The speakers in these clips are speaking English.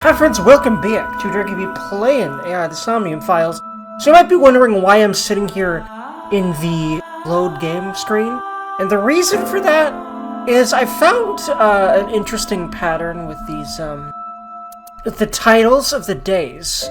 Hi friends, welcome back to Dergy Playin AI the Somnium Files. So you might be wondering why I'm sitting here in the load game screen. And the reason for that is I found an interesting pattern with these, with the titles of the days.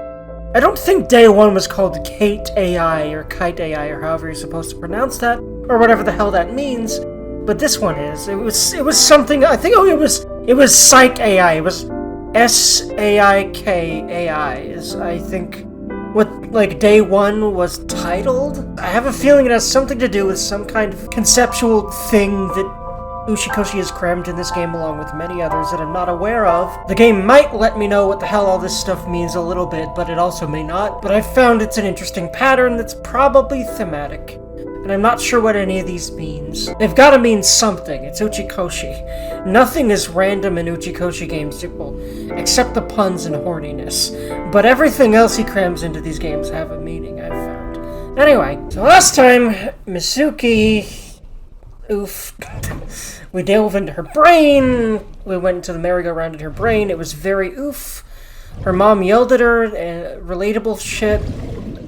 I don't think day 1 was called Kate AI or Kite AI or however you're supposed to pronounce that, or whatever the hell that means. But this one is. It was something, I think it was Psych AI. It was SAIK-AI is, I think, what, like, day 1 was titled? I have a feeling it has something to do with some kind of conceptual thing that Uchikoshi has crammed in this game along with many others that I'm not aware of. The game might let me know what the hell all this stuff means a little bit, but it also may not. But I found it's an interesting pattern that's probably thematic. And I'm not sure what any of these means. They've got to mean something. It's Uchikoshi. Nothing is random in Uchikoshi games, well, except the puns and horniness. But everything else he crams into these games have a meaning, I've found. Anyway, so last time, Mizuki... Oof. We delved into her brain. We went into the merry-go-round in her brain. It was very oof. Her mom yelled at her, and relatable shit.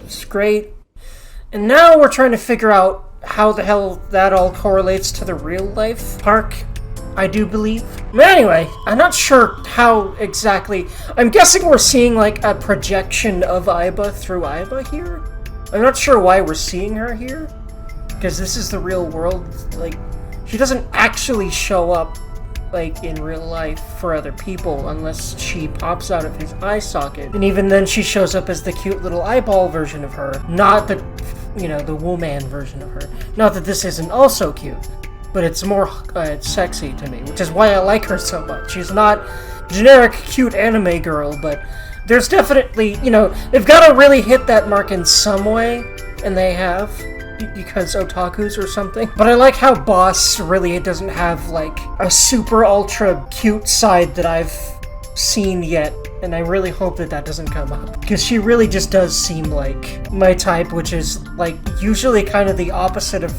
It's great. And now we're trying to figure out how the hell that all correlates to the real-life park, I do believe. But anyway, I'm not sure how exactly... I'm guessing we're seeing, like, a projection of Aiba through Aiba here? I'm not sure why we're seeing her here, because this is the real world. Like, she doesn't actually show up, like, in real life for other people unless she pops out of his eye socket. And even then she shows up as the cute little eyeball version of her, not the, you know, the woman version of her. Not that this isn't also cute, but it's more sexy to me, which is why I like her so much. She's not generic cute anime girl, but there's definitely, you know, they've got to really hit that mark in some way, and they have. Because otakus or something. But I like how Boss really doesn't have, like, a super ultra cute side that I've seen yet, and I really hope that that doesn't come up. Because she really just does seem like my type, which is, like, usually kind of the opposite of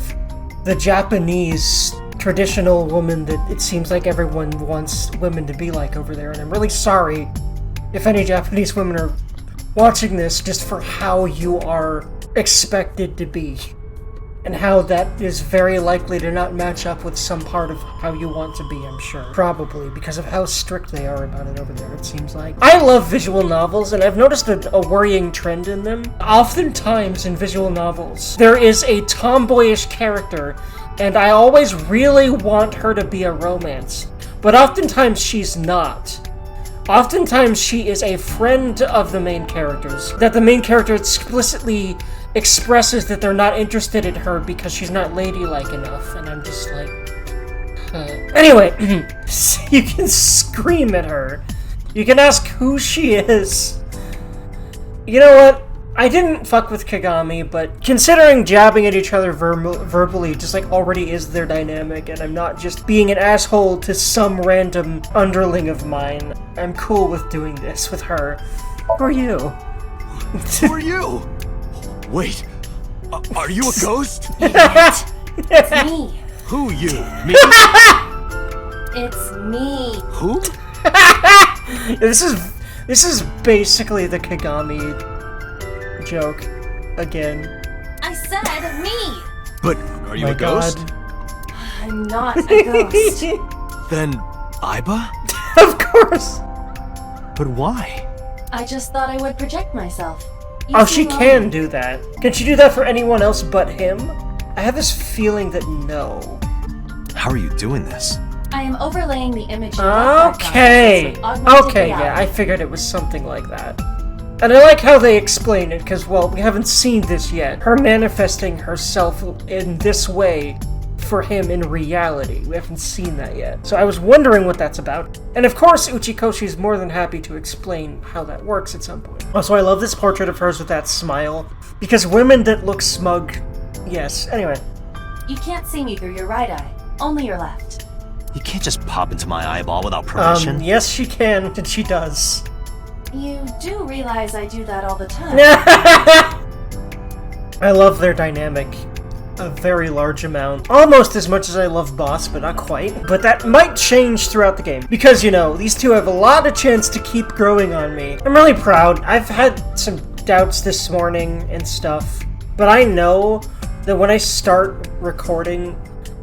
the Japanese traditional woman that it seems like everyone wants women to be like over there, and I'm really sorry if any Japanese women are watching this just for how you are expected to be. And how that is very likely to not match up with some part of how you want to be, I'm sure. Probably, because of how strict they are about it over there, it seems like. I love visual novels, and I've noticed a worrying trend in them. Oftentimes in visual novels, there is a tomboyish character, and I always really want her to be a romance. But oftentimes she's not. Oftentimes she is a friend of the main characters, that the main character explicitly expresses that they're not interested in her because she's not ladylike enough, and I'm just like, Anyway, you can scream at her. You can ask who she is. You know what? I didn't fuck with Kagami, but considering jabbing at each other verbally just like already is their dynamic, and I'm not just being an asshole to some random underling of mine, I'm cool with doing this with her. Who are you? Who are you? Wait, are you a ghost? It's me. Who you? Me? It's me. Who? This is basically the Kagami joke again. I said me. But are you a ghost? God. I'm not a ghost. Then Aiba? Of course. But why? I just thought I would project myself. You Oh, she seem can lonely. do that. Can she do that for anyone else but him? I have this feeling that no. How are you doing this? I am overlaying the image. Okay. Okay, yeah, I figured it was something like that. And I like how they explain it, because, well, we haven't seen this yet. Her manifesting herself in this way for him in reality. We haven't seen that yet. So I was wondering what that's about. And of course, Uchikoshi's more than happy to explain how that works at some point. Also, I love this portrait of hers with that smile. Because women that look smug... Yes, anyway. You can't see me through your right eye, only your left. You can't just pop into my eyeball without permission. Yes, she can, and she does. You do realize I do that all the time. I love their dynamic. a very large amount. Almost as much as I love Boss, but not quite. But that might change throughout the game. Because, you know, these two have a lot of chance to keep growing on me. I'm really proud. I've had some doubts this morning and stuff. But I know that when I start recording,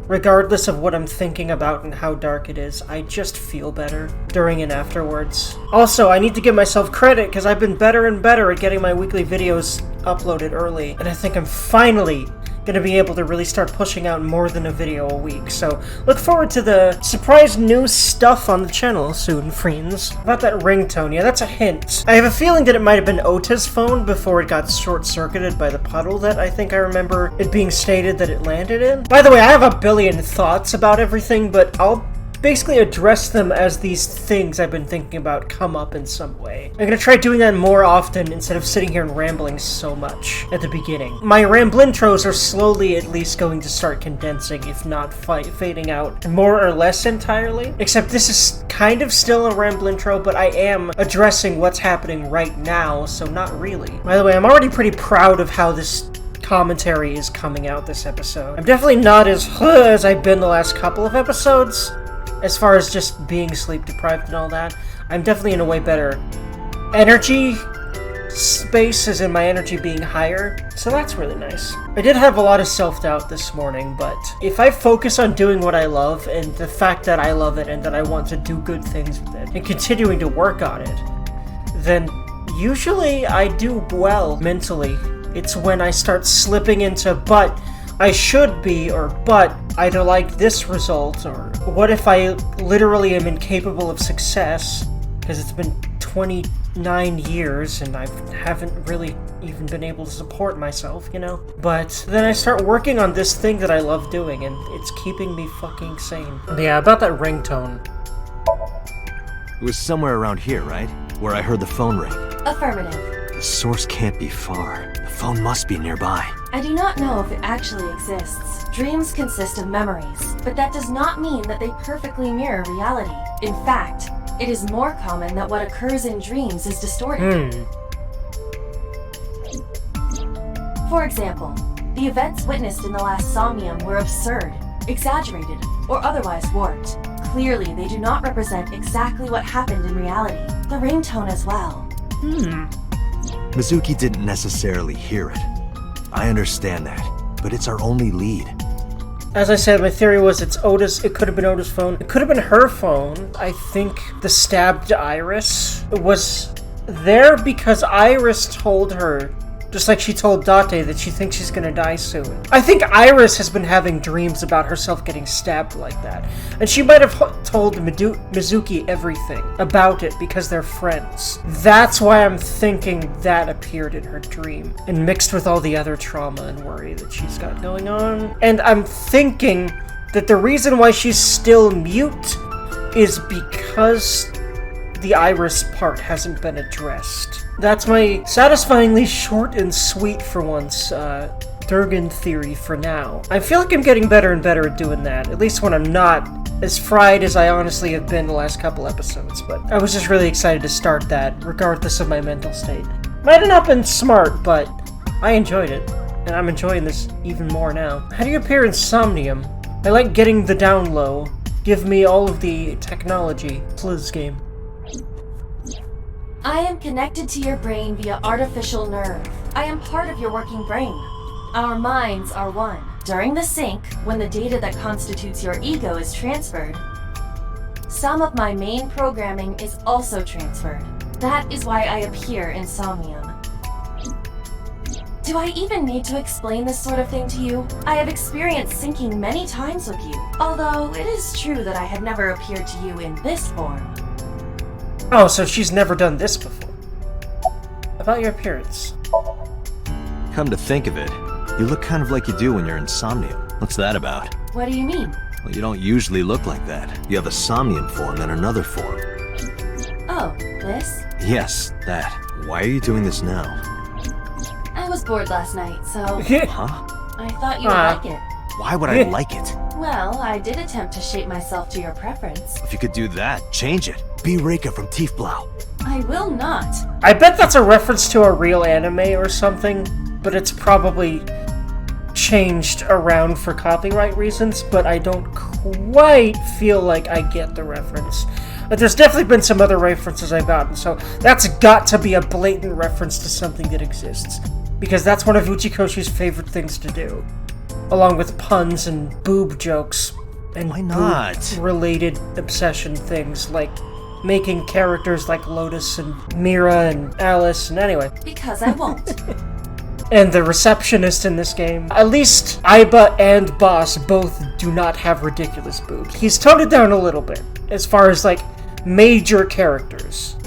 regardless of what I'm thinking about and how dark it is, I just feel better during and afterwards. Also, I need to give myself credit because I've been better and better at getting my weekly videos uploaded early, and I think I'm finally gonna be able to really start pushing out more than a video a week. So look forward to the surprise new stuff on the channel soon, friends. About that ringtone, yeah, that's a hint. I have a feeling that it might have been Ota's phone before it got short-circuited by the puddle that I think I remember it being stated that it landed in. By the way, I have a billion thoughts about everything, but I'll basically address them as these things I've been thinking about come up in some way. I'm gonna try doing that more often instead of sitting here and rambling so much at the beginning. My ramblintros are slowly at least going to start condensing, if not fading out more or less entirely. Except this is kind of still a ramblintro, but I am addressing what's happening right now, so not really. By the way, I'm already pretty proud of how this commentary is coming out this episode. I'm definitely not as as I've been the last couple of episodes. As far as just being sleep deprived and all that, I'm definitely in a way better energy space, as in my energy being higher, so that's really nice. I did have a lot of self-doubt this morning, but if I focus on doing what I love, and the fact that I love it and that I want to do good things with it, and continuing to work on it, then usually I do well mentally. It's when I start slipping into, but I should be, or but I'd like this result, or what if I literally am incapable of success, because it's been 29 years and I haven't really even been able to support myself, you know? But then I start working on this thing that I love doing, and it's keeping me fucking sane. Yeah, about that ringtone. It was somewhere around here, right? Where I heard the phone ring. Affirmative. The source can't be far. The phone must be nearby. I do not know if it actually exists. Dreams consist of memories, but that does not mean that they perfectly mirror reality. In fact, it is more common that what occurs in dreams is distorted. For example, the events witnessed in the last Somnium were absurd, exaggerated, or otherwise warped. Clearly, they do not represent exactly what happened in reality. The ringtone as well. Mizuki didn't necessarily hear it. I understand that, but it's our only lead. As I said, my theory was it could have been Ota's phone. It could have been her phone. I think the stabbed Iris was there because Iris told her, just like she told Date, that she thinks she's gonna die soon. I think Iris has been having dreams about herself getting stabbed like that. And she might have told Mizuki everything about it because they're friends. That's why I'm thinking that appeared in her dream, and mixed with all the other trauma and worry that she's got going on. And I'm thinking that the reason why she's still mute is because the Iris part hasn't been addressed. That's my satisfyingly short and sweet for once Durgan theory for now. I feel like I'm getting better and better at doing that, at least when I'm not as fried as I honestly have been the last couple episodes, but I was just really excited to start that, regardless of my mental state. Might have not been smart, but I enjoyed it, and I'm enjoying this even more now. How do you appear in Somnium? I like getting the down low. Give me all of the technology. Plz game. I am connected to your brain via artificial nerve. I am part of your working brain. Our minds are one. During the sync, when the data that constitutes your ego is transferred, some of my main programming is also transferred. That is why I appear in Somnium. Do I even need to explain this sort of thing to you? I have experienced syncing many times with you, although it is true that I have never appeared to you in this form. Oh, so she's never done this before. About your appearance. Come to think of it, you look kind of like you do when you're in Somnium. What's that about? What do you mean? Well, you don't usually look like that. You have a Somnium form and another form. Oh, this? Yes, that. Why are you doing this now? I was bored last night, so Huh? I thought you would like it. Why would I like it? Well, I did attempt to shape myself to your preference. If you could do that, change it. Be Reika from Tiefblau. I will not. I bet that's a reference to a real anime or something, but it's probably changed around for copyright reasons, but I don't quite feel like I get the reference. But there's definitely been some other references I've gotten, so that's got to be a blatant reference to something that exists. Because that's one of Uchikoshi's favorite things to do. Along with puns and boob jokes. And why not? Related obsession things, like making characters like Lotus and Mira and Alice, and anyway. Because I won't. And the receptionist in this game. At least Aiba and Boss both do not have ridiculous boobs. He's toned it down a little bit, as far as, like, major characters.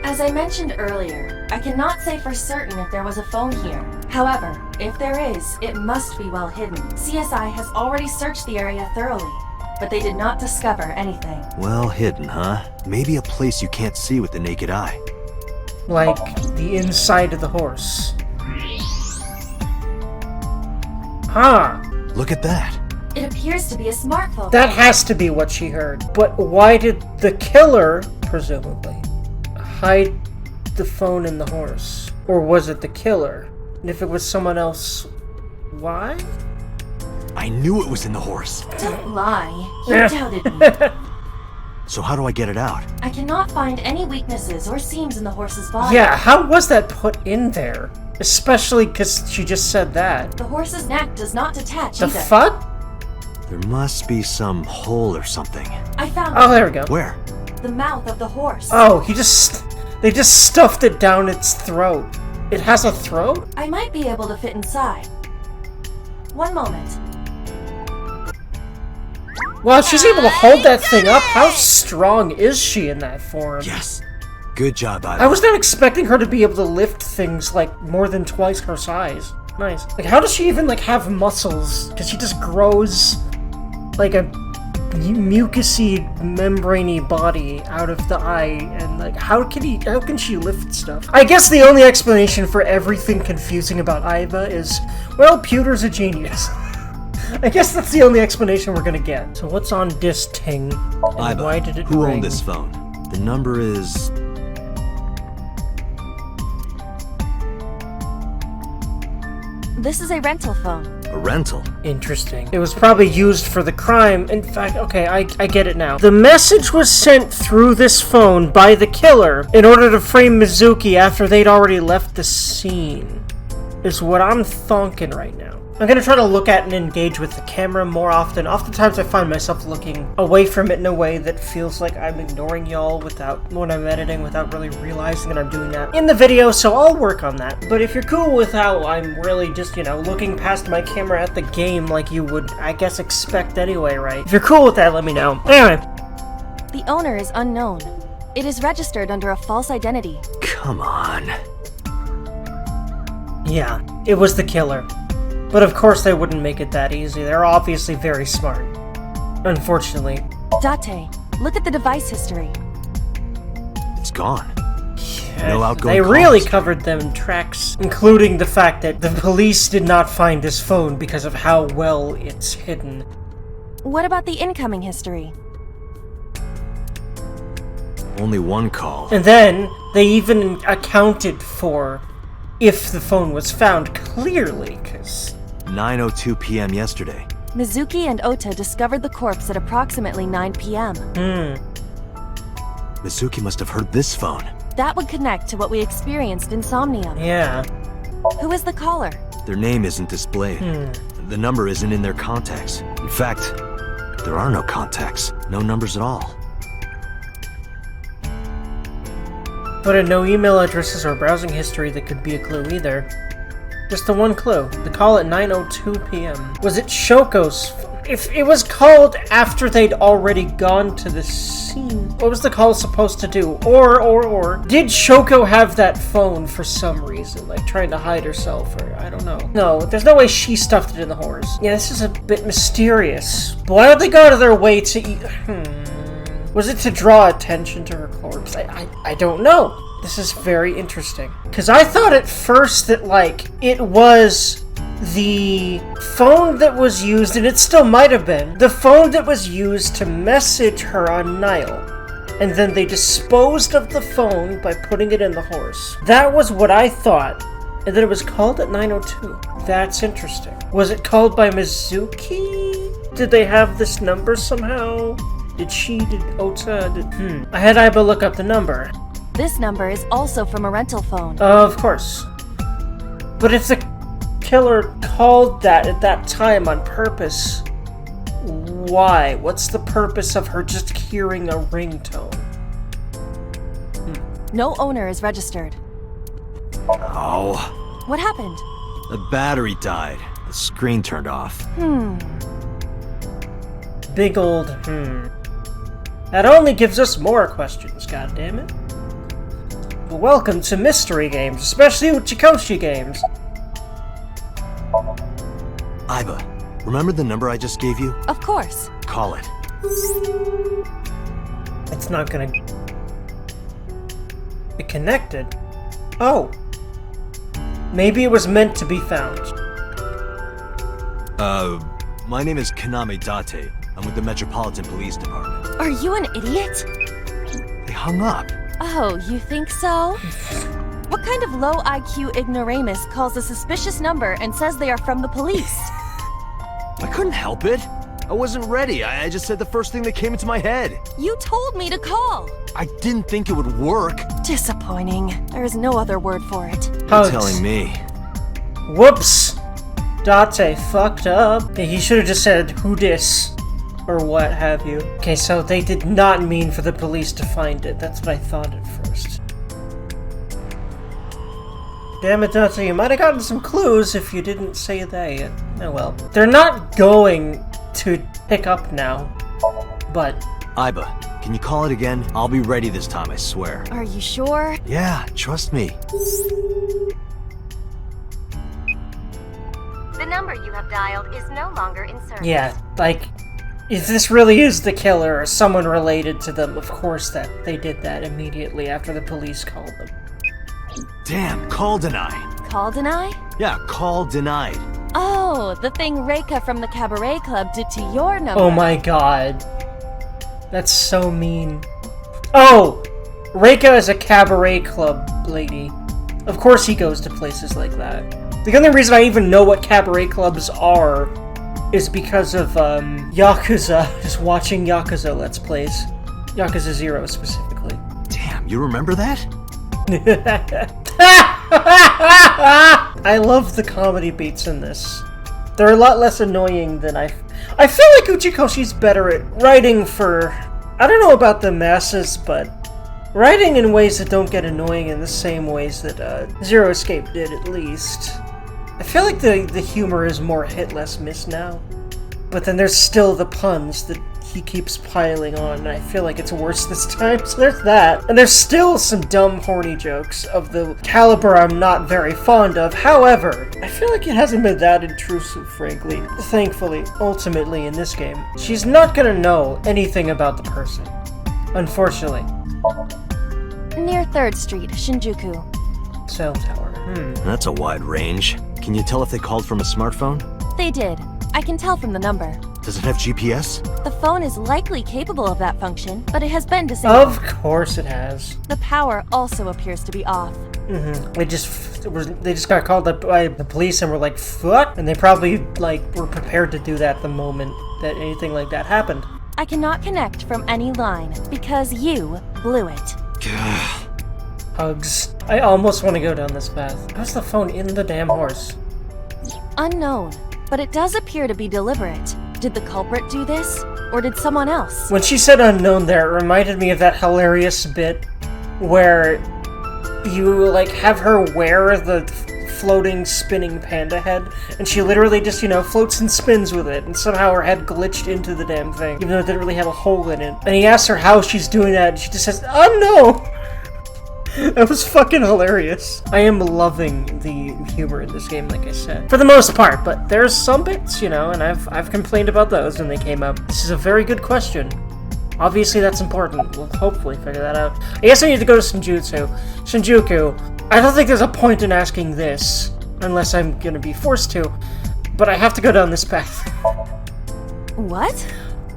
As I mentioned earlier, I cannot say for certain if there was a phone here. However, if there is, it must be well hidden. CSI has already searched the area thoroughly, but they did not discover anything. Well hidden, huh? Maybe a place you can't see with the naked eye. Like the inside of the horse. Huh. Look at that. It appears to be a smartphone. That has to be what she heard. But why did the killer, presumably, hide the phone in the horse? Or was it the killer? And if it was someone else, why? I knew it was in the horse. Don't lie. You doubted me. So how do I get it out? I cannot find any weaknesses or seams in the horse's body. Yeah, how was that put in there? Especially because she just said that. The horse's neck does not detach The either. fuck? There must be some hole or something. I found Oh, there we go. Where? the mouth of the horse. Oh, they just stuffed it down its throat. It has a throat? I might be able to fit inside. One moment. Wow, she's able to hold that thing up. How strong is she in that form? Yes. Good job, Ivy. I was not expecting her to be able to lift things like more than twice her size. Nice. Like, how does she even like have muscles? Because she just grows like a mucusy, membraney body out of the eye, and like, how can she lift stuff? I guess the only explanation for everything confusing about Aiba is, well, Pewter's a genius. I guess that's the only explanation we're gonna get. So what's on this thing? And why did it who ring? owned this phone? The number is... This is a rental phone. a rental. Interesting. It was probably used for the crime. In fact, okay, I get it now. The message was sent through this phone by the killer in order to frame Mizuki after they'd already left the scene. Is what I'm thonking right now. I'm gonna try to look at and engage with the camera more often. Oftentimes I find myself looking away from it in a way that feels like I'm ignoring y'all when I'm editing without really realizing that I'm doing that in the video, so I'll work on that. But if you're cool with how I'm really just, looking past my camera at the game like you would, I guess, expect anyway, right? If you're cool with that, let me know. Anyway. The owner is unknown. It is registered under a false identity. Come on. Yeah, it was the killer. But of course they wouldn't make it that easy. They're obviously very smart. Unfortunately. Date, look at the device history. It's gone. No outgoing They really calls. covered them in tracks, including the fact that the police did not find this phone because of how well it's hidden. What about the incoming history? Only one call. And then, they even accounted for if the phone was found clearly, because... 9:02 p.m. yesterday. Mizuki and Ota discovered the corpse at approximately 9 p.m. Mizuki must have heard this phone. That would connect to what we experienced in Somnium. Yeah. Who is the caller? Their name isn't displayed. The number isn't in their contacts. In fact, there are no contacts. No numbers at all. But no email addresses or browsing history that could be a clue either. Just the one clue. The call at 9:02 p.m. Was it Shoko's? If it was called after they'd already gone to the scene, what was the call supposed to do? Or did Shoko have that phone for some reason? Like trying to hide herself, or I don't know. No, there's no way she stuffed it in the horse. Yeah, this is a bit mysterious. Why would they go out of their way to Was it to draw attention to her corpse? I don't know. This is very interesting. Because I thought at first that, it was the phone that was used, and it still might have been, the phone that was used to message her on Nile. And then they disposed of the phone by putting it in the horse. That was what I thought And then it was called at 9:02. That's interesting. Was it called by Mizuki? Did they have this number somehow? Did Ota, I had Aiba look up the number. This number is also from a rental phone. Of course. But if the killer called that at that time on purpose, why? What's the purpose of her just hearing a ringtone? No owner is registered. Oh. What happened? The battery died. The screen turned off. Big old That only gives us more questions, goddammit. Well, welcome to mystery games, especially Uchikoshi games. Aiba, remember the number I just gave you? Of course. Call it. It's not gonna... It connected. Oh. Maybe it was meant to be found. My name is Kaname Date. I'm with the Metropolitan Police Department. Are you an idiot? They hung up. Oh, you think so? What kind of low IQ ignoramus calls a suspicious number and says they are from the police? I couldn't help it. I wasn't ready. I just said the first thing that came into my head. You told me to call. I didn't think it would work. Disappointing. There is no other word for it. You're telling me. Whoops! Date fucked up. He should have just said, who dis? Or what have you. Okay, so they did not mean for the police to find it. That's what I thought at first. Damn it, Date, you might have gotten some clues if you didn't say that. Oh well. They're not going to pick up now. But... Aiba, can you call it again? I'll be ready this time, I swear. Are you sure? Yeah, trust me. The number you have dialed is no longer in service. yeah, like... If this really is the killer or someone related to them, of course that they did that immediately after the police called them. Damn, call deny. Call deny? Yeah, call denied. Oh, the thing Reika from the Cabaret Club did to your number. Oh my god. That's so mean. Oh! Reika is a cabaret club lady. Of course he goes to places like that. The only reason I even know what cabaret clubs are is because of, Yakuza. Just watching Yakuza Let's Plays. Yakuza 0 specifically. Damn, you remember that? I love the comedy beats in this. They're a lot less annoying than I feel like Uchikoshi's better at writing for... I don't know about the masses, but... writing in ways that don't get annoying in the same ways that, Zero Escape did, at least. I feel like the humor is more hit, less miss now. But then there's still the puns that he keeps piling on, and I feel like it's worse this time, so there's that. And there's still some dumb, horny jokes of the caliber I'm not very fond of. However, I feel like it hasn't been that intrusive, frankly. Thankfully, ultimately, in this game. She's not gonna know anything about the person. Unfortunately. Near 3rd Street, Shinjuku. Cell tower. That's a wide range. Can you tell if they called from a smartphone? They did. I can tell from the number. Does it have GPS? The phone is likely capable of that function, but it has been disabled. Of course it has. The power also appears to be off. They just got called up by the police and were like, "Fuck," and they probably were prepared to do that the moment that anything like that happened. I cannot connect from any line because you blew it. Hugs. I almost want to go down this path. How's the phone in the damn horse? Unknown, but it does appear to be deliberate. Did the culprit do this, or did someone else? When she said unknown there, it reminded me of that hilarious bit where you, have her wear the floating, spinning panda head, and she literally just, floats and spins with it, and somehow her head glitched into the damn thing, even though it didn't really have a hole in it. And he asks her how she's doing that, and she just says, unknown! That was fucking hilarious. I am loving the humor in this game, like I said. For the most part, but there's some bits, and I've complained about those when they came up. This is a very good question. Obviously that's important. We'll hopefully figure that out. I guess I need to go to Shinjuku. I don't think there's a point in asking this, unless I'm gonna be forced to, but I have to go down this path. What?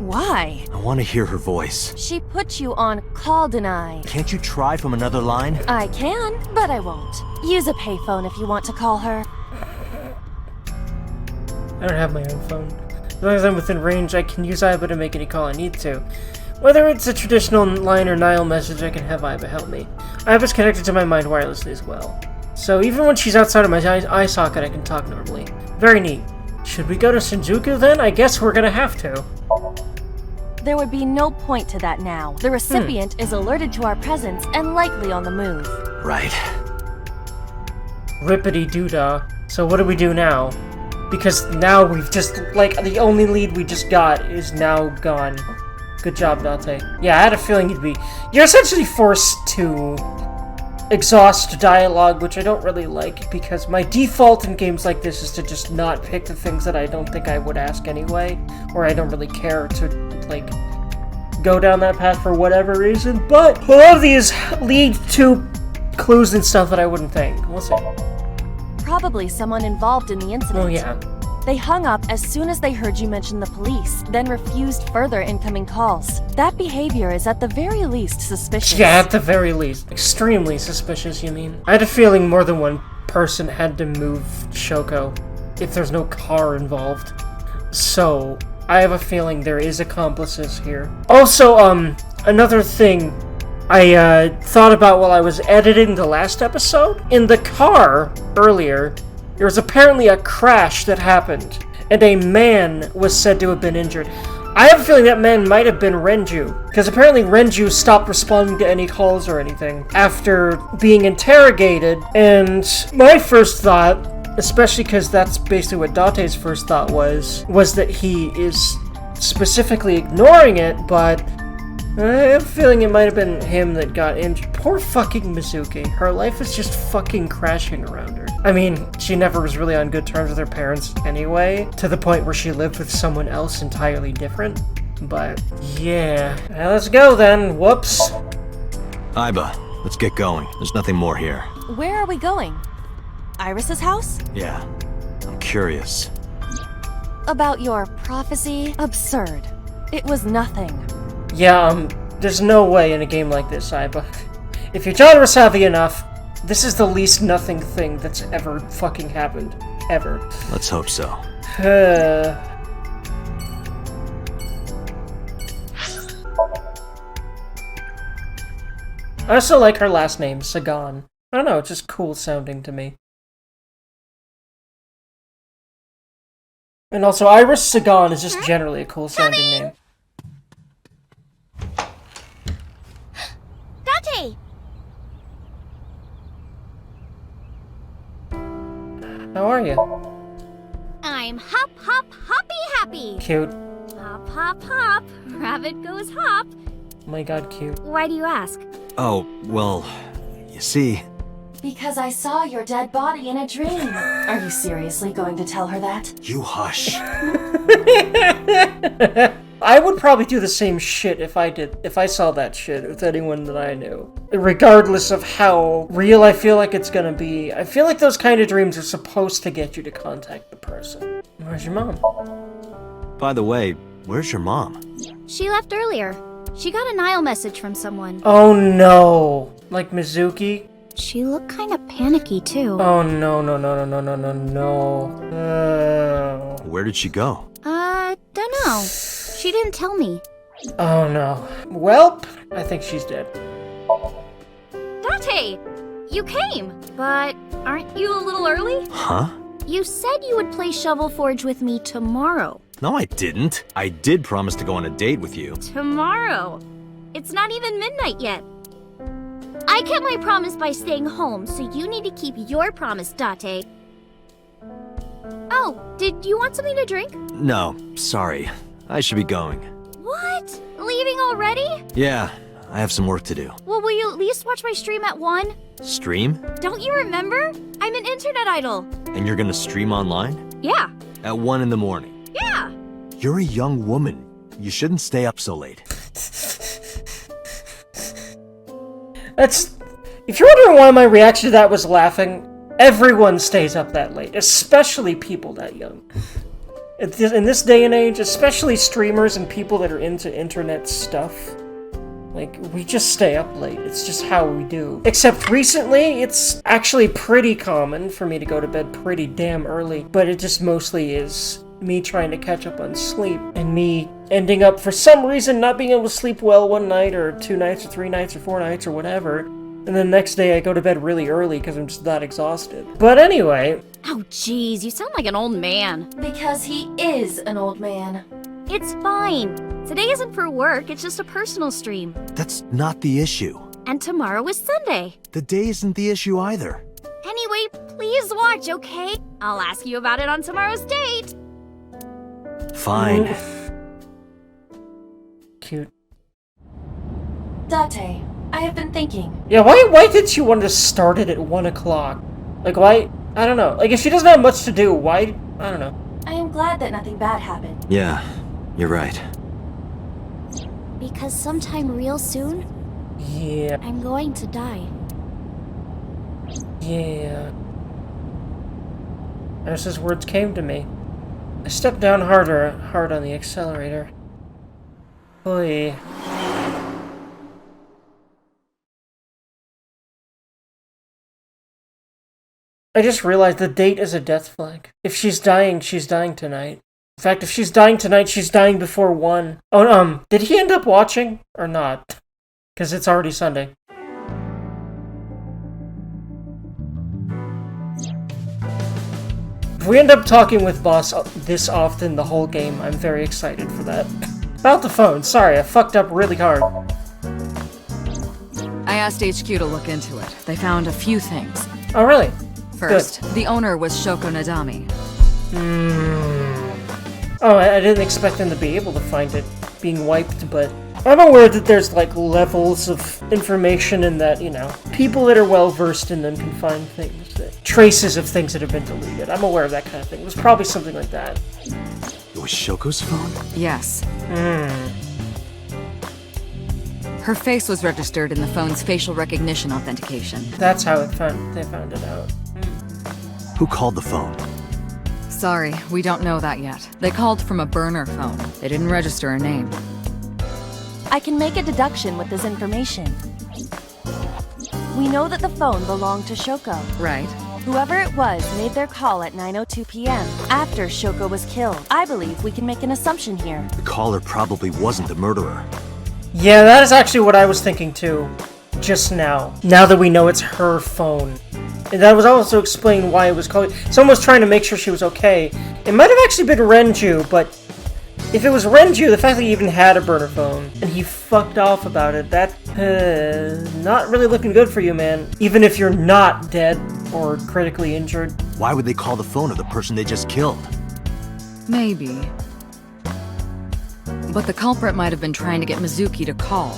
Why? I want to hear her voice. She put you on call deny. Can't you try from another line? I can, but I won't. Use a payphone if you want to call her. I don't have my own phone. As long as I'm within range, I can use Iba to make any call I need to. Whether it's a traditional line or Nile message, I can have Iba help me. Iba's connected to my mind wirelessly as well. So even when she's outside of my eye socket, I can talk normally. Very neat. Should we go to Shinjuku then? I guess we're gonna have to. There would be no point to that now. The recipient is alerted to our presence and likely on the move. Right. Rippity-doo-dah. So what do we do now? Because now we've just, like, the only lead we just got is now gone. Good job, Date. Yeah, I had a feeling you're essentially forced to exhaust dialogue, which I don't really like, because my default in games like this is to just not pick the things that I don't think I would ask anyway, or I don't really care to, like, go down that path for whatever reason, but a lot of these lead to clues and stuff that I wouldn't think. We'll see. Probably someone involved in the incident. Oh, yeah. They hung up as soon as they heard you mention the police, then refused further incoming calls. That behavior is at the very least suspicious. Yeah, at the very least. Extremely suspicious, you mean? I had a feeling more than one person had to move Shoko if there's no car involved. So, I have a feeling there is accomplices here. Also, another thing I thought about while I was editing the last episode. In the car, earlier, there was apparently a crash that happened, and a man was said to have been injured. I have a feeling that man might have been Renju, because apparently Renju stopped responding to any calls or anything after being interrogated, and my first thought, especially because that's basically what Date's first thought was that he is specifically ignoring it, but I have a feeling it might have been him that got injured. Poor fucking Mizuki. Her life is just fucking crashing around her. I mean, she never was really on good terms with her parents anyway, to the point where she lived with someone else entirely different. But, yeah. Well, let's go then. Whoops. Iba, let's get going. There's nothing more here. Where are we going? Iris's house? Yeah, I'm curious. About your prophecy? Absurd. It was nothing. Yeah, there's no way in a game like this, Iba. If you're genre savvy enough, this is the least nothing thing that's ever fucking happened. Ever. Let's hope so. I also like her last name, Sagan. I don't know, it's just cool sounding to me. And also, Iris Sagan is just generally a cool sounding name. Date! How are you? I'm hop, hop, hoppy happy! Cute. Hop, hop, hop. Rabbit goes hop. Oh my god, cute. Why do you ask? Oh, well, you see... Because I saw your dead body in a dream. Are you seriously going to tell her that? You hush. I would probably do the same shit if I saw that shit with anyone that I knew. Regardless of how real I feel like it's gonna be, I feel like those kind of dreams are supposed to get you to contact the person. Where's your mom? By the way, where's your mom? She left earlier. She got a Nile message from someone. Oh no! Like Mizuki? She looked kind of panicky too. Oh no. Where did she go? Dunno. She didn't tell me. Oh no. Welp, I think she's dead. Date! You came! But aren't you a little early? Huh? You said you would play Shovel Forge with me tomorrow. No, I didn't. I did promise to go on a date with you. Tomorrow? It's not even midnight yet. I kept my promise by staying home, so you need to keep your promise, Date. Oh, did you want something to drink? No, sorry. I should be going. What? Leaving already? Yeah, I have some work to do. Well, will you at least watch my stream at 1? Stream? Don't you remember? I'm an internet idol. And you're gonna stream online? Yeah. At 1 in the morning? Yeah. You're a young woman. You shouldn't stay up so late. That's... If you're wondering why my reaction to that was laughing, everyone stays up that late, especially people that young. In this day and age, especially streamers and people that are into internet stuff, like, we just stay up late. It's just how we do. Except recently, it's actually pretty common for me to go to bed pretty damn early, but it just mostly is me trying to catch up on sleep, and me ending up, for some reason, not being able to sleep well one night, or 2 nights, or 3 nights, or 4 nights, or whatever, and then the next day I go to bed really early because I'm just that exhausted. But anyway... Oh, jeez, you sound like an old man. Because he is an old man. It's fine. Today isn't for work, it's just a personal stream. That's not the issue. And tomorrow is Sunday. The day isn't the issue either. Anyway, please watch, okay? I'll ask you about it on tomorrow's date. Fine. Cute. Date, I have been thinking. Yeah, why did she want to start it at 1 o'clock? Like, why? I don't know. Like, if she doesn't have much to do, why? I don't know. I am glad that nothing bad happened. Yeah, you're right. Because sometime real soon, Yeah. I'm going to die. Yeah. As his words came to me. I stepped down hard on the accelerator. Oy. I just realized the date is a death flag. If she's dying tonight. In fact, if she's dying tonight, she's dying before 1. Oh, did he end up watching? Or not? Because it's already Sunday. If we end up talking with Boss this often the whole game, I'm very excited for that. About the phone, sorry, I fucked up really hard. I asked HQ to look into it. They found a few things. Oh, really? First, the owner was Shoko Nadami. Oh, I didn't expect them to be able to find it being wiped, but I'm aware that there's, like, levels of information and that, you know, people that are well-versed in them can find things, traces of things that have been deleted. I'm aware of that kind of thing. It was probably something like that. It was Shoko's phone? Yes. Her face was registered in the phone's facial recognition authentication. That's how they found it out. Who called the phone? Sorry, we don't know that yet. They called from a burner phone. They didn't register a name. I can make a deduction with this information. We know that the phone belonged to Shoko. Right. Whoever it was made their call at 9:02 p.m. after Shoko was killed. I believe we can make an assumption here. The caller probably wasn't the murderer. Yeah, that is actually what I was thinking too. Just now. Now that we know it's her phone. And that was also explained why it was called. Someone was trying to make sure she was okay. It might have actually been Renju, but if it was Renju, the fact that he even had a burner phone and he fucked off about it, that not really looking good for you, man. Even if you're not dead or critically injured. Why would they call the phone of the person they just killed? Maybe. But the culprit might have been trying to get Mizuki to call.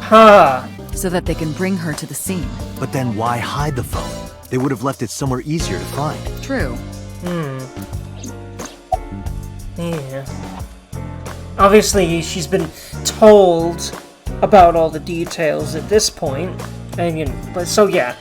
Huh. So that they can bring her to the scene. But then why hide the phone? They would have left it somewhere easier to find. True. Yeah. Obviously, she's been told about all the details at this point, and you know, but so yeah.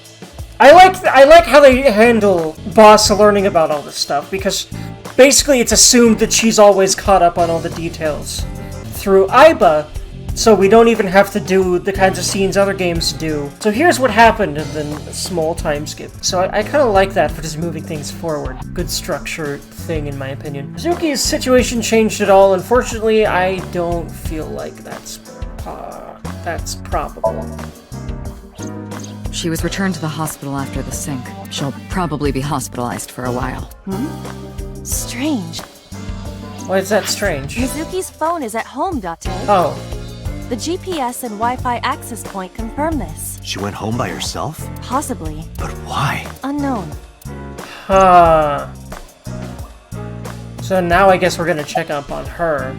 I like how they handle Boss learning about all this stuff, because basically it's assumed that she's always caught up on all the details through Aiba, so we don't even have to do the kinds of scenes other games do. So here's what happened, and then a small time skip. So I kind of like that for just moving things forward. Good structure thing, in my opinion. Mizuki's situation changed at all. Unfortunately, I don't feel like that's probable. She was returned to the hospital after the sync. She'll probably be hospitalized for a while. Strange. Why is that strange? Mizuki's phone is at home, Date. Oh. The GPS and Wi-Fi access point confirm this. She went home by herself? Possibly. But why? Unknown. Huh. So now I guess we're gonna check up on her.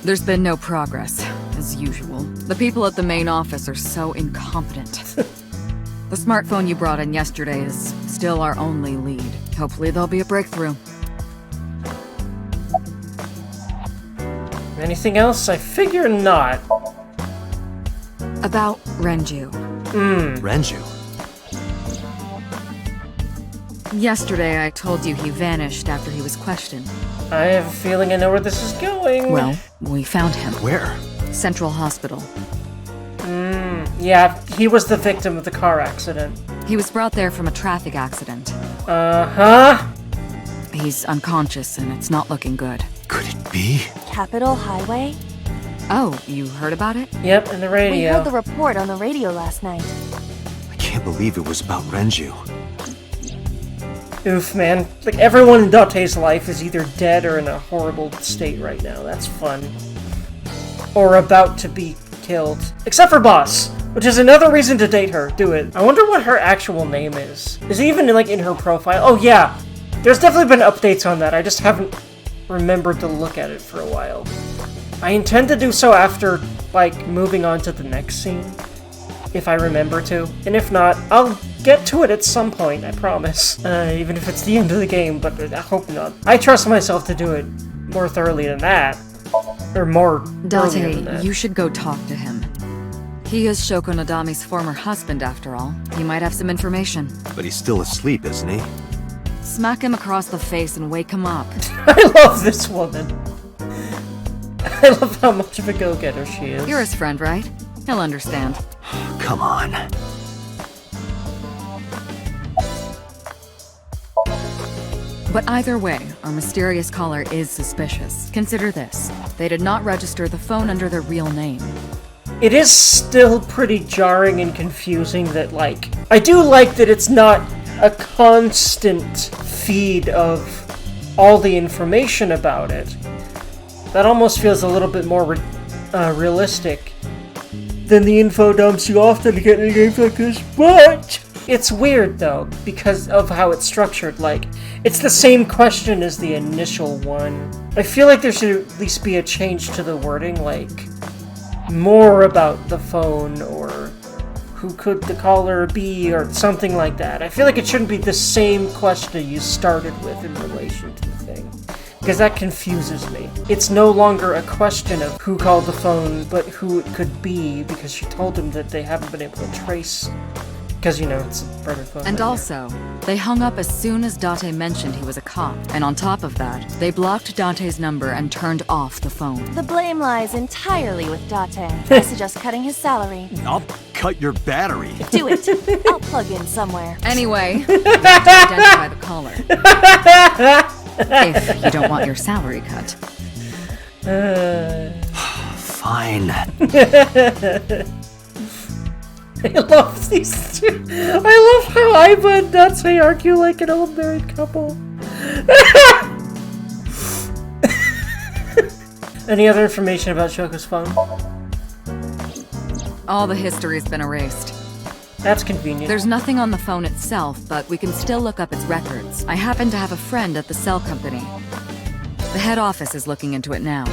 There's been no progress, as usual. The people at the main office are so incompetent. The smartphone you brought in yesterday is still our only lead. Hopefully there'll be a breakthrough. Anything else? I figure not. About Renju. Renju? Yesterday, I told you he vanished after he was questioned. I have a feeling I know where this is going. Well, we found him. Where? Central Hospital. Yeah, he was the victim of the car accident. He was brought there from a traffic accident. Uh-huh. He's unconscious and it's not looking good. Could it be? Capitol Highway? Oh, you heard about it? Yep, in the radio. We heard the report on the radio last night. I can't believe it was about Renju. Oof, man. Like, everyone in Date's life is either dead or in a horrible state right now. That's fun. Or about to be killed. Except for Boss, which is another reason to date her. Do it. I wonder what her actual name is. Is it even, like, in her profile? Oh, yeah. There's definitely been updates on that. I just haven't remembered to look at it for a while. I intend to do so after, like, moving on to the next scene. If I remember to. And if not, I'll get to it at some point, I promise. Even if it's the end of the game, but I hope not. I trust myself to do it more thoroughly than that. Or more earlier than that. Date, you should go talk to him. He is Shoko Nadami's former husband, after all. He might have some information. But he's still asleep, isn't he? Smack him across the face and wake him up. I love this woman. I love how much of a go-getter she is. You're his friend, right? He'll understand. Come on. But either way, our mysterious caller is suspicious. Consider this. They did not register the phone under their real name. It is still pretty jarring and confusing that, like... I do like that it's not a constant feed of all the information about it. That almost feels a little bit more realistic than the info dumps you often get in games like this, but... It's weird, though, because of how it's structured. Like, it's the same question as the initial one. I feel like there should at least be a change to the wording, like, more about the phone, or who could the caller be, or something like that. I feel like it shouldn't be the same question you started with in relation to the thing, because that confuses me. It's no longer a question of who called the phone, but who it could be, because she told him that they haven't been able to trace... Because, you know, it's a burner phone. And also, they hung up as soon as Date mentioned he was a cop. And on top of that, they blocked Date's number and turned off the phone. The blame lies entirely with Date. I suggest cutting his salary. I'll cut your battery. Do it. I'll plug in somewhere. Anyway, you have to identify the caller. If you don't want your salary cut. Fine. I love these two. I love how Aiba and Datsui argue like an old married couple. Any other information about Shoko's phone? All the history's been erased. That's convenient. There's nothing on the phone itself, but we can still look up its records. I happen to have a friend at the cell company. The head office is looking into it now.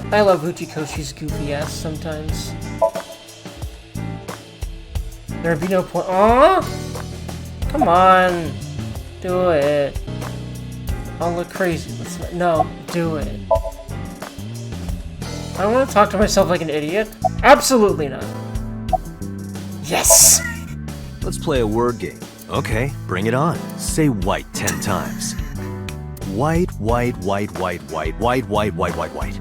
I love Uchikoshi's goofy ass sometimes. There'd be no point. Aww! Come on! Do it. I'll look crazy. No, do it. I don't want to talk to myself like an idiot. Absolutely not. Yes! Let's play a word game. Okay, bring it on. Say white 10 times. White, white, white, white, white, white, white, white, white, white.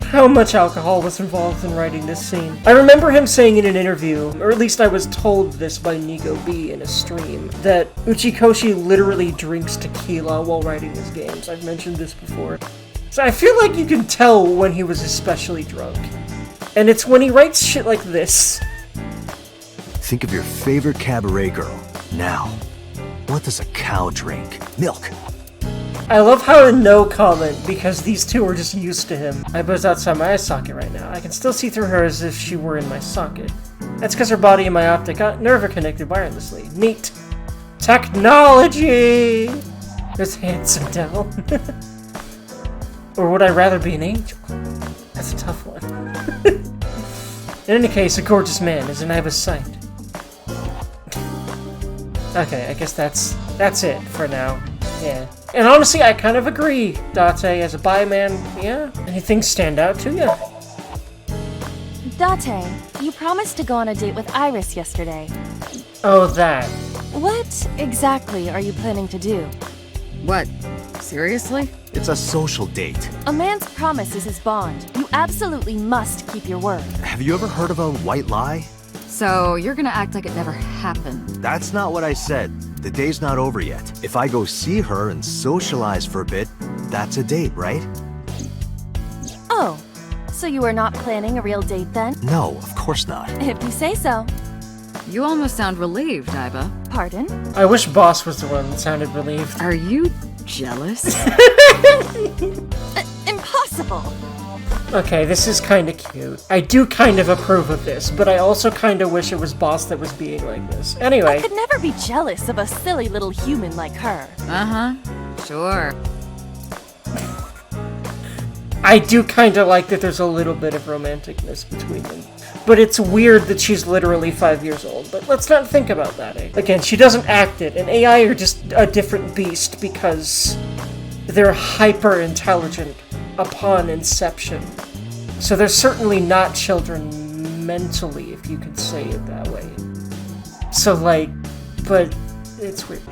How much alcohol was involved in writing this scene. I remember him saying in an interview, or at least I was told this by Nigo B in a stream, that Uchikoshi literally drinks tequila while writing his games. I've mentioned this before. So I feel like you can tell when he was especially drunk. And it's when he writes shit like this. Think of your favorite cabaret girl. Now, what does a cow drink? Milk. I love how no comment, because these two are just used to him. Aiba's outside my eye socket right now. I can still see through her as if she were in my socket. That's because her body and my optic nerve are connected wirelessly. Neat. Technology! This handsome devil. Or would I rather be an angel? That's a tough one. In any case, a gorgeous man is in Aiba's sight. Okay, I guess that's it for now. Yeah. And honestly, I kind of agree, Date, as a bi man, yeah? Anything stand out to you? Date, you promised to go on a date with Iris yesterday. Oh, that. What exactly are you planning to do? What? Seriously? It's a social date. A man's promise is his bond. You absolutely must keep your word. Have you ever heard of a white lie? So, you're gonna act like it never happened. That's not what I said. The day's not over yet. If I go see her and socialize for a bit, that's a date, right? Oh, so you are not planning a real date then? No, of course not. If you say so. You almost sound relieved, Iba. Pardon? I wish Boss was the one that sounded relieved. Are you jealous? Impossible! Okay, this is kinda cute. I do kind of approve of this, but I also kinda wish it was Boss that was being like this. I Anyway. could never be jealous of a silly little human like her. Uh-huh. Sure. I do kinda like that there's a little bit of romanticness between them. But it's weird that she's literally 5 years old. But let's not think about that, eh? Again, she doesn't act it, and AI are just a different beast because they're hyper-intelligent upon inception. So they're certainly not children mentally, if you could say it that way. So, like, but it's weird.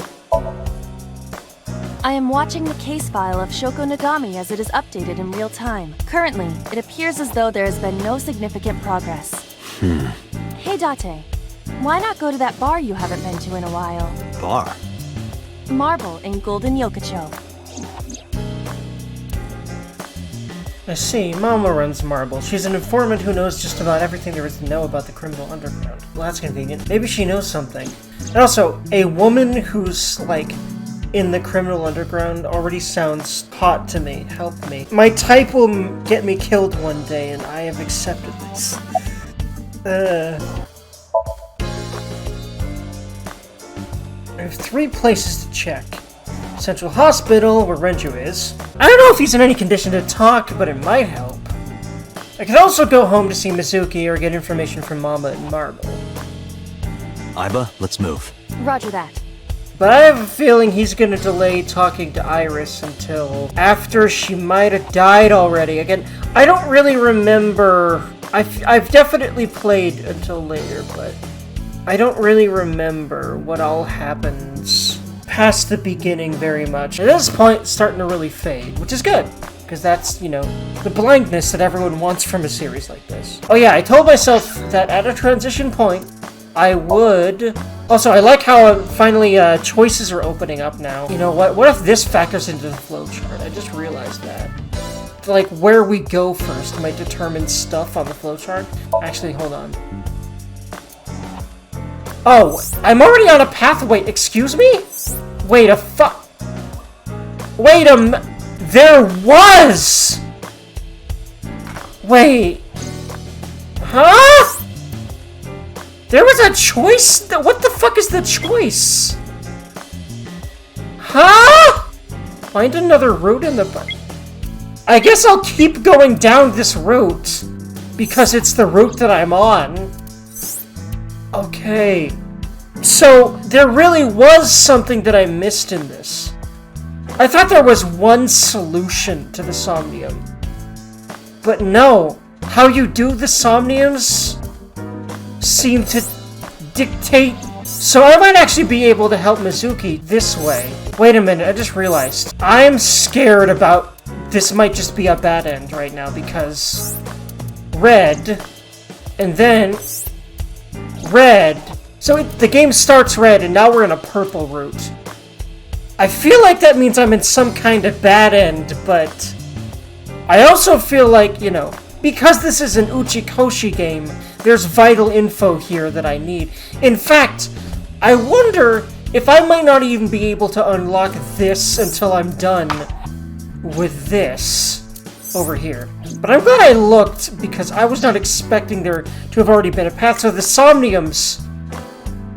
I am watching the case file of Shoko Nagami as it is updated in real time. Currently, it appears as though there has been no significant progress. Hey Date, why not go to that bar you haven't been to in a while? Bar? Marble in Golden Yokocho. I see, Mama runs Marble. She's an informant who knows just about everything there is to know about the criminal underground. Well, that's convenient. Maybe she knows something. And also, a woman who's, like, in the criminal underground already sounds hot to me. Help me. My type will get me killed one day, and I have accepted this. I have 3 places to check. Central Hospital, where Renju is. I don't know if he's in any condition to talk, but it might help. I could also go home to see Mizuki or get information from Mama and Marble. Iba, let's move. Roger that. But I have a feeling he's gonna delay talking to Iris until after she might have died already. Again, I don't really remember. I've definitely played until later, but I don't really remember what all happens past the beginning very much. At this point, it's starting to really fade, which is good, because that's, you know, the blindness that everyone wants from a series like this. Oh yeah, I told myself that at a transition point, I would... Also, I like how finally choices are opening up now. You know what? What if this factors into the flowchart? I just realized that. Like, where we go first might determine stuff on the flowchart. Actually, hold on. Oh, I'm already on a pathway. Excuse me? Wait a Wait a There was! Wait. Huh? There was a choice? What the fuck is the choice? Huh? Find another route in the... I guess I'll keep going down this route, because it's the route that I'm on. Okay. So, there really was something that I missed in this. I thought there was one solution to the Somnium. But no. How you do the Somniums seem to dictate... So I might actually be able to help Mizuki this way. Wait a minute, I just realized. I'm scared about... This might just be a bad end right now, because... Red... And then... Red... So the game starts red, and now we're in a purple route. I feel like that means I'm in some kind of bad end, but... I also feel like, you know... Because this is an Uchikoshi game, there's vital info here that I need. In fact, I wonder if I might not even be able to unlock this until I'm done with this over here. But I'm glad I looked, because I was not expecting there to have already been a path. So the Somniums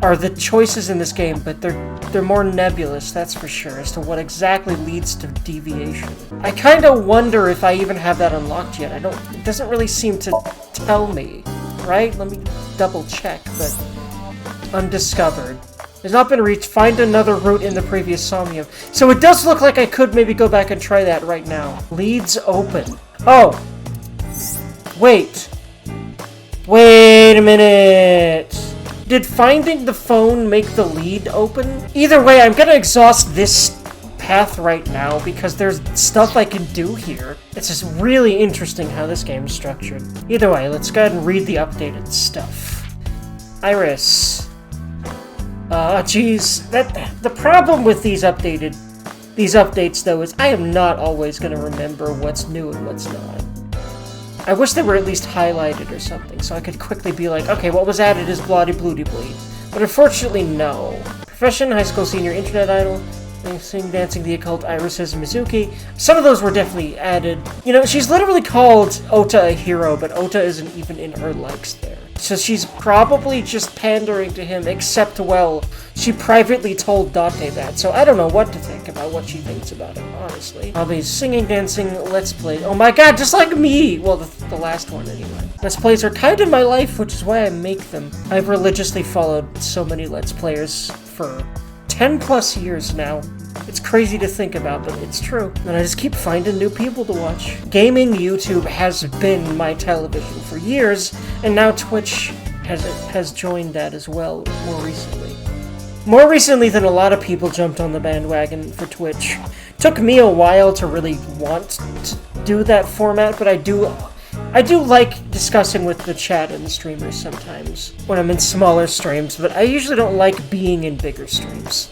are the choices in this game, but they're more nebulous, that's for sure, as to what exactly leads to deviation. I kind of wonder if I even have that unlocked yet. It doesn't really seem to tell me, right? Let me double check, but undiscovered. Has not been reached. Find another route in the previous Somnium. So it does look like I could maybe go back and try that right now. Leads open. Oh! Wait. Wait a minute. Did finding the phone make the lead open? Either way, I'm gonna exhaust this path right now because there's stuff I can do here. It's just really interesting how this game is structured. Either way, let's go ahead and read the updated stuff. Iris. Geez, the problem with these updates though is I am not always gonna remember what's new and what's not. I wish they were at least highlighted or something, so I could quickly be like, okay, what was added is bloody bloody bleed. But unfortunately, no. Profession, high school senior, internet idol, sing, dancing, the occult, irises, Mizuki. Some of those were definitely added. You know, she's literally called Ota a hero, but Ota isn't even in her likes there. So she's probably just pandering to him, except, well, she privately told Date that, so I don't know what to think about what she thinks about him, honestly. Hobbies, singing, dancing, let's play. Oh my god, just like me! Well, the last one, anyway. Let's plays are kind of my life, which is why I make them. I've religiously followed so many Let's Players for 10 plus years now. It's crazy to think about, but it's true. And I just keep finding new people to watch. Gaming YouTube has been my television for years, and now Twitch has joined that as well more recently. More recently than a lot of people jumped on the bandwagon for Twitch. Took me a while to really want to do that format, but I do like discussing with the chat and the streamers sometimes when I'm in smaller streams, but I usually don't like being in bigger streams.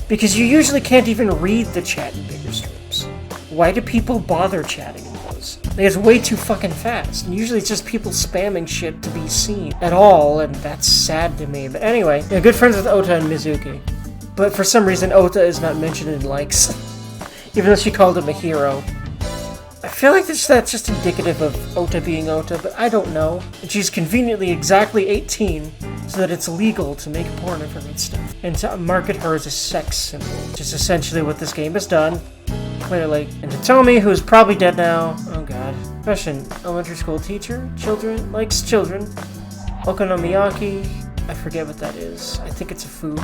Because you usually can't even read the chat in bigger streams. Why do people bother chatting in those? Like, it's way too fucking fast. And usually it's just people spamming shit to be seen at all, and that's sad to me. But anyway, yeah, good friends with Ota and Mizuki. But for some reason, Ota is not mentioned in likes. Even though she called him a hero. I feel like that's just indicative of Ota being Ota, but I don't know. And she's conveniently exactly 18, so that it's legal to make porn of her and stuff. And to market her as a sex symbol, which is essentially what this game has done. Clearly. And to Toime, who is probably dead now. Oh god. Question. Elementary school teacher? Children? Likes children. Okonomiyaki. I forget what that is. I think it's a food.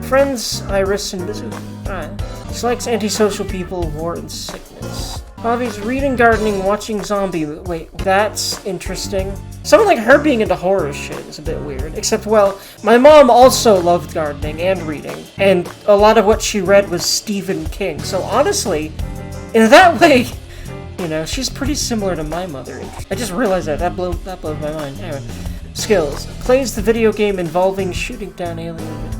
Friends, Iris, and Mizuki. Alright. She likes antisocial people, war, and sickness. Hobbies, reading, gardening, watching zombie. Wait, that's interesting. Someone like her being into horror shit is a bit weird. Except, well, my mom also loved gardening and reading. And a lot of what she read was Stephen King. So honestly, in that way, you know, she's pretty similar to my mother. I just realized that blows my mind. Anyway, skills. Plays the video game involving shooting down aliens.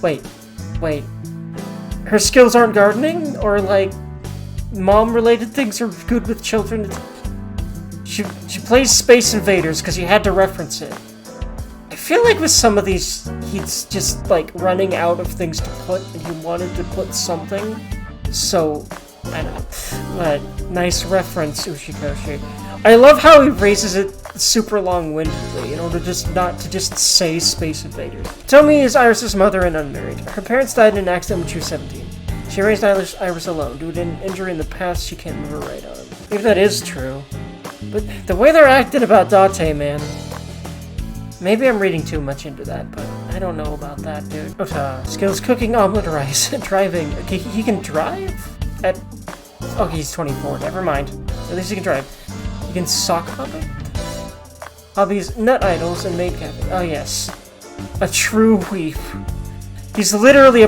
Wait. Her skills aren't gardening? Or, like, mom-related things are good with children? She plays Space Invaders because you had to reference it. I feel like with some of these, he's just, like, running out of things to put, and he wanted to put something. So, I don't know. But, nice reference, Ushikoshi. I love how he raises it super long-windedly in order not to just say Space Invaders. Toime is Iris' mother and unmarried. Her parents died in an accident when she was 17. She raised Iris alone. Due to an injury in the past, she can't move her right arm. If that is true. But the way they're acting about Date, man. Maybe I'm reading too much into that, but I don't know about that, dude. Ota. Skills cooking, omelet rice, driving. Okay, he can drive? Okay, he's 24. Never mind. At least he can drive. He can sock hopping? Hobbies, nut idols, and maid cafe. Oh yes. A true weep. He's literally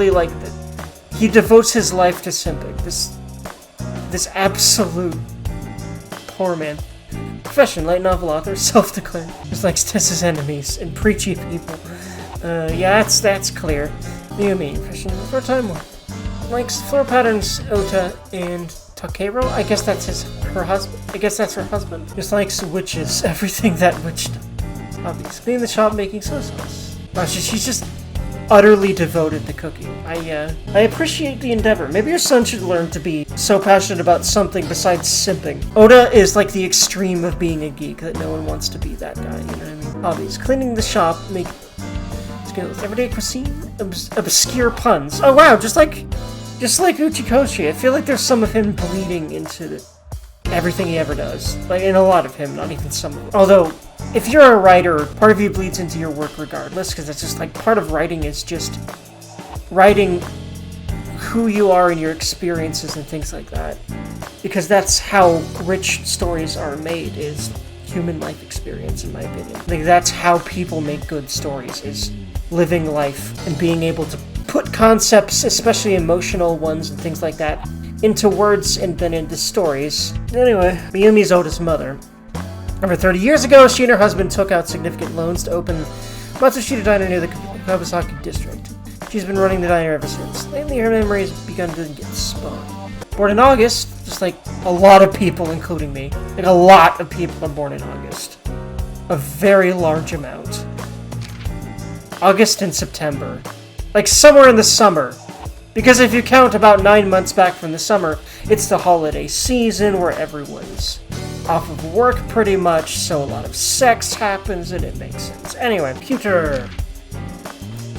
like, he devotes his life to simping. This absolute poor man. Profession, light novel author, self-declared. Just likes to test his enemies and preachy people. Yeah, that's clear. Yumi, profession, part-time one. Likes floor patterns, Ota, and Takero? I guess that's her husband. I guess that's her husband. Just likes witches. Everything that witch does. Hobbies. Cleaning the shop, making soy sauce. Wow, she's just utterly devoted to cooking. I appreciate the endeavor. Maybe your son should learn to be so passionate about something besides simping. Ota is like the extreme of being a geek, that no one wants to be that guy, you know what I mean? Hobbies. Cleaning the shop, making skills. Everyday cuisine, obscure puns. Oh wow, just like Uchikoshi, I feel like there's some of him bleeding into everything he ever does. Like, in a lot of him, not even some of it. Although, if you're a writer, part of you bleeds into your work regardless, because it's just like, part of writing is just writing who you are and your experiences and things like that. Because that's how rich stories are made, is human life experience, in my opinion. Like, that's how people make good stories, is living life and being able to put concepts, especially emotional ones and things like that, into words and then into stories. Anyway, Miyumi's Ota's mother. Over 30 years ago, she and her husband took out significant loans to open Matsushita Diner near the Kawasaki district. She's been running the diner ever since. Lately, her memories have begun to get spun. Born in August, just like a lot of people, including me. Like, a lot of people are born in August. A very large amount. August and September. Like, somewhere in the summer. Because if you count about 9 months back from the summer, it's the holiday season where everyone's off of work pretty much, so a lot of sex happens and it makes sense. Anyway, computer.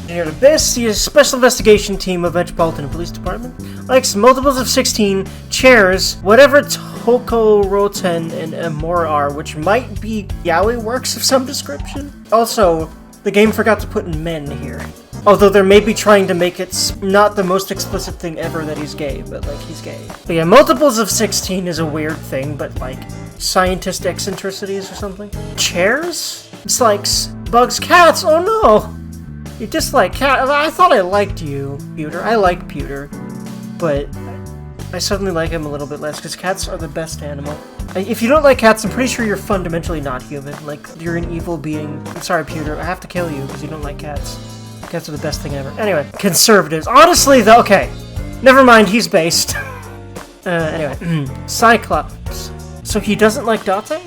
Engineer Abyss, the Special Investigation Team of Metropolitan Police Department, likes multiples of 16, chairs, whatever Toko, Roten, and Amora are, which might be yaoi works of some description. Also, the game forgot to put in men here. Although they're maybe trying to make it not the most explicit thing ever that he's gay, but like, he's gay. But yeah, multiples of 16 is a weird thing, but like, scientist eccentricities or something. Chairs? Dislikes bugs, cats, oh no! You dislike cat. I thought I liked you, Pewter. I like Pewter. But I suddenly like him a little bit less, because cats are the best animal. If you don't like cats, I'm pretty sure you're fundamentally not human. Like, you're an evil being. I'm sorry, Pewter. I have to kill you, because you don't like cats. Cats are the best thing ever. Anyway, conservatives. Honestly, though, okay. Never mind, he's based. Anyway. Cyclops. So he doesn't like Date?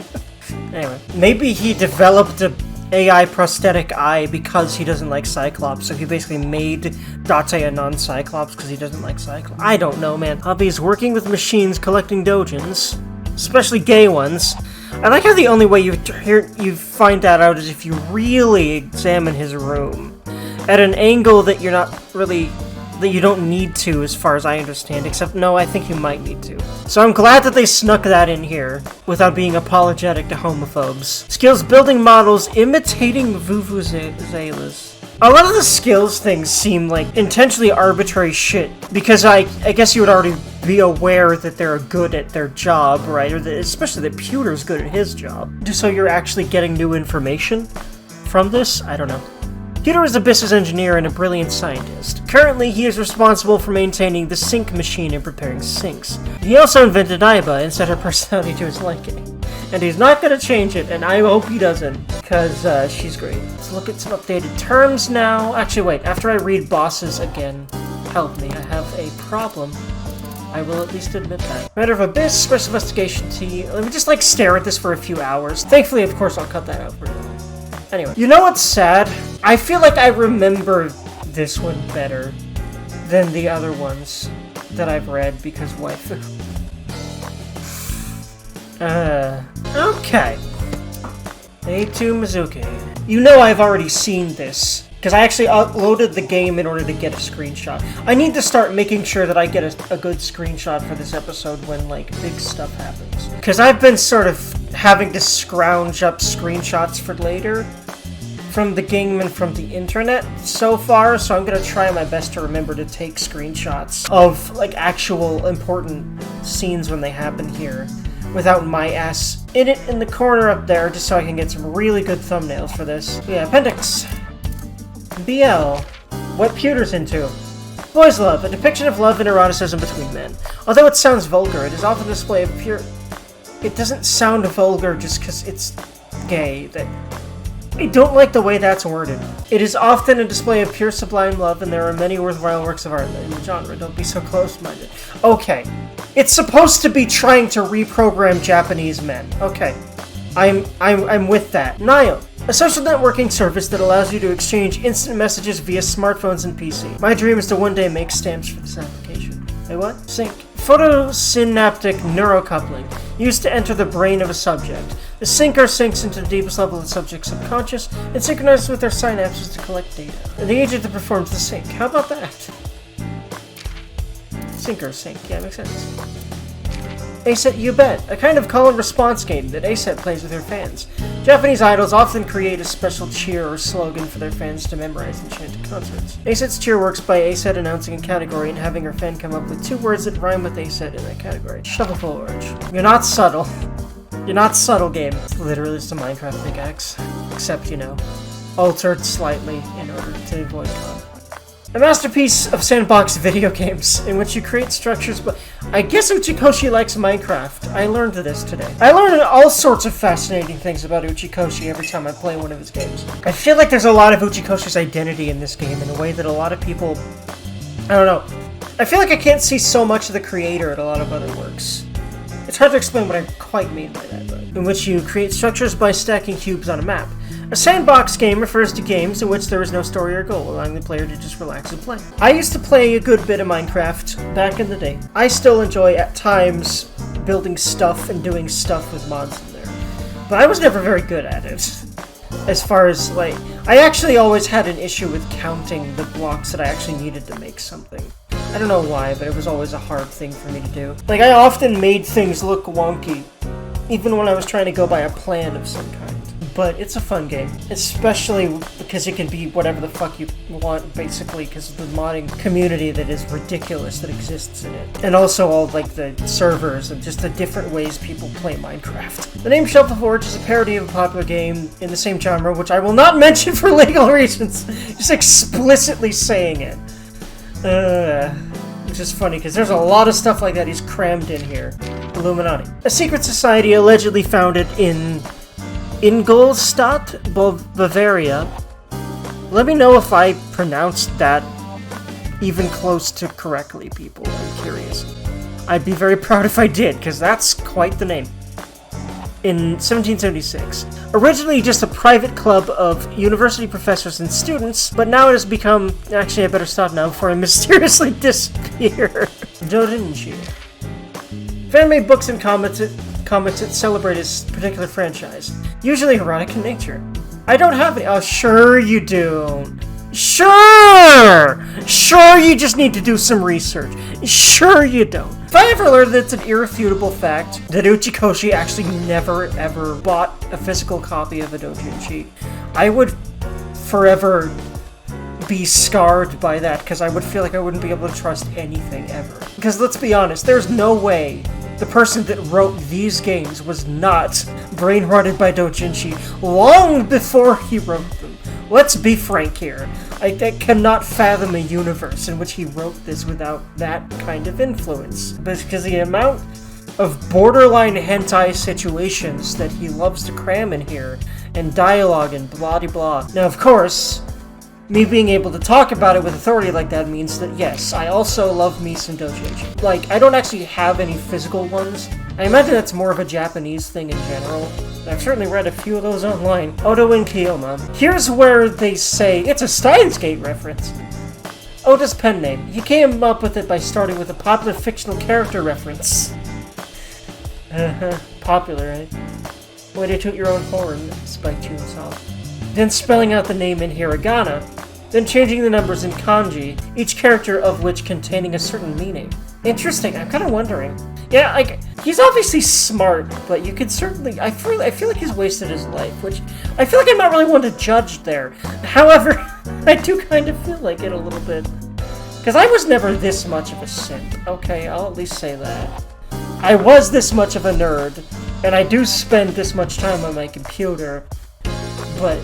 Anyway. Maybe he developed a AI prosthetic eye because he doesn't like Cyclops, so he basically made Date a non-Cyclops because he doesn't like Cyclops. I don't know, man. Hobby is working with machines collecting dojins, especially gay ones. I like how the only way you find that out is if you really examine his room at an angle that you're not really, that you don't need to, as far as I understand, except no, I think you might need to. So I'm glad that they snuck that in here without being apologetic to homophobes. Skills building models imitating vuvuzelas. A lot of the skills things seem like intentionally arbitrary shit, because I guess you would already be aware that they're good at their job, right? Or that, especially that Pewter's good at his job. Just so you're actually getting new information from this? I don't know. Pewter is Abyss's engineer and a brilliant scientist. Currently, he is responsible for maintaining the sink machine and preparing sinks. He also invented Aiba and set her personality to his liking. And he's not gonna change it, and I hope he doesn't, because she's great. Let's look at some updated terms now. Actually, wait, after I read bosses again, help me, I have a problem. I will at least admit that. Matter of Abyss, Special Investigation T. Let me just, like, stare at this for a few hours. Thankfully, of course, I'll cut that out for you. Anyway, you know what's sad? I feel like I remember this one better than the other ones that I've read because waifu. Okay. A2 Mizuki. You know I've already seen this, because I actually uploaded the game in order to get a screenshot. I need to start making sure that I get a good screenshot for this episode when, like, big stuff happens. Because I've been sort of having to scrounge up screenshots for later from the game and from the internet so far, so I'm gonna try my best to remember to take screenshots of, like, actual important scenes when they happen here, without my ass in it in the corner up there, just so I can get some really good thumbnails for this. Yeah, appendix. BL. What Pewter's into. Boys' love, a depiction of love and eroticism between men. Although it sounds vulgar, it is often a display of pure... It doesn't sound vulgar just because it's gay. I don't like the way that's worded. It is often a display of pure sublime love, and there are many worthwhile works of art in the genre. Don't be so close-minded. Okay. It's supposed to be trying to reprogram Japanese men. Okay. I'm with that. Nio. A social networking service that allows you to exchange instant messages via smartphones and PC. My dream is to one day make stamps for this application. Wait, what? Sync. Photosynaptic neurocoupling, used to enter the brain of a subject. The syncer syncs into the deepest level of the subject's subconscious and synchronizes with their synapses to collect data. And the agent that performs the sync. How about that? Sync, yeah, makes sense. ACET You Bet, a kind of call and response game that ACET plays with her fans. Japanese idols often create a special cheer or slogan for their fans to memorize and chant at concerts. ACET's cheer works by ACET announcing a category and having her fan come up with 2 words that rhyme with ACET in that category. Shuffleful Orange. You're not subtle. You're not subtle, game. It's literally just a Minecraft pickaxe. Except, you know, altered slightly in order to avoid conflict. A masterpiece of sandbox video games, in which you create structures, but I guess Uchikoshi likes Minecraft. I learned this today. I learned all sorts of fascinating things about Uchikoshi every time I play one of his games. I feel like there's a lot of Uchikoshi's identity in this game in a way that a lot of people... I don't know. I feel like I can't see so much of the creator in a lot of other works. It's hard to explain what I quite mean by that, but... in which you create structures by stacking cubes on a map. A sandbox game refers to games in which there is no story or goal, allowing the player to just relax and play. I used to play a good bit of Minecraft back in the day. I still enjoy, at times, building stuff and doing stuff with mods in there. But I was never very good at it. As far as, like, I actually always had an issue with counting the blocks that I actually needed to make something. I don't know why, but it was always a hard thing for me to do. Like, I often made things look wonky, even when I was trying to go by a plan of some kind. But it's a fun game, especially because it can be whatever the fuck you want, basically, because of the modding community that is ridiculous that exists in it. And also all, like, the servers and just the different ways people play Minecraft. The name Shuffleful Orange is a parody of a popular game in the same genre, which I will not mention for legal reasons, just explicitly saying it. Which is funny, because there's a lot of stuff like that he's crammed in here. Illuminati. A secret society allegedly founded in Ingolstadt, Bavaria. Let me know if I pronounced that even close to correctly, people. I'm curious. I'd be very proud if I did, because that's quite the name. In 1776. Originally just a private club of university professors and students, but now it has become... Actually, I better stop now before I mysteriously disappear. Doujinshi. Fan-made books and comics that celebrate his particular franchise, usually erotic in nature. I don't have any. Oh, sure you do. Sure! Sure you just need to do some research. Sure you don't. If I ever learned that it's an irrefutable fact that Uchikoshi actually never ever bought a physical copy of a doujinshi, I would forever be scarred by that, because I would feel like I wouldn't be able to trust anything ever. Because let's be honest, there's no way the person that wrote these games was not brain-rotted by doujinshi long before he wrote them. Let's be frank here. I cannot fathom a universe in which he wrote this without that kind of influence. Because the amount of borderline hentai situations that he loves to cram in here, and dialogue and blah-de-blah. Now, of course, me being able to talk about it with authority like that means that, yes, I also love me some doujinshi. Like, I don't actually have any physical ones. I imagine that's more of a Japanese thing in general. I've certainly read a few of those online. Oda and Kiyoma. Here's where they say it's a Steins Gate reference. Oda's pen name. He came up with it by starting with a popular fictional character reference. Popular, right? Way to toot your own horn, spiked himself. Then spelling out the name in hiragana, then changing the numbers in kanji, each character of which containing a certain meaning. Interesting, I'm kind of wondering. Yeah, like, he's obviously smart, but you could certainly... I feel like he's wasted his life, which... I feel like I'm not really one to judge there. However, I do kind of feel like it a little bit. Because I was never this much of a simp. Okay, I'll at least say that. I was this much of a nerd, and I do spend this much time on my computer, but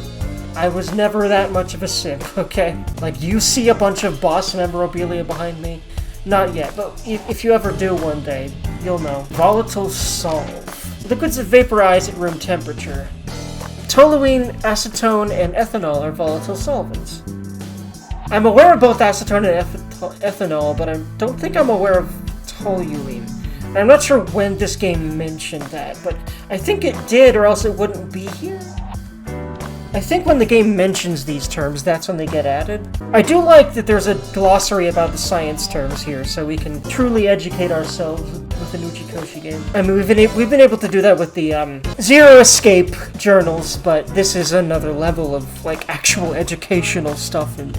I was never that much of a simp, okay? Like, you see a bunch of boss memorabilia behind me? Not yet, but if you ever do one day, you'll know. Volatile solve. Liquids that vaporize at room temperature. Toluene, acetone, and ethanol are volatile solvents. I'm aware of both acetone and ethanol, but I don't think I'm aware of toluene. I'm not sure when this game mentioned that, but I think it did, or else it wouldn't be here. I think when the game mentions these terms, that's when they get added. I do like that there's a glossary about the science terms here, so we can truly educate ourselves with an Uchikoshi game. I mean, we've been able to do that with the Zero Escape journals, but this is another level of, like, actual educational stuff in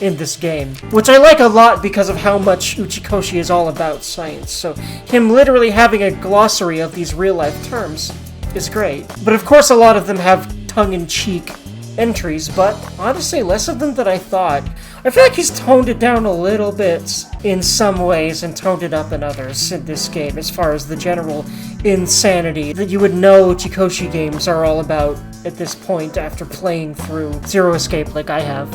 in this game, which I like a lot because of how much Uchikoshi is all about science, so him literally having a glossary of these real-life terms is great. But of course a lot of them have tongue-in-cheek entries, but honestly less of them than I thought. I feel like he's toned it down a little bit in some ways and toned it up in others in this game, as far as the general insanity that you would know Uchikoshi games are all about at this point after playing through Zero Escape like I have.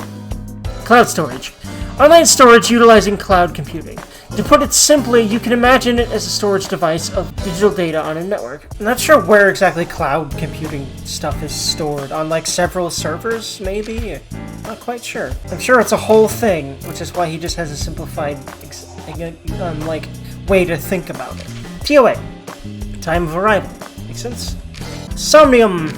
Cloud storage. Online storage utilizing cloud computing. To put it simply, you can imagine it as a storage device of digital data on a network. I'm not sure where exactly cloud computing stuff is stored. On like several servers, maybe? Not quite sure. I'm sure it's a whole thing, which is why he just has a simplified way to think about it. TOA. Time of arrival. Makes sense? Somnium.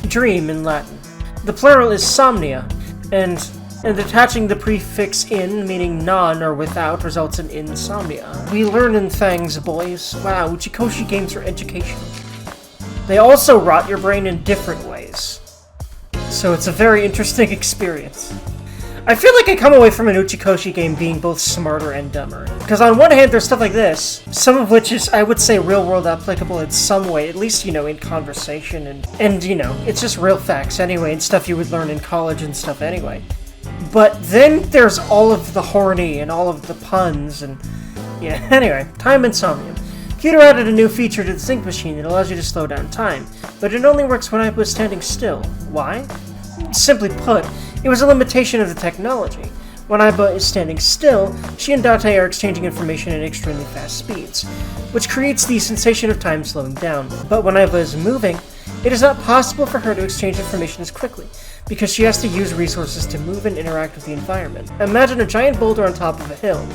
Dream in Latin. The plural is somnia, and attaching the prefix in, meaning non or without, results in insomnia. We learn in Thanks, boys. Wow, Uchikoshi games are educational. They also rot your brain in different ways. So it's a very interesting experience. I feel like I come away from an Uchikoshi game being both smarter and dumber. Because on one hand, there's stuff like this, some of which is, I would say, real-world applicable in some way, at least, you know, in conversation, and you know, it's just real facts anyway, and stuff you would learn in college and stuff anyway. But then there's all of the horny and all of the puns and... yeah, anyway, time insomnia. Computer added a new feature to the sync machine that allows you to slow down time, but it only works when I was standing still. Why? Simply put, it was a limitation of the technology. When Aiba is standing still, she and Date are exchanging information at extremely fast speeds, which creates the sensation of time slowing down. But when Aiba is moving, it is not possible for her to exchange information as quickly, because she has to use resources to move and interact with the environment. Imagine a giant boulder on top of a hill.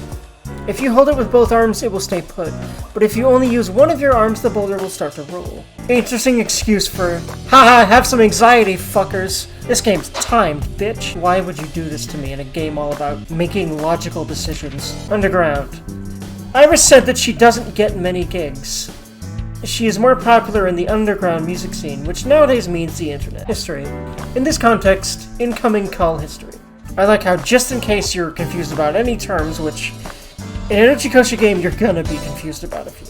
If you hold it with both arms, it will stay put, but if you only use one of your arms, the boulder will start to roll. Interesting excuse for, haha, have some anxiety, fuckers. This game's timed, bitch. Why would you do this to me in a game all about making logical decisions? Underground. Iris said that she doesn't get many gigs. She is more popular in the underground music scene, which nowadays means the internet. History. In this context, incoming call history. I like how, just in case you're confused about any terms, which in an Uchikoshi game you're gonna be confused about a few.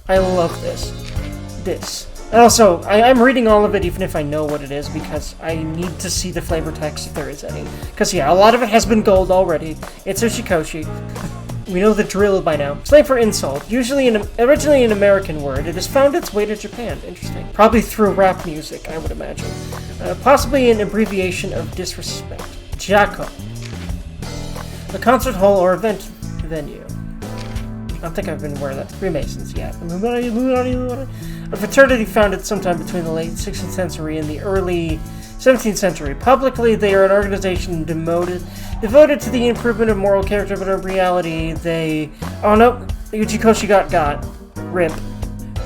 I love this. And also, I'm reading all of it even if I know what it is, because I need to see the flavor text if there is any. Because yeah, a lot of it has been gold already. It's Uchikoshi. We know the drill by now. Slang for insult. Originally an American word, it has found its way to Japan. Interesting. Probably through rap music, I would imagine. Possibly an abbreviation of disrespect. Jako. A concert hall or event venue. I don't think I've been aware of that. Freemasons, yeah. A fraternity founded sometime between the late 16th century and the early 17th century. Publicly, they are an organization devoted to the improvement of moral character, but in reality, they... oh no, Uchikoshi got. RIP.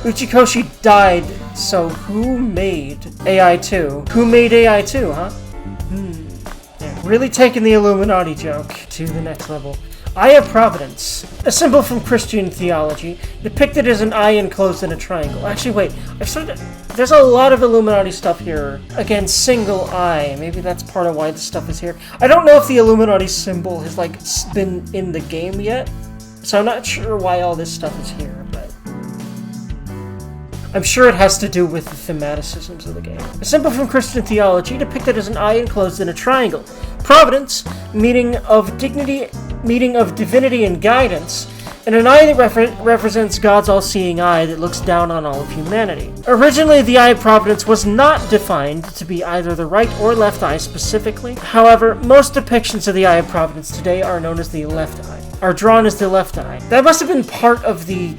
Uchikoshi died, so who made AI2? Who made AI2, huh? Yeah. Really taking the Illuminati joke to the next level. Eye of Providence, a symbol from Christian theology, depicted as an eye enclosed in a triangle. Actually, wait, there's a lot of Illuminati stuff here. Again, single eye. Maybe that's part of why this stuff is here. I don't know if the Illuminati symbol has, like, been in the game yet, so I'm not sure why all this stuff is here, but I'm sure it has to do with the thematicisms of the game. A symbol from Christian theology, depicted as an eye enclosed in a triangle. Providence, meaning of divinity and guidance, and an eye that represents God's all-seeing eye that looks down on all of humanity. Originally, the Eye of Providence was not defined to be either the right or left eye specifically. However, most depictions of the Eye of Providence today are known as the left eye, are drawn as the left eye. That must have been part of the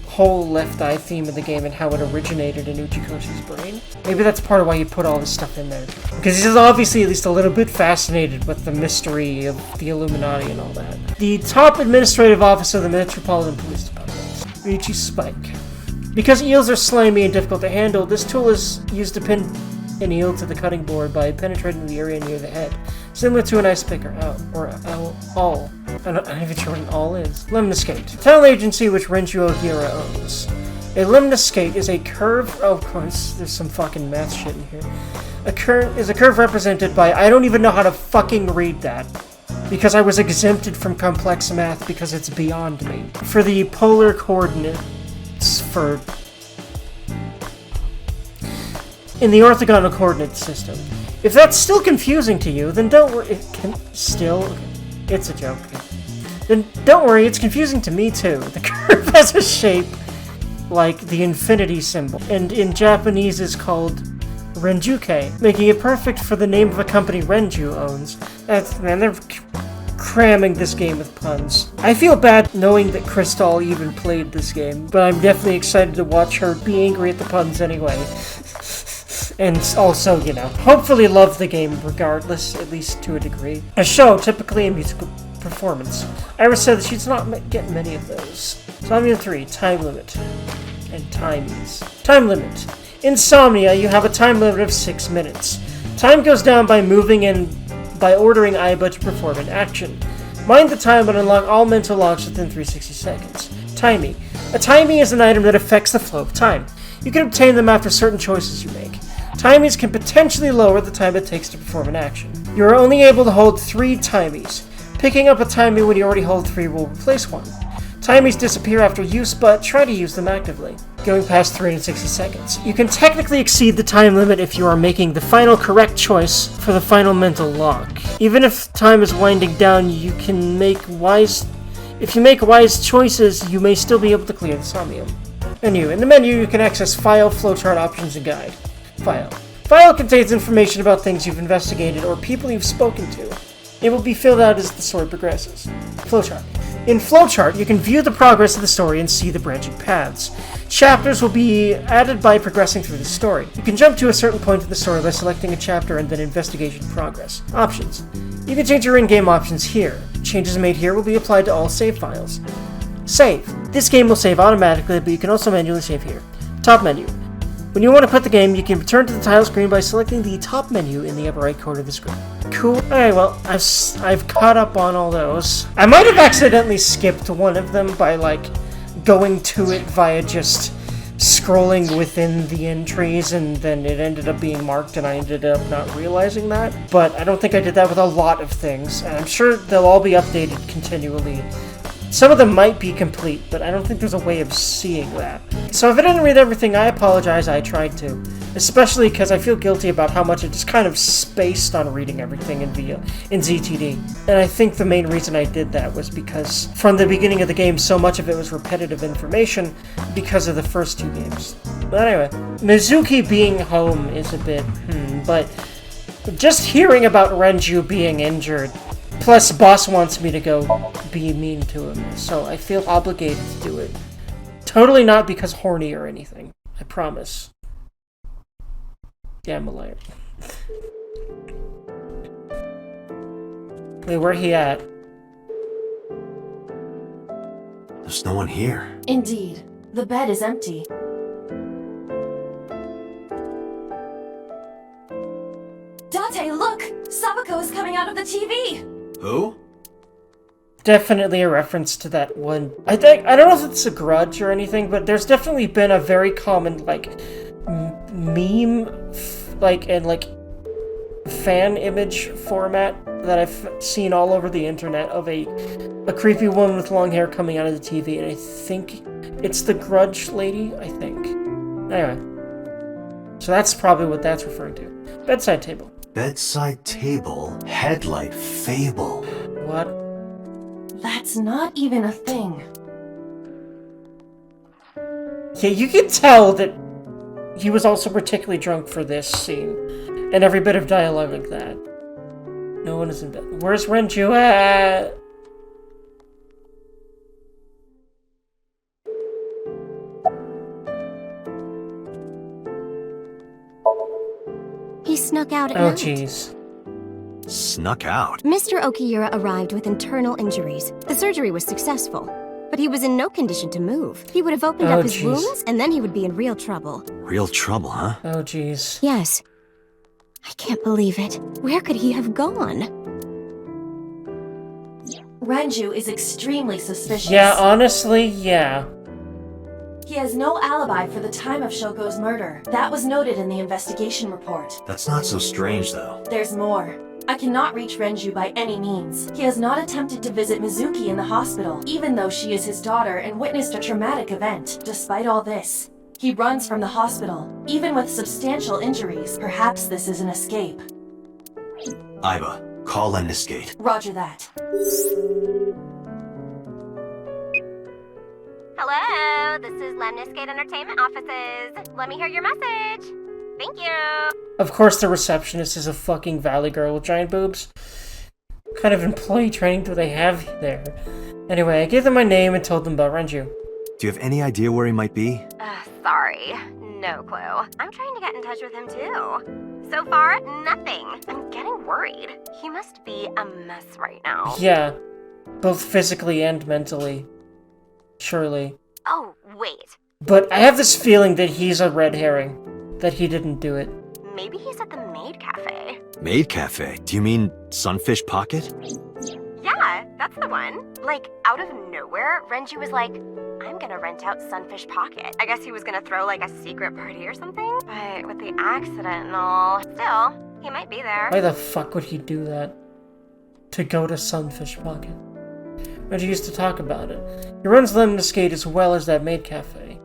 whole left eye theme of the game and how it originated in Uchikoshi's brain. Maybe that's part of why you put all this stuff in there. Because he's obviously at least a little bit fascinated with the mystery of the Illuminati and all that. The top administrative officer of the Metropolitan Police Department. Ryuichi Spike. Because eels are slimy and difficult to handle, this tool is used to pin an eel to the cutting board by penetrating the area near the head, similar to an ice picker, or awl. I'm not even sure what an awl is. Lemon escaped. Talent agency which Renju owns. A lemniscate is a curve, of course, there's some fucking math shit in here. A curve represented by, I don't even know how to fucking read that. Because I was exempted from complex math because it's beyond me. For the polar coordinates for... in the orthogonal coordinate system. If that's still confusing to you, then don't worry. It's a joke. Then don't worry, it's confusing to me too. The curve has a shape like the infinity symbol, and in Japanese is called Renjuke, making it perfect for the name of a company Renju owns. Man, they're cramming this game with puns. I feel bad knowing that Crystal even played this game, but I'm definitely excited to watch her be angry at the puns anyway. And also, you know, hopefully love the game regardless, at least to a degree. A show, typically a musical performance. Iris said that she's not get many of those. Insomnia 3, time limit. And timies. Time limit. Insomnia, you have a time limit of 6 minutes. Time goes down by moving and by ordering Aiba to perform an action. Mind the time and unlock all mental logs within 360 seconds. Timey. A timey is an item that affects the flow of time. You can obtain them after certain choices you make. Timies can potentially lower the time it takes to perform an action. You are only able to hold 3 timies. Picking up a timey when you already hold 3 will replace one. Timies disappear after use, but try to use them actively. Going past 360 seconds. You can technically exceed the time limit if you are making the final correct choice for the final mental log. Even if time is winding down, you can make wise... If you make wise choices, you may still be able to clear the somnium. Menu. In the menu, you can access File, Flowchart, Options, and Guide. File. File contains information about things you've investigated or people you've spoken to. It will be filled out as the story progresses. Flowchart. In Flowchart, you can view the progress of the story and see the branching paths. Chapters will be added by progressing through the story. You can jump to a certain point in the story by selecting a chapter and then investigation progress. Options. You can change your in-game options here. Changes made here will be applied to all save files. Save. This game will save automatically, but you can also manually save here. Top menu. When you want to quit the game, you can return to the title screen by selecting the top menu in the upper right corner of the screen. Cool. Alright, well, I've caught up on all those. I might have accidentally skipped one of them by, like, going to it via just scrolling within the entries, and then it ended up being marked, and I ended up not realizing that. But I don't think I did that with a lot of things, and I'm sure they'll all be updated continually. Some of them might be complete, but I don't think there's a way of seeing that. So if I didn't read everything, I apologize, I tried to. Especially because I feel guilty about how much I just kind of spaced on reading everything in ZTD. And I think the main reason I did that was because from the beginning of the game, so much of it was repetitive information because of the first 2 games. But anyway, Mizuki being home is a bit, but just hearing about Renju being injured, plus boss wants me to go be mean to him, so I feel obligated to do it. Totally not because horny or anything. I promise. Yeah, I'm a liar. Wait, where he at? There's no one here. Indeed. The bed is empty. Date, look! Sabako is coming out of the TV! Who? Definitely a reference to that one. I don't know if it's a grudge or anything, but there's definitely been a very common, like, meme, and fan image format that I've seen all over the internet of a creepy woman with long hair coming out of the TV, and I think it's the Grudge lady, I think. Anyway. So that's probably what that's referring to. Bedside table. Bedside table, headlight, fable. What? That's not even a thing. Yeah, you can tell that he was also particularly drunk for this scene. And every bit of dialogue like that. No one is in bed. Where's Renju at? He snuck out at Oh, night. jeez. Snuck out. Mr. Okiura arrived with internal injuries. The surgery was successful, but he was in no condition to move. He would have opened up his wounds, and then he would be in real trouble. Real trouble, huh? Oh, jeez. Yes. I can't believe it. Where could he have gone? Renju is extremely suspicious. Yeah, honestly, yeah. He has no alibi for the time of Shoko's murder. That was noted in the investigation report. That's not so strange, though. There's more. I cannot reach Renju by any means. He has not attempted to visit Mizuki in the hospital, even though she is his daughter and witnessed a traumatic event. Despite all this, he runs from the hospital, even with substantial injuries. Perhaps this is an escape. Aiba, call Lemniscate. Roger that. Hello, this is Lemniscate Entertainment Offices. Let me hear your message. Thank you. Of course the receptionist is a fucking valley girl with giant boobs. What kind of employee training do they have there? Anyway, I gave them my name and told them about Renju. Do you have any idea where he might be? Sorry. No clue. I'm trying to get in touch with him too. So far, nothing. I'm getting worried. He must be a mess right now. Yeah, both physically and mentally. Surely. Oh, wait. But I have this feeling that he's a red herring. That he didn't do it. Maybe he's at the Maid Cafe. Maid Cafe? Do you mean Sunfish Pocket? Yeah, that's the one. Like, out of nowhere, Renju was like, I'm gonna rent out Sunfish Pocket. I guess he was gonna throw like a secret party or something? But with the accident and all, still, he might be there. Why the fuck would he do that? To go to Sunfish Pocket? Renju used to talk about it. He runs Lemniscate as well as that Maid Cafe.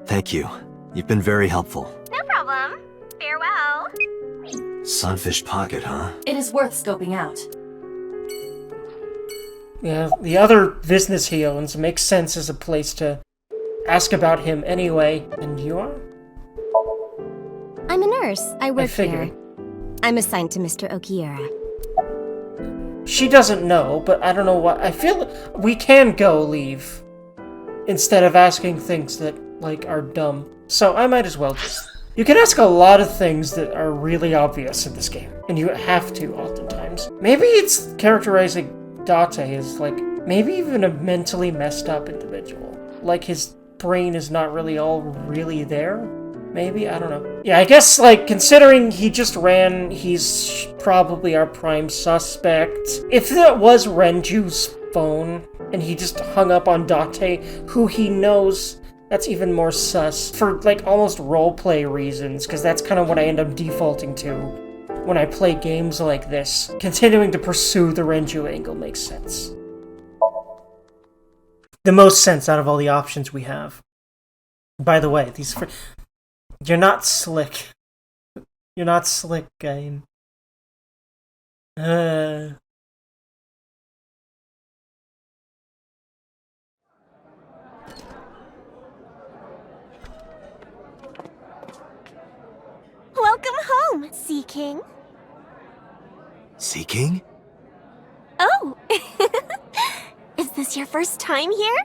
Thank you. You've been very helpful. No problem. Farewell. Sunfish Pocket, huh? It is worth scoping out. Yeah, the other business he owns makes sense as a place to ask about him anyway. And you are? I'm a nurse. I work figured. here. I'm assigned to Mr. Okiura. She doesn't know, but I don't know what. I feel we can go leave instead of asking things that, like, are dumb. So I might as well just... You can ask a lot of things that are really obvious in this game, and you have to oftentimes. Maybe it's characterizing Date as, like, maybe even a mentally messed up individual. Like, his brain is not really all really there? Maybe? I don't know. Yeah, I guess, like, considering he just ran, he's probably our prime suspect. If that was Renju's phone, and he just hung up on Date, who he knows... That's even more sus, for, like, almost roleplay reasons, because that's kind of what I end up defaulting to when I play games like this. Continuing to pursue the Renju angle makes sense. The most sense out of all the options we have. By the way, you're not slick. You're not slick, game. Welcome home, Sea King. Sea King? Oh! Is this your first time here?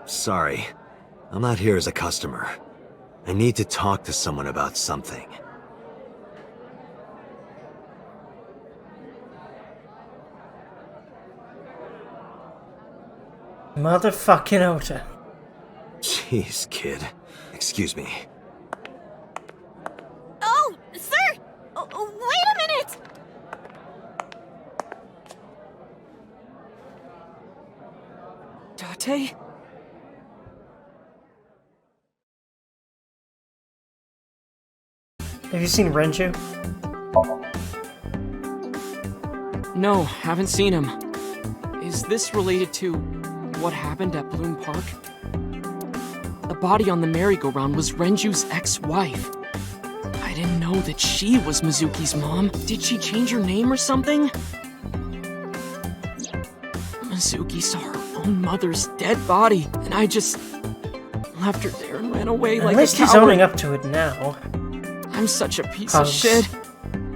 Sorry. I'm not here as a customer. I need to talk to someone about something. Motherfucking Ota. Jeez, kid. Excuse me. Oh, sir! Wait a minute! Date? Have you seen Renju? No, haven't seen him. Is this related to what happened at Bloom Park? The body on the merry-go-round was Renju's ex-wife. I didn't know that she was Mizuki's mom. Did she change her name or something? Mizuki saw her own mother's dead body, and I just left her there and ran away like a coward. At least he's owning up to it now. I'm such a piece Hugs. of shit.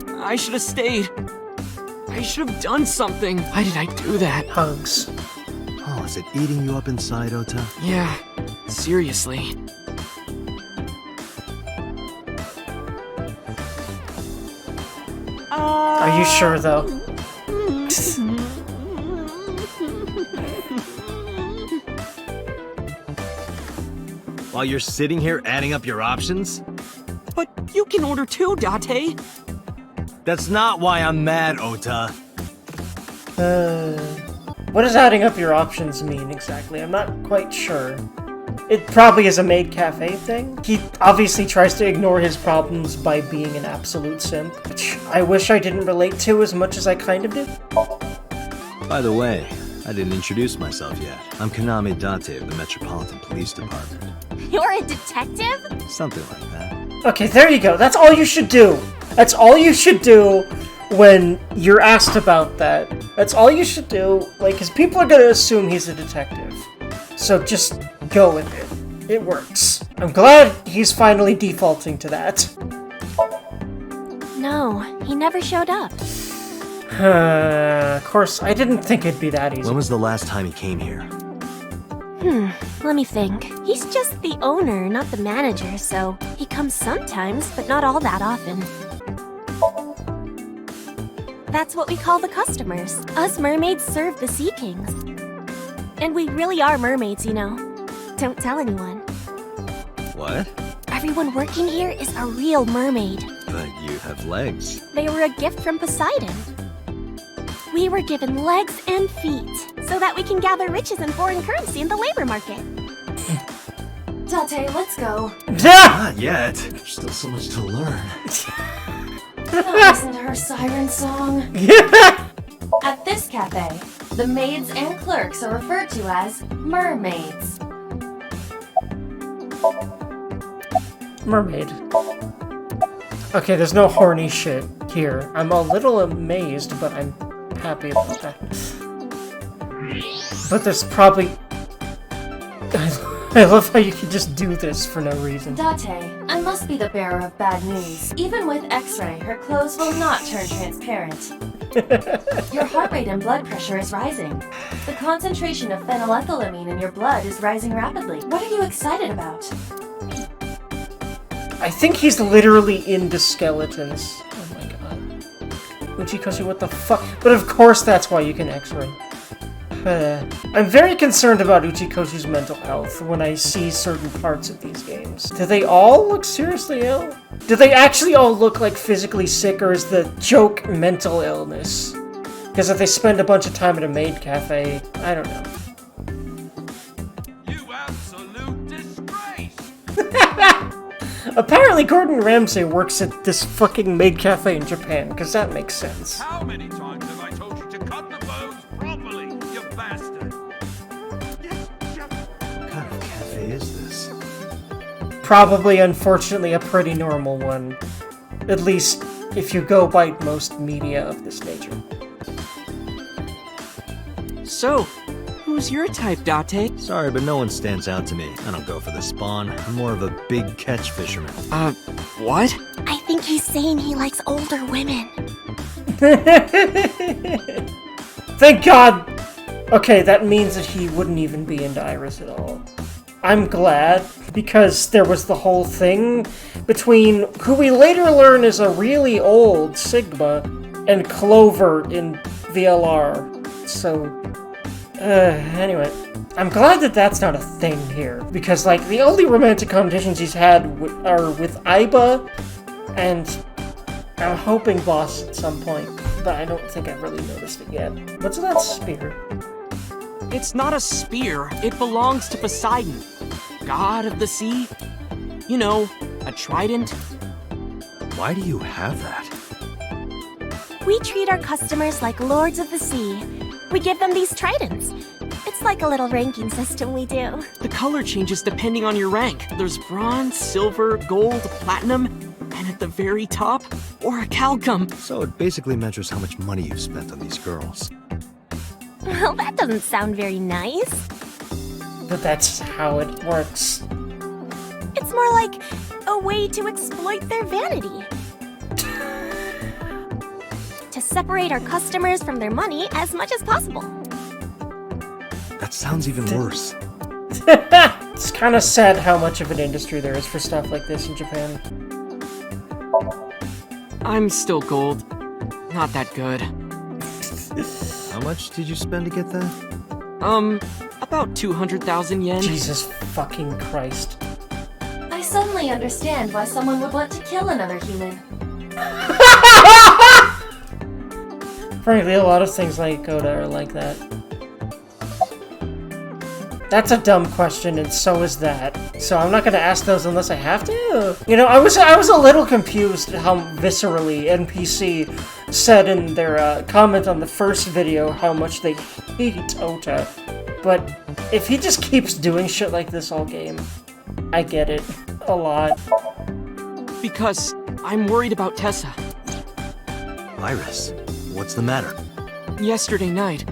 I should have stayed. I should have done something. Why did I do that? Hugs. Oh, is it eating you up inside, Ota? Yeah, seriously. Are you sure, though? While you're sitting here adding up your options? But you can order too, Date. That's not why I'm mad, Ota. What does adding up your options mean exactly? I'm not quite sure. It probably is a maid cafe thing. He obviously tries to ignore his problems by being an absolute simp, which I wish I didn't relate to as much as I kind of did. By the way, I didn't introduce myself yet. I'm Kaname Date of the Metropolitan Police Department. You're a detective? Something like that. Okay, there you go. That's all you should do. That's all you should do when you're asked about that. That's all you should do, like, because people are gonna assume he's a detective. So just go with it. It works. I'm glad he's finally defaulting to that. No, he never showed up. Of course, I didn't think it'd be that easy. When was the last time he came here? Let me think. He's just the owner, not the manager, so he comes sometimes, but not all that often. That's what we call the customers. Us mermaids serve the Sea Kings. And we really are mermaids, you know. Don't tell anyone. What? Everyone working here is a real mermaid. But you have legs. They were a gift from Poseidon. We were given legs and feet, so that we can gather riches and foreign currency in the labor market. Date, let's go. Not yet. There's still so much to learn. Don't listen to her siren song. At this cafe, the maids and clerks are referred to as mermaids. Mermaid. Okay, there's no horny shit here. I'm a little amazed, but I'm happy about that. But there's probably... I love how you can just do this for no reason. Date, I must be the bearer of bad news. Even with X-ray, her clothes will not turn transparent. Your heart rate and blood pressure is rising. The concentration of phenylethylamine in your blood is rising rapidly. What are you excited about? I think he's literally into skeletons. Oh my god. Uchikoshi, what the fuck? But of course that's why you can X-ray. I'm very concerned about Uchikoshi's mental health when I see certain parts of these games. Do they all look seriously ill? Do they actually all look like physically sick, or is the joke mental illness? Because if they spend a bunch of time at a maid cafe, I don't know. You absolute disgrace! Apparently Gordon Ramsay works at this fucking maid cafe in Japan, because that makes sense. How many times have I told you to cut the bones properly, you bastard? What kind of cafe is this? Probably, unfortunately, a pretty normal one. At least, if you go by most media of this nature. So, who's your type, Date? Sorry, but no one stands out to me. I don't go for the spawn. I'm more of a big catch fisherman. What? I think he's saying he likes older women. Thank God! Okay, that means that he wouldn't even be into Iris at all. I'm glad, because there was the whole thing between who we later learn is a really old Sigma and Clover in VLR. So, anyway. I'm glad that that's not a thing here, because, like, the only romantic competitions he's had are with Aiba, and I'm hoping Boss at some point, but I don't think I've really noticed it yet. What's that spear? It's not a spear. It belongs to Poseidon, god of the sea. You know, a trident. Why do you have that? We treat our customers like lords of the sea. We give them these tridents. It's like a little ranking system we do. The color changes depending on your rank. There's bronze, silver, gold, platinum, and at the very top, orichalcum. So it basically measures how much money you've spent on these girls. Well, that doesn't sound very nice. But that's how it works. It's more like a way to exploit their vanity. To separate our customers from their money as much as possible. That sounds even worse. It's kind of sad how much of an industry there is for stuff like this in Japan. I'm still gold. Not that good. How much did you spend to get that? About 200,000 yen. Jesus fucking Christ. I suddenly understand why someone would want to kill another human. Frankly, a lot of things like Coda are like that. That's a dumb question, and so is that. So I'm not gonna ask those unless I have to. You know, I was a little confused how viscerally NPC said in their comment on the first video how much they hate Ota. But if he just keeps doing shit like this all game, I get it. A lot. Because I'm worried about Tessa. Iris, what's the matter? Yesterday night.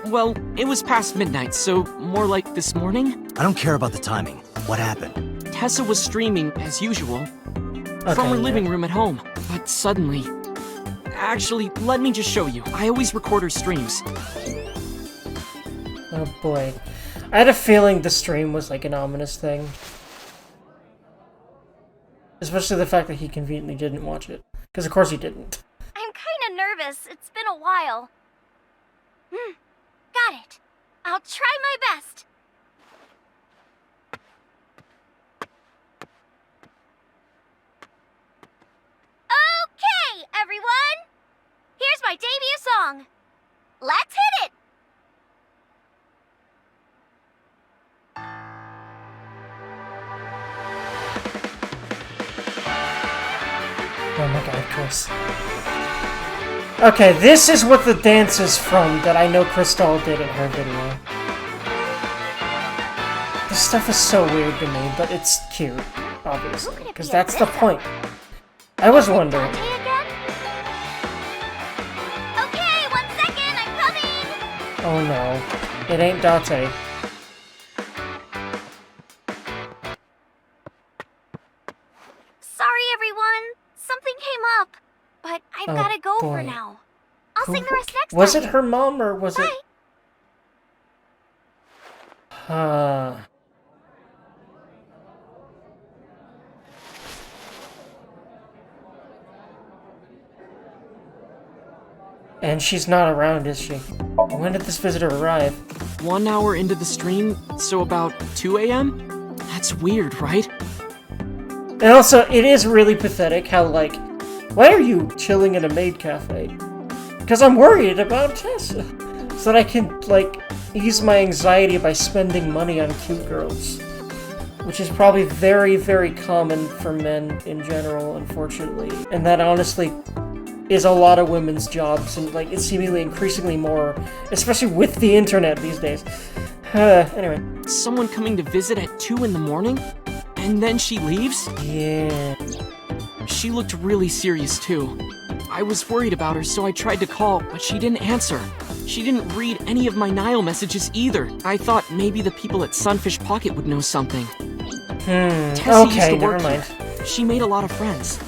Well, it was past midnight, so more like this morning? I don't care about the timing. What happened? Tessa was streaming, as usual, from her living room at home. But suddenly... Actually, let me just show you. I always record her streams. Oh boy. I had a feeling the stream was like an ominous thing. Especially the fact that he conveniently didn't watch it. Because of course he didn't. I'm kinda nervous. It's been a while. Got it. I'll try my best. Okay, everyone! Here's my debut song. Let's hit it! Oh my god, of course. Okay, this is what the dance is from that I know Crystal did in her video. This stuff is so weird to me, but it's cute, obviously, because that's the point. I was wondering. Okay, 1 second, I'm coming! Oh no, it ain't Date. Sorry, everyone. Something came up. But I've gotta go for now. I'll sing the rest next time. Was it her mom, or was it... And she's not around, is she? When did this visitor arrive? 1 hour into the stream, so about 2 a.m.? That's weird, right? And also, it is really pathetic how, like, why are you chilling in a maid cafe? Because I'm worried about Tessa. So that I can, like, ease my anxiety by spending money on cute girls. Which is probably very, very common for men in general, unfortunately. And that honestly is a lot of women's jobs, and, like, it's seemingly increasingly more, especially with the internet these days. Anyway. Someone coming to visit at 2 in the morning? And then she leaves? Yeah. She looked really serious, too. I was worried about her, so I tried to call, but she didn't answer. She didn't read any of my Nile messages either. I thought maybe the people at Sunfish Pocket would know something. Tessa used to work here. She made a lot of friends.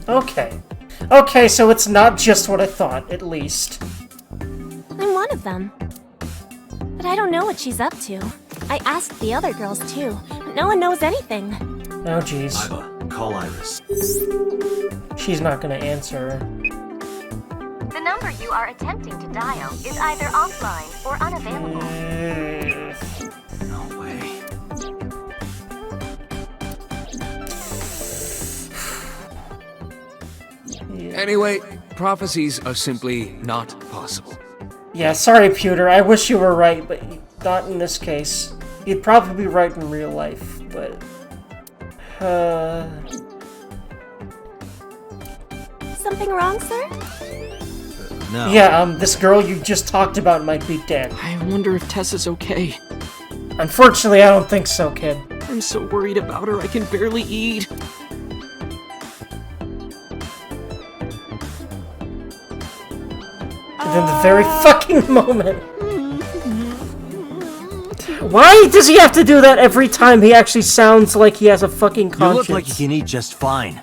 Okay. Okay, so it's not just what I thought, at least. I'm one of them. But I don't know what she's up to. I asked the other girls too, but no one knows anything. Oh jeez. Iva, call Iris. She's not gonna answer. The number you are attempting to dial is either offline or unavailable. No way. Anyway, prophecies are simply not possible. Yeah, sorry, Pewter. I wish you were right, but not in this case. You'd probably be right in real life, but... Something wrong, sir? No. Yeah, this girl you just talked about might be dead. I wonder if Tessa's okay. Unfortunately, I don't think so, kid. I'm so worried about her, I can barely eat. And then the very fucking moment. Why does he have to do that every time he actually sounds like he has a fucking conscience? You look like you can eat just fine.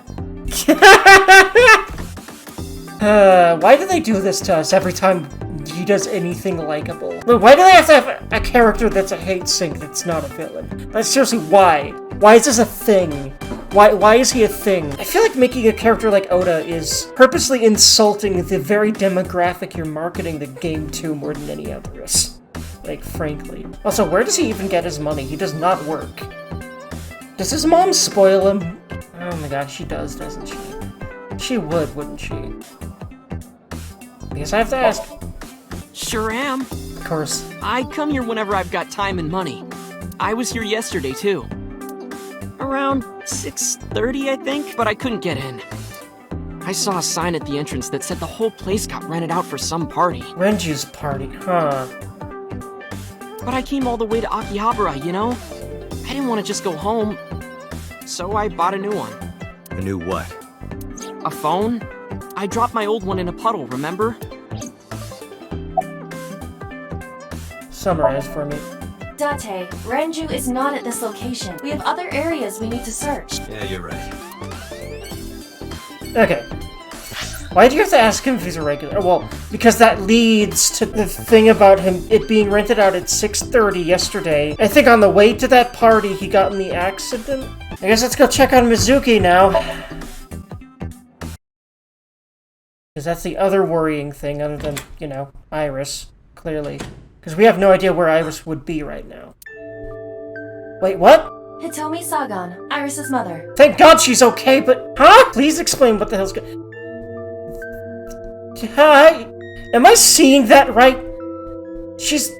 Why do they do this to us every time he does anything likable? Why do they have to have a character that's a hate sink that's not a villain? Like, seriously, why? Why is this a thing? Why is he a thing? I feel like making a character like Ota is purposely insulting the very demographic you're marketing the game to more than any others. Like, frankly. Also, where does he even get his money? He does not work. Does his mom spoil him? Oh my god, she does, doesn't she? She would, wouldn't she? I guess I have to ask. Sure am. course. I come here whenever I've got time and money. I was here yesterday, too. Around 6:30, I think, but I couldn't get in. I saw a sign at the entrance that said the whole place got rented out for some party. Renju's party, huh? But I came all the way to Akihabara, you know? I didn't want to just go home, so I bought a new one. A new what? A phone? I dropped my old one in a puddle, remember? Summarize for me. Date, Renju is not at this location. We have other areas we need to search. Yeah, you're right. Okay. Why do you have to ask him if he's a regular? Well, because that leads to the thing about it being rented out at 6:30 yesterday. I think on the way to that party, he got in the accident. I guess let's go check on Mizuki now. Because that's the other worrying thing, other than, you know, Iris, clearly. Because we have no idea where Iris would be right now. Wait, what? Hitomi Sagan, Iris's mother. Thank God she's okay, but... Huh? Please explain what the hell's going... Hi? Am I seeing that right? She's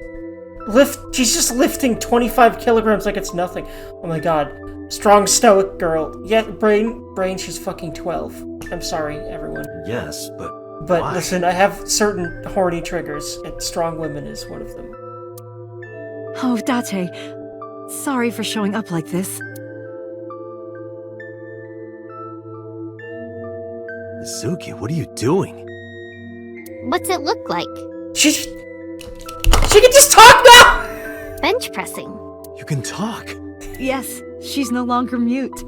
just lifting 25 kilograms like it's nothing. Oh my God. Strong, stoic girl. Yeah, brain, she's fucking 12. I'm sorry, everyone. Yes, but why? Listen, I have certain horny triggers, and strong women is one of them. Oh, Date. Sorry for showing up like this. Mizuki, what are you doing? What's it look like? She can just talk now! Bench pressing. You can talk. Yes, she's no longer mute.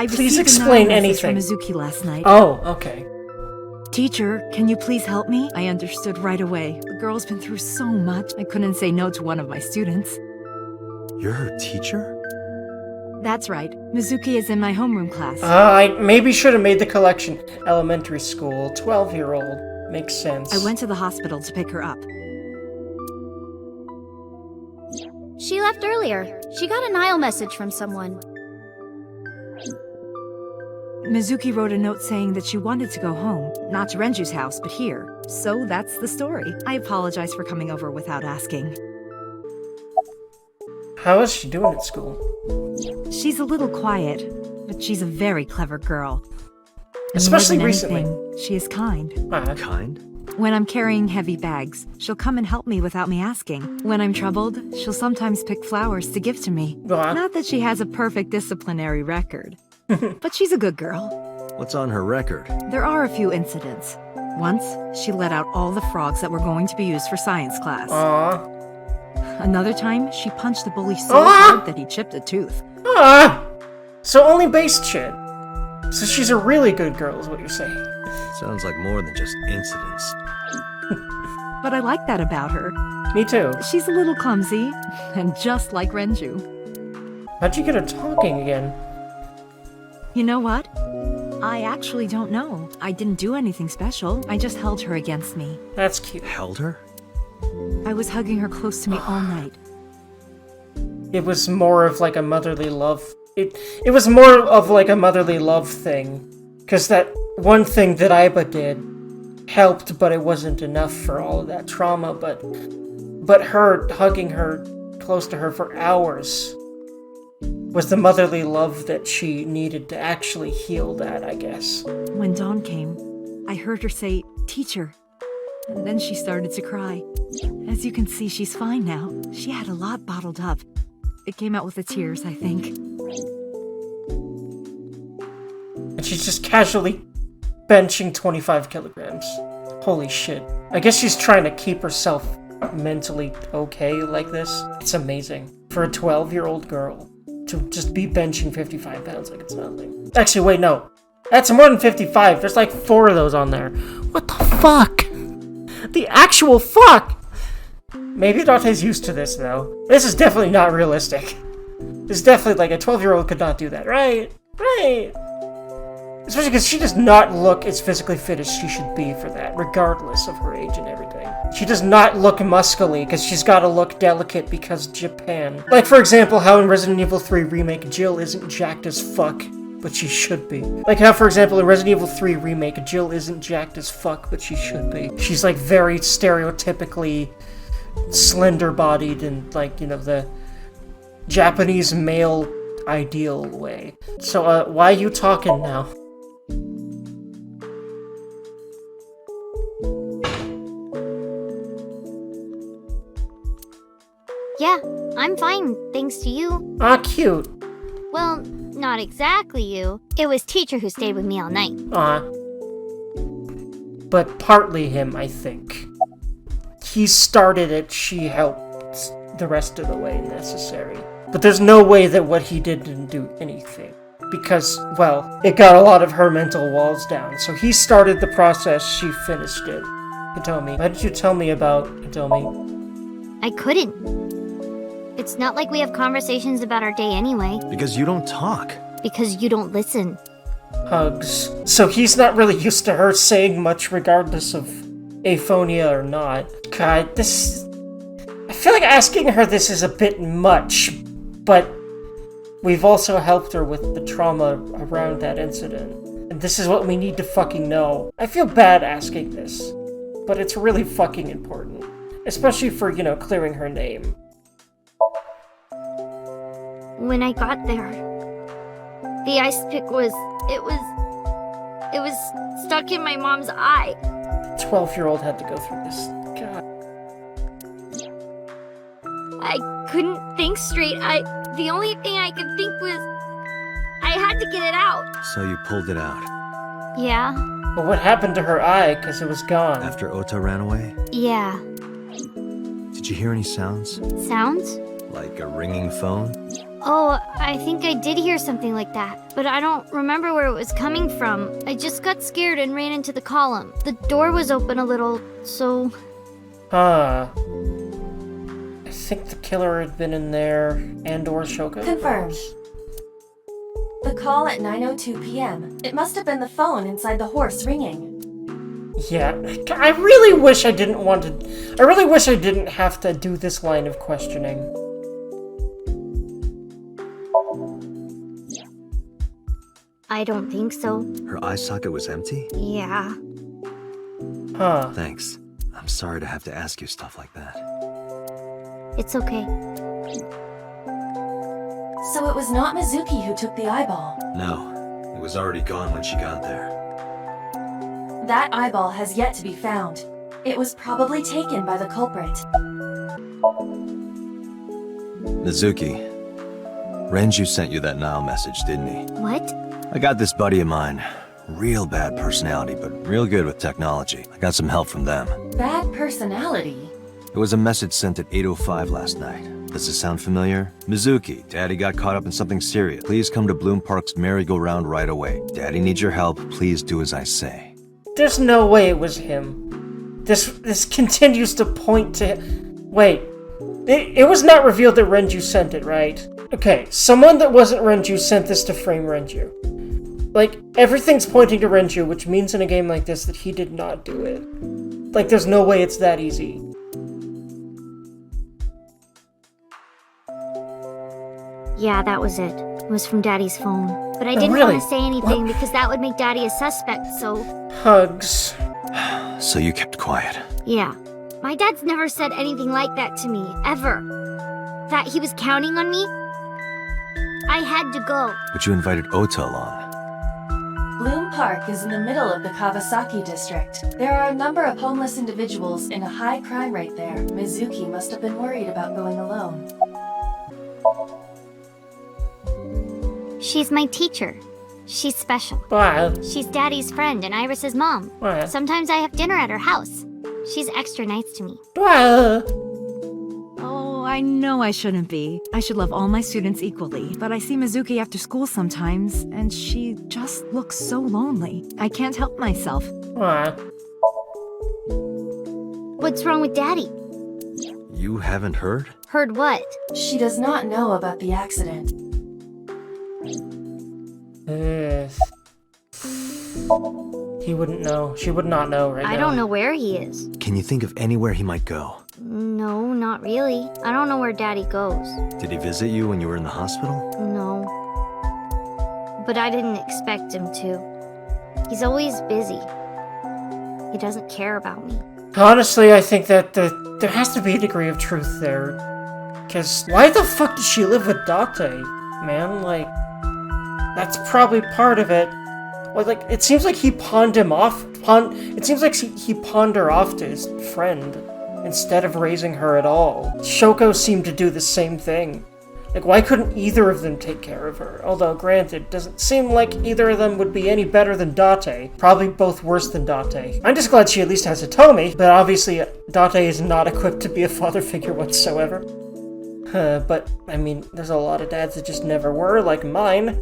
Please explain anything. From Mizuki last night. Oh, okay. Teacher, can you please help me? I understood right away. The girl's been through so much, I couldn't say no to one of my students. You're her teacher? That's right. Mizuki is in my homeroom class. I maybe should have made the collection. Elementary school, 12-year-old. Makes sense. I went to the hospital to pick her up. She left earlier. She got a Nile message from someone. Mizuki wrote a note saying that she wanted to go home. Not to Renju's house, but here. So that's the story. I apologize for coming over without asking. How is she doing at school? She's a little quiet, but she's a very clever girl. And Especially more than recently. anything, she is kind. Kind? When I'm carrying heavy bags, she'll come and help me without me asking. When I'm troubled, she'll sometimes pick flowers to give to me. Not that she has a perfect disciplinary record, but she's a good girl. What's on her record? There are a few incidents. Once, she let out all the frogs that were going to be used for science class. Aww. Another time, she punched the bully so hard that he chipped a tooth. So only based shit. So she's a really good girl, is what you're saying. Sounds like more than just incidents. But I like that about her. Me too. She's a little clumsy, and just like Renju. How'd you get her talking again? You know what? I actually don't know. I didn't do anything special. I just held her against me. That's cute. Held her? I was hugging her close to me all night. It was more of like a motherly love. It was more of like a motherly love thing. Because that one thing that Aiba did helped, but it wasn't enough for all of that trauma. But her hugging her close to her for hours was the motherly love that she needed to actually heal that, I guess. When dawn came, I heard her say, "Teacher." And then she started to cry. As you can see, she's fine now. She had a lot bottled up. It came out with the tears, I think. And she's just casually benching 25 kilograms. Holy shit. I guess she's trying to keep herself mentally okay like this. It's amazing. For a 12-year-old girl to just be benching 55 pounds like it's nothing. Actually, wait, no. That's more than 55. There's like 4 of those on there. What the fuck? The actual fuck! Maybe Date's used to this, though. This is definitely not realistic. This is definitely like a 12-year-old could not do that, right? Right! Especially because she does not look as physically fit as she should be for that, regardless of her age and everything. She does not look muscly because she's got to look delicate because Japan. Like, for example, how in Resident Evil 3 Remake, Jill isn't jacked as fuck, but she should be. Like how, for example, in Resident Evil 3 Remake, Jill isn't jacked as fuck, but she should be. She's like very stereotypically slender-bodied in, like, you know, the Japanese male ideal way. So, why are you talking now? Yeah, I'm fine, thanks to you. Ah, cute. Well, not exactly you. It was teacher who stayed with me all night. But partly him, I think. He started it, she helped the rest of the way necessary. But there's no way that what he did didn't do anything. Because, well, it got a lot of her mental walls down. So he started the process, she finished it. Hitomi, why did you tell me about Hitomi? I couldn't. It's not like we have conversations about our day anyway. Because you don't talk. Because you don't listen. Hugs. So he's not really used to her saying much regardless of aphonia or not. God, this... I feel like asking her this is a bit much, but we've also helped her with the trauma around that incident. And this is what we need to fucking know. I feel bad asking this, but it's really fucking important. Especially for, you know, clearing her name. When I got there, the ice pick was stuck in my mom's eye. 12-year-old had to go through this. God. I couldn't think straight. The only thing I could think was I had to get it out. So you pulled it out? Yeah. Well, what happened to her eye? Because it was gone. After Ota ran away? Yeah. Did you hear any sounds? Sounds? Like a ringing phone? Oh, I think I did hear something like that, but I don't remember where it was coming from. I just got scared and ran into the column. The door was open a little, so... I think the killer had been in there and/or Shoka. Confirmed. The call at 9:02 p.m. It must have been the phone inside the horse ringing. Yeah, I really wish I didn't want to... I really wish I didn't have to do this line of questioning. I don't think so. Her eye socket was empty? Yeah. Huh. Thanks. I'm sorry to have to ask you stuff like that. It's okay. So it was not Mizuki who took the eyeball? No. It was already gone when she got there. That eyeball has yet to be found. It was probably taken by the culprit. Mizuki, Renju sent you that now message, didn't he? What? I got this buddy of mine. Real bad personality, but real good with technology. I got some help from them. Bad personality? It was a message sent at 8:05 last night. Does this sound familiar? Mizuki, Daddy got caught up in something serious. Please come to Bloom Park's merry-go-round right away. Daddy needs your help. Please do as I say. There's no way it was him. This continues to point to... Wait. It was not revealed that Renju sent it, right? Okay, someone that wasn't Renju sent this to frame Renju. Like, everything's pointing to Renju, which means in a game like this that he did not do it. Like, there's no way it's that easy. Yeah, that was it. It was from Daddy's phone. But I didn't want to say anything because that would make Daddy a suspect, so... Hugs. So you kept quiet? Yeah. My dad's never said anything like that to me, ever. That he was counting on me? I had to go. But you invited Ota along. Bloom Park is in the middle of the Kawasaki district. There are a number of homeless individuals in a high crime rate there. Mizuki must have been worried about going alone. She's my teacher. She's special. Wow. She's Daddy's friend and Iris's mom. Wow. Sometimes I have dinner at her house. She's extra nice to me. Wow. Oh, I know I shouldn't be. I should love all my students equally. But I see Mizuki after school sometimes, and she just looks so lonely. I can't help myself. Wow. What's wrong with Daddy? You haven't heard? Heard what? She does not know about the accident. He wouldn't know. She would not know right now. I don't know where he is. Can you think of anywhere he might go? No, not really. I don't know where Daddy goes. Did he visit you when you were in the hospital? No. but I didn't expect him to. He's always busy. He doesn't care about me. Honestly, I think that there has to be a degree of truth there. Because why the fuck does she live with Date, man? Like, that's probably part of it. Like, it seems like he pawned him off. It seems like he pawned her off to his friend instead of raising her at all. Shoko seemed to do the same thing. Like, why couldn't either of them take care of her? Although, granted, doesn't seem like either of them would be any better than Date. Probably both worse than Date. I'm just glad she at least has a toime, but obviously Date is not equipped to be a father figure whatsoever. But, I mean, there's a lot of dads that just never were, like mine.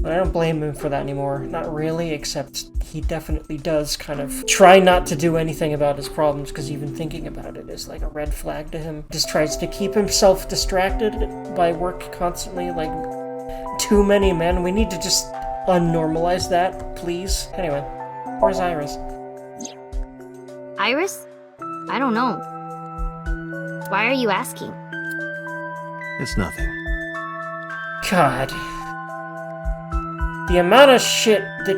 But I don't blame him for that anymore. Not really, except he definitely does kind of try not to do anything about his problems, because even thinking about it is like a red flag to him. Just tries to keep himself distracted by work constantly, like too many men. We need to just unnormalize that, please. Anyway, where's Iris? Iris? I don't know. Why are you asking? It's nothing. God. The amount of shit that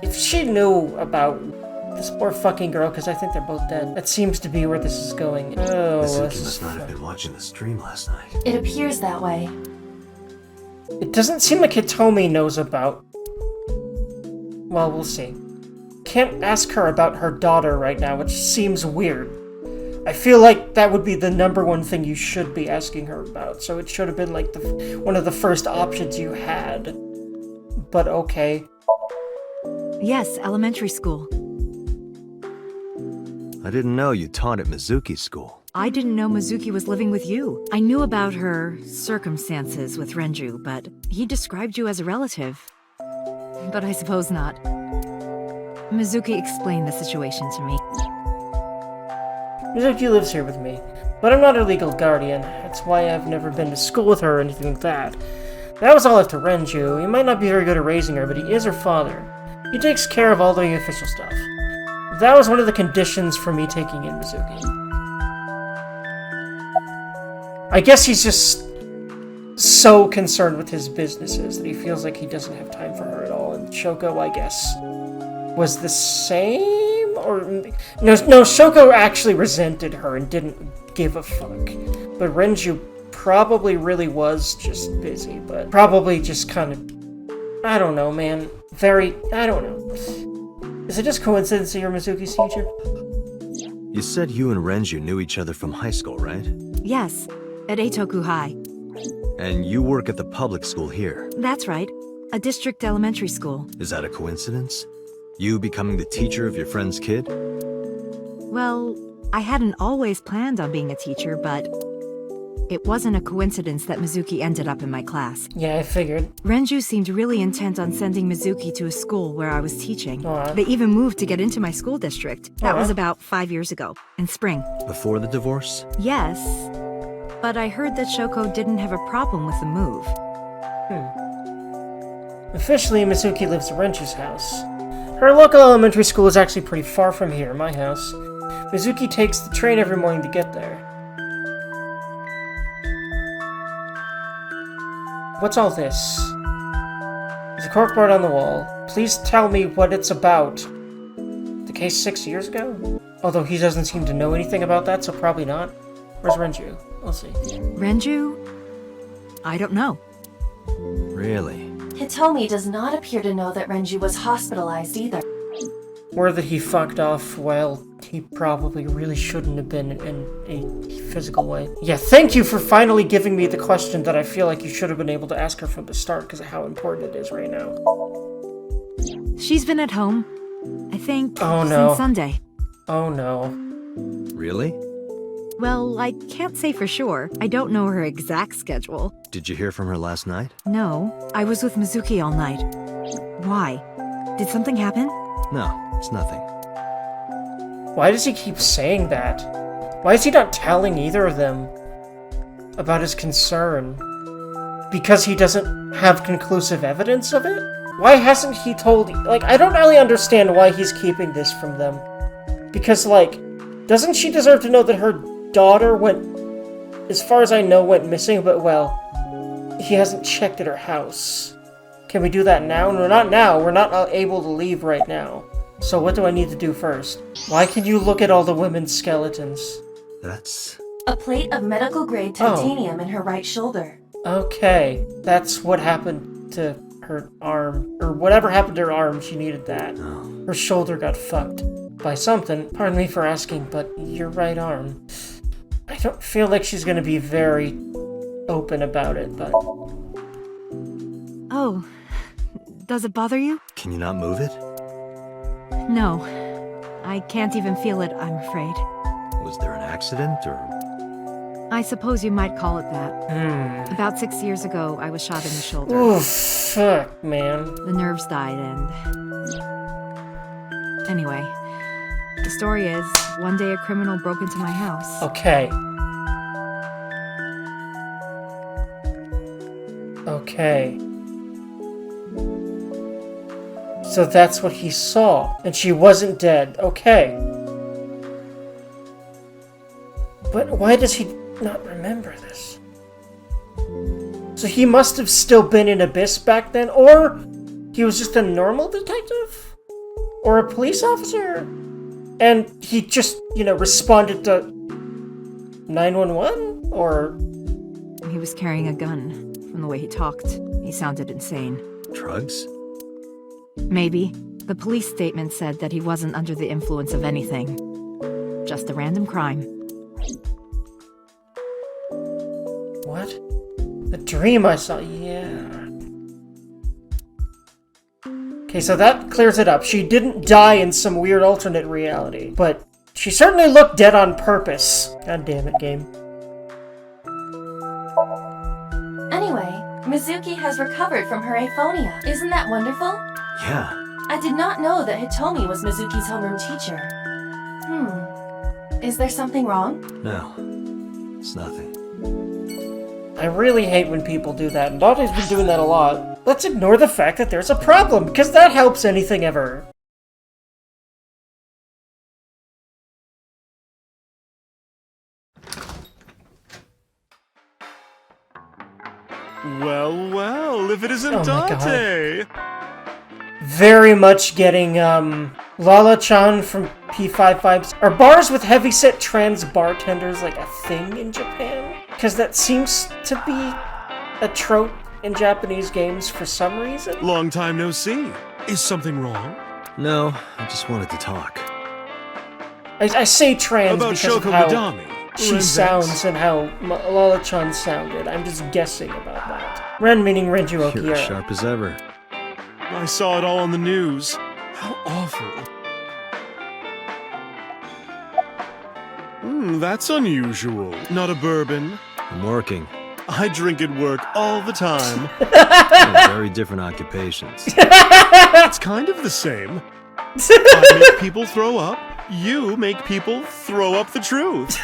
if she knew about this poor fucking girl, because I think they're both dead. That seems to be where this is going. Oh, Mizuki must not have been watching the stream last night. It appears that way. It doesn't seem like Hitomi knows about... Well, we'll see. Can't ask her about her daughter right now, which seems weird. I feel like that would be the #1 thing you should be asking her about, so it should have been like one of the first options you had. But okay. Yes, elementary school. I didn't know you taught at Mizuki's school. I didn't know Mizuki was living with you. I knew about her circumstances with Renju, but he described you as a relative. But I suppose not. Mizuki explained the situation to me. Mizuki lives here with me, but I'm not her legal guardian. That's why I've never been to school with her or anything like that. That was all up to Renju. He might not be very good at raising her, but he is her father. He takes care of all the official stuff. That was one of the conditions for me taking in Mizuki. I guess he's just so concerned with his businesses that he feels like he doesn't have time for her at all, and Shoko, I guess, was the same? Or no, Shoko actually resented her and didn't give a fuck. But Renju probably really was just busy, but probably just kind of, I don't know, man. I don't know. Is it just coincidence that you're Mizuki's teacher? You said you and Renju knew each other from high school, right? Yes, at Eitoku High. And you work at the public school here? That's right, a district elementary school. Is that a coincidence? You becoming the teacher of your friend's kid? Well, I hadn't always planned on being a teacher, but it wasn't a coincidence that Mizuki ended up in my class. Yeah, I figured. Renju seemed really intent on sending Mizuki to a school where I was teaching. Aww. They even moved to get into my school district. That was about 5 years ago, in spring. Before the divorce? Yes, but I heard that Shoko didn't have a problem with the move. Officially, Mizuki lives at Renju's house. Her local elementary school is actually pretty far from here, my house. Mizuki takes the train every morning to get there. What's all this? There's a corkboard on the wall. Please tell me what it's about. The case 6 years ago? Although he doesn't seem to know anything about that, so probably not. Where's Renju? We'll see. Renju? I don't know. Really? Hitomi does not appear to know that Renju was hospitalized either. Or that he fucked off, well, he probably really shouldn't have been in a physical way. Yeah, thank you for finally giving me the question that I feel like you should have been able to ask her from the start because of how important it is right now. She's been at home, I think, no. since Sunday. Oh no. Really? Well, I can't say for sure. I don't know her exact schedule. Did you hear from her last night? No, I was with Mizuki all night. Why? Did something happen? No, it's nothing. Why does he keep saying that? Why is he not telling either of them about his concern? Because he doesn't have conclusive evidence of it? Why hasn't he told... Like, I don't really understand why he's keeping this from them. Because, like, doesn't she deserve to know that her daughter went, as far as I know, went missing, but, well, he hasn't checked at her house. Can we do that now? No, not now. We're not able to leave right now. So what do I need to do first? Why can you look at all the women's skeletons? That's... A plate of medical-grade titanium in her right shoulder. Okay, that's what happened to her arm. Or whatever happened to her arm, she needed that. Her shoulder got fucked by something. Pardon me for asking, but your right arm... I don't feel like she's gonna be very open about it, but... Oh, does it bother you? Can you not move it? No, I can't even feel it, I'm afraid. Was there an accident, or...? I suppose you might call it that. About 6 years ago, I was shot in the shoulder. Ooh, fuck, man. The nerves died, and... Anyway, the story is, one day a criminal broke into my house. Okay. Okay. So that's what he saw, and she wasn't dead. Okay. But why does he not remember this? So he must have still been in Abyss back then, or he was just a normal detective? Or a police officer? And he just, responded to 911? Or... He was carrying a gun. From the way he talked, he sounded insane. Drugs? Maybe. The police statement said that he wasn't under the influence of anything. Just a random crime. What? The dream I saw, yeah. Okay, so that clears it up. She didn't die in some weird alternate reality, but she certainly looked dead on purpose. God damn it, game. Anyway, Mizuki has recovered from her aphonia. Isn't that wonderful? Yeah. I did not know that Hitomi was Mizuki's homeroom teacher. Is there something wrong? No. It's nothing. I really hate when people do that, and Date's been doing that a lot. Let's ignore the fact that there's a problem, because that helps anything ever. Well, well, if it isn't Date! Very much getting, Lala-chan from P55. Are bars with heavyset trans bartenders like a thing in Japan? Because that seems to be a trope in Japanese games for some reason. Long time no see. Is something wrong? No, I just wanted to talk. I say trans about because Shoko of how Madami. she sounds and how Lala-chan sounded. I'm just guessing about that. Ren meaning Renju You're Okira. as sharp as ever. I saw it all on the news. How awful. That's unusual. Not a bourbon. I'm working. I drink at work all the time. Very different occupations. It's kind of the same. I make people throw up. You make people throw up the truth.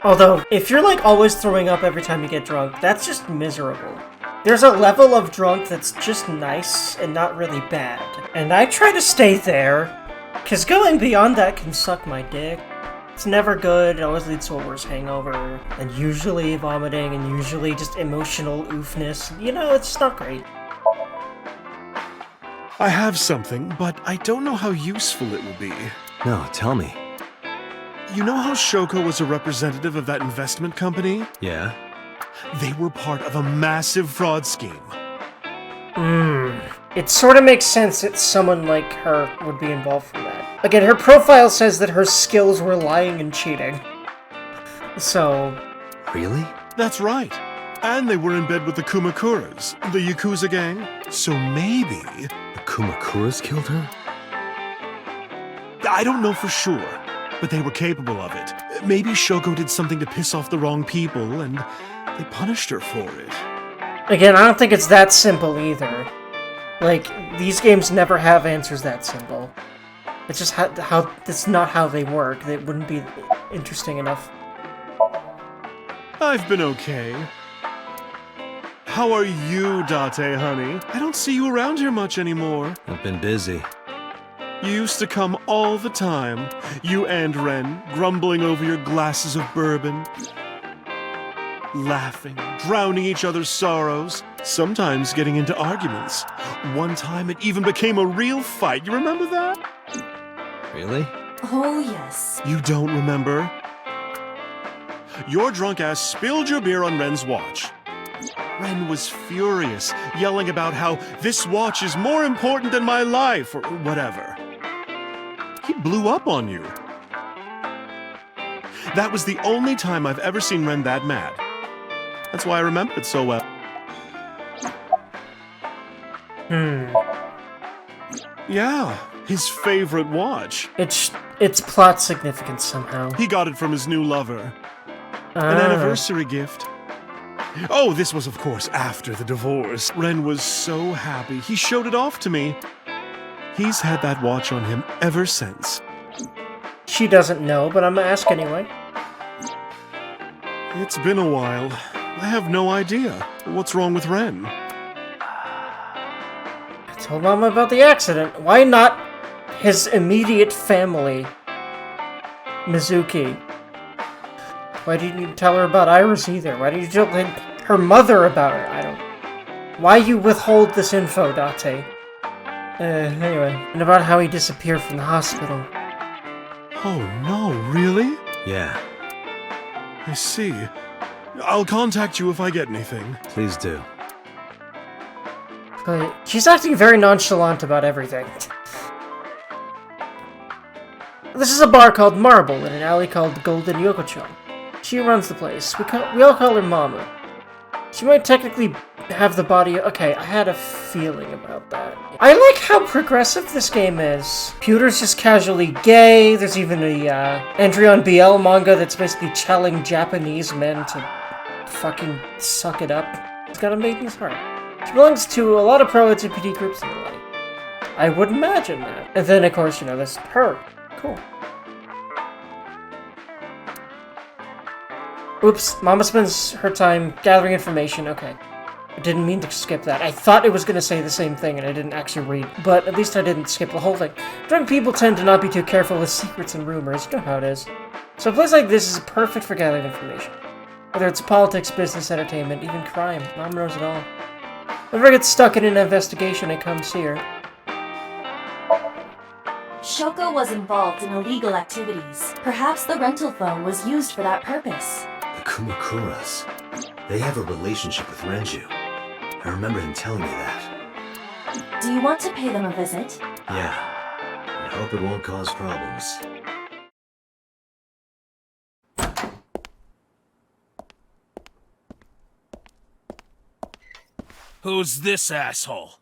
Although, if you're like always throwing up every time you get drunk, that's just miserable. There's a level of drunk that's just nice and not really bad. And I try to stay there, because going beyond that can suck my dick. It's never good, it always leads to a worse hangover, and usually vomiting, and usually just emotional oofness. It's just not great. I have something, but I don't know how useful it will be. No, tell me. You know how Shoko was a representative of that investment company? Yeah? They were part of a massive fraud scheme. It sort of makes sense that someone like her would be involved from that. Again, her profile says that her skills were lying and cheating. So... Really? That's right. And they were in bed with the Kamakuras, the Yakuza gang. So maybe... The Kamakuras killed her? I don't know for sure, but they were capable of it. Maybe Shoko did something to piss off the wrong people, and they punished her for it. Again, I don't think it's that simple either. Like, these games never have answers that simple. It's just how that's not how they work. It wouldn't be interesting enough. I've been okay. How are you, Date, honey? I don't see you around here much anymore. I've been busy. You used to come all the time. You and Ren, grumbling over your glasses of bourbon. laughing, drowning each other's sorrows, sometimes getting into arguments. One time it even became a real fight. You remember that? Really? Oh, yes. You don't remember? Your drunk ass spilled your beer on Ren's watch. Ren was furious, yelling about how this watch is more important than my life, or whatever. He blew up on you. That was the only time I've ever seen Ren that mad. That's why I remember it so well. Yeah, his favorite watch. It's plot significant somehow. He got it from his new lover. An anniversary gift. Oh, this was of course after the divorce. Ren was so happy. He showed it off to me. He's had that watch on him ever since. She doesn't know, but I'm gonna ask anyway. It's been a while. I have no idea. What's wrong with Ren? I told Mama about the accident. Why not his immediate family? Mizuki. Why didn't you tell her about Iris either? Why didn't you tell her mother about her? I don't... Why you withhold this info, Date? Anyway. And about how he disappeared from the hospital. Oh no, really? Yeah. I see. I'll contact you if I get anything. Please do. But she's acting very nonchalant about everything. This is a bar called Marble in an alley called Golden Yokocho. She runs the place. We all call her Mama. She might technically have the body... Okay, I had a feeling about that. I like how progressive this game is. Pewter's just casually gay. There's even a entry on BL manga that's basically telling Japanese men to fucking suck it up. It's got a maiden's heart. She belongs to a lot of pro-LGBT groups in the life. I would imagine that. And then, of course, you know, there's her. Cool. Oops, Mama spends her time gathering information. Okay. I didn't mean to skip that. I thought it was going to say the same thing and I didn't actually read. But at least I didn't skip the whole thing. Drunk people tend to not be too careful with secrets and rumors. You know how it is. So a place like this is perfect for gathering information. Whether it's politics, business, entertainment, even crime. Mom knows it all. Whenever I get stuck in an investigation, I come see her. Shoko was involved in illegal activities. Perhaps the rental phone was used for that purpose. The Kamakuras. They have a relationship with Renju. I remember him telling me that. Do you want to pay them a visit? Yeah. I hope it won't cause problems. Who's this asshole?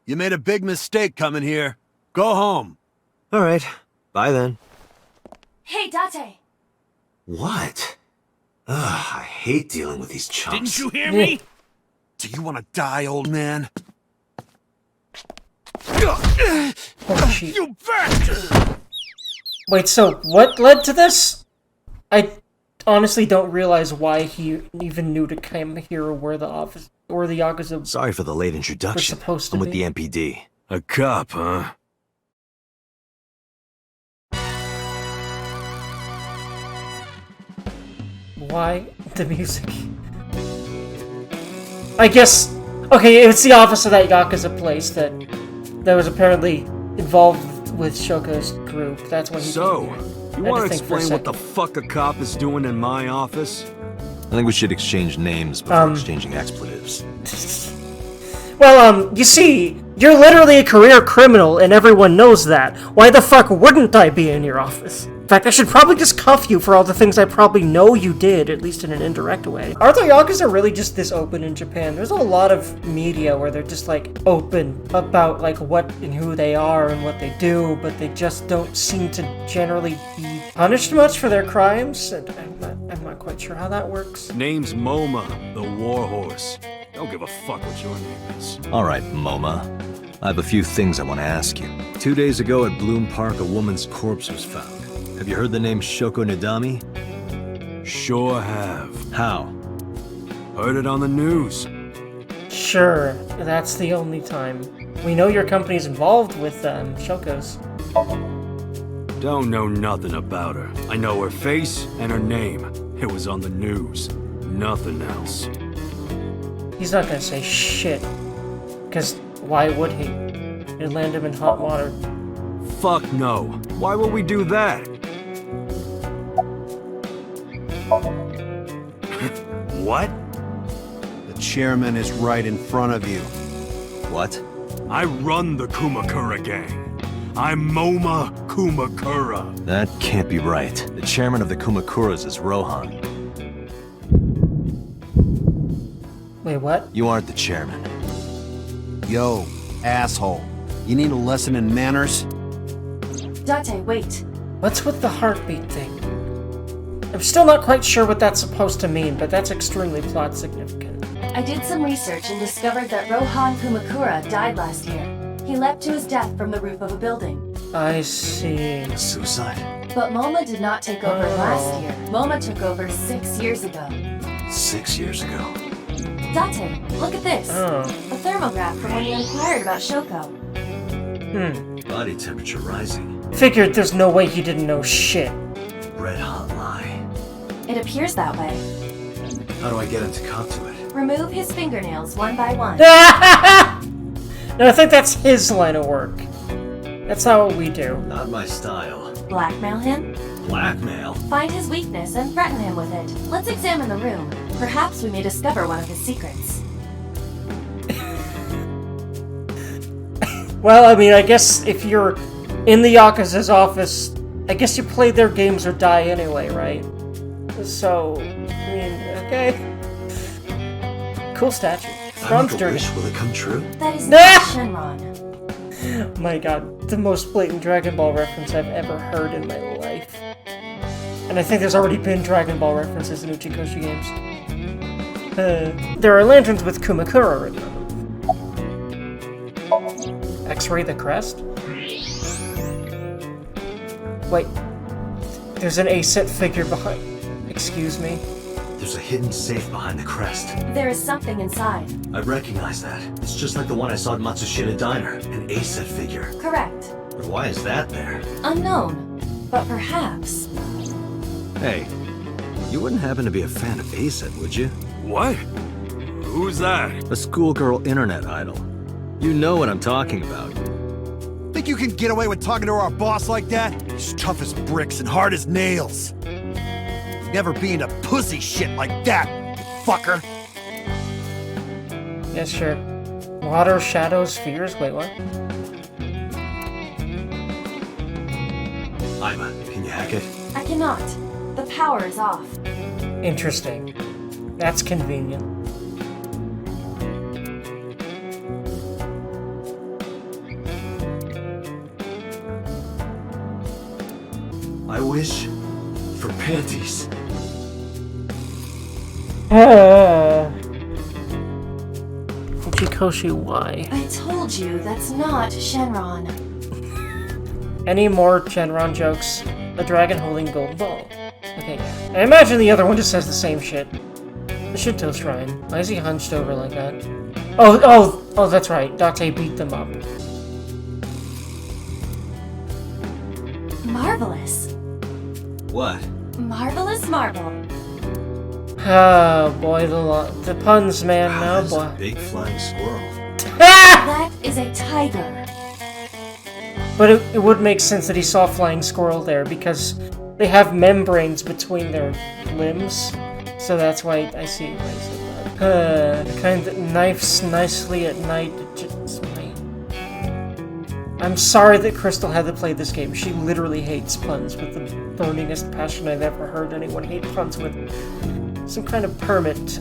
You made a big mistake coming here. Go home. Alright. Bye then. Hey, Date! What? Ugh, I hate dealing with these chumps. Didn't you hear me? Do you want to die, old man? Oh, shit. You bastard! Wait, so what led to this? I honestly don't realize why he even knew to come here or where the office or the Yakuza. Sorry for the late introduction. Supposed to I'm with be. the MPD. A cop, huh? Why the music? I guess... Okay, it's the office of that Yakuza place that was apparently involved with Shoko's group. That's when he So, you want to think for a explain what the second. fuck a cop is doing in my office? I think we should exchange names before exchanging expletives. Well, you see, you're literally a career criminal and everyone knows that. Why the fuck wouldn't I be in your office? In fact, I should probably just cuff you for all the things I probably know you did, at least in an indirect way. Are the Yakuza really just this open in Japan? There's a lot of media where they're just, like, open about, like, what and who they are and what they do, but they just don't seem to generally be punished much for their crimes, and I'm not quite sure how that works. Name's MoMA, the Warhorse. Don't give a fuck what your name is. Alright, MoMA. I have a few things I want to ask you. 2 days ago at Bloom Park, a woman's corpse was found. Have you heard the name Shoko Nadami? Sure have. How? Heard it on the news. Sure, that's the only time. We know your company's involved with, Shoko's. Don't know nothing about her. I know her face and her name. It was on the news. Nothing else. He's not gonna say shit. Because why would he? It'd land him in hot water. Fuck no. Why would we do that? What? The chairman is right in front of you. What? I run the Kamakura gang. I'm Moma Kamakura. That can't be right. The chairman of the Kamakuras is Rohan. Wait, what? You aren't the chairman. Yo, asshole. You need a lesson in manners? Date, wait. What's with the heartbeat thing? I'm still not quite sure what that's supposed to mean, but that's extremely plot significant. I did some research and discovered that Rohan Kamakura died last year. He leapt to his death from the roof of a building. I see. Suicide? But Moma did not take over last year. Moma took over 6 years ago. 6 years ago. Date, look at this. A thermograph from when you inquired about Shoko. Body temperature rising. Figured there's no way he didn't know shit. Red hot lie. It appears that way. How do I get him to cop to it? Remove his fingernails one by one. No, I think that's his line of work. That's not what we do. Not my style. Blackmail him? Blackmail? Find his weakness and threaten him with it. Let's examine the room. Perhaps we may discover one of his secrets. Well, I mean, I guess if you're in the Yakuza's office, I guess you play their games or die anyway, right? So, I mean, okay. Cool statue. Bronze Dergy. Will it come true? That is not Shenron. My god, the most blatant Dragon Ball reference I've ever heard in my life. And I think there's already been Dragon Ball references in Uchikoshi games. There are lanterns with Kamakura written on them. X-ray the crest? Wait. There's an A-set figure behind... Excuse me? There's a hidden safe behind the crest. There is something inside. I recognize that. It's just like the one I saw at Matsushita Diner. An A-set figure. Correct. But why is that there? Unknown. But perhaps... Hey, you wouldn't happen to be a fan of A-set, would you? What? Who's that? A schoolgirl internet idol. You know what I'm talking about. Think you can get away with talking to our boss like that? He's tough as bricks and hard as nails. Never be into pussy shit like that, fucker. Yeah, sure. Water, shadows, fears? Wait, what? Ima, can you hack it? I cannot. The power is off. Interesting. That's convenient. I wish for panties. Uchikoshi, why? I told you, that's not Shenron. Any more Shenron jokes? A dragon holding gold ball. Okay, yeah. I imagine the other one just says the same shit. The Shinto shrine. Why is he hunched over like that? Oh, that's right. Date beat them up. Marvelous. What? Marvelous marble. Oh boy, the puns, man. Wow, Oh boy. a big flying squirrel. That is a tiger. But it would make sense that he saw a flying squirrel there because they have membranes between their limbs, so that's why I see why he said that. The kind that knifes nicely at night. I'm sorry that Crystal had to play this game. She literally hates puns with the burningest passion I've ever heard anyone hate puns with. Some kind of permit.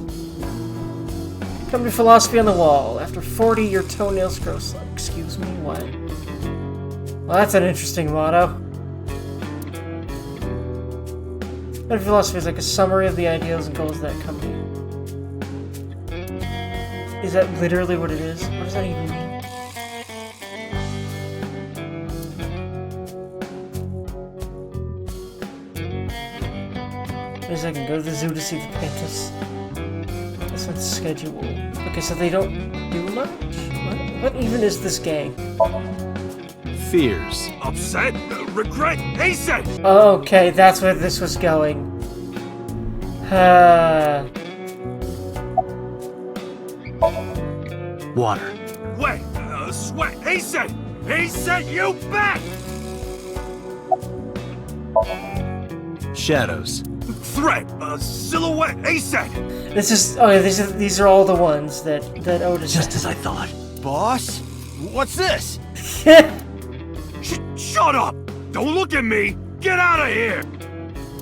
Come to philosophy on the wall. After 40, your toenails grow slow. Excuse me, what? Well, that's an interesting motto. And philosophy is like a summary of the ideals and goals of that company. Is that literally what it is? What does that even mean? Wait a second, go to the zoo to see the pandas. That's not schedule. Okay, so they don't do much? What even is this gang? Fears. Upset? Regret? Hasten! Okay, that's where this was going. Water. Wait, sweat. He said, you bet! Shadows. Threat, silhouette, he said. These are all the ones that Otis. Just as I thought. Boss? What's this? Shut up! Don't look at me! Get out of here!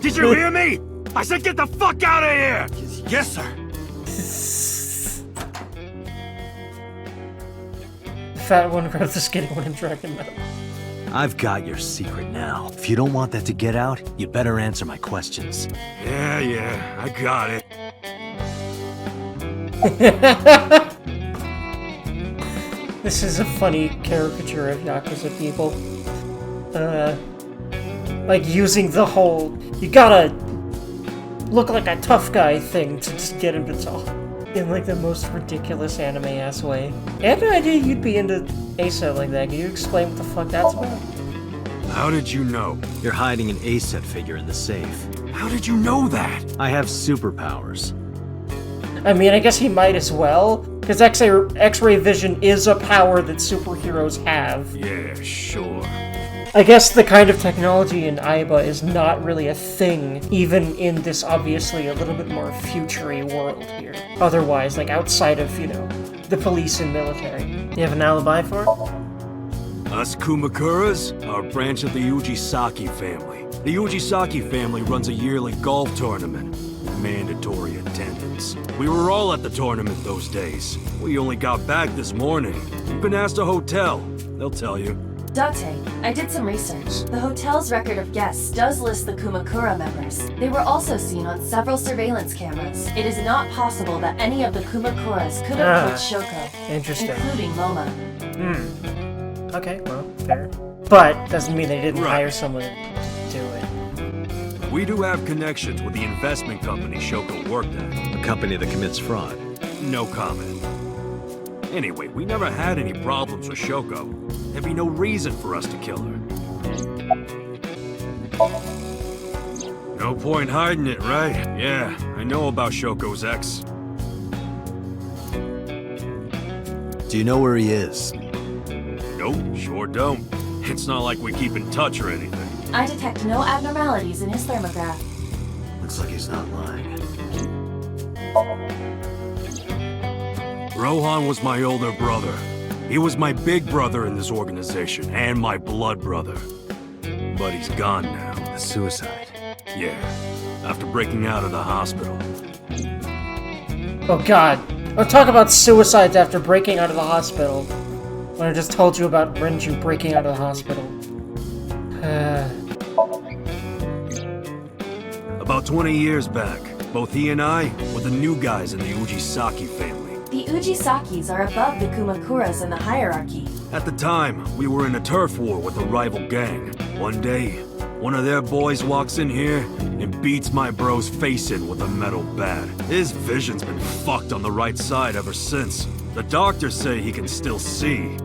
Did you hear me? I said get the fuck out of here! Yes, sir. The fat one grabs the skinny one and dragged him out. I've got your secret now. If you don't want that to get out, you better answer my questions. Yeah, I got it. This is a funny caricature of Yakuza people. Like using the whole, you gotta look like a tough guy thing to just get him to talk. In like the most ridiculous anime-ass way. I had no idea you'd be into ASET like that. Can you explain what the fuck that's about? How did you know? You're hiding an ASET figure in the safe. How did you know that? I have superpowers. I mean, I guess he might as well, because X-ray vision is a power that superheroes have. Yeah, sure. I guess the kind of technology in Aiba is not really a thing, even in this obviously a little bit more future-y world here. Otherwise, like outside of, you know, the police and military. You have an alibi for it? Us Kumakuras are a branch of the Ujisaki family. The Ujisaki family runs a yearly golf tournament. Mandatory attendance. We were all at the tournament those days. We only got back this morning. We've been asked a hotel. They'll tell you. Date, I did some research. The hotel's record of guests does list the Kumakura members. They were also seen on several surveillance cameras. It is not possible that any of the Kumakuras could have killed Shoko, including Moma. Okay, well, fair. But doesn't mean they didn't hire someone to do it. We do have connections with the investment company Shoko worked at. A company that commits fraud. No comment. Anyway, we never had any problems with Shoko. There'd be no reason for us to kill her. No point hiding it, right? Yeah, I know about Shoko's ex. Do you know where he is? Nope, sure don't. It's not like we keep in touch or anything. I detect no abnormalities in his thermograph. Looks like he's not lying. Rohan was my older brother. He was my big brother in this organization, and my blood brother. But he's gone now. A suicide. Yeah, after breaking out of the hospital. Oh god. Don't talk about suicides after breaking out of the hospital. When I just told you about Renju breaking out of the hospital. About 20 years back, both he and I were the new guys in the Ujisaki family. The Ujisakis are above the Kumakuras in the hierarchy. At the time, we were in a turf war with a rival gang. One day, one of their boys walks in here and beats my bro's face in with a metal bat. His vision's been fucked on the right side ever since. The doctors say he can still see,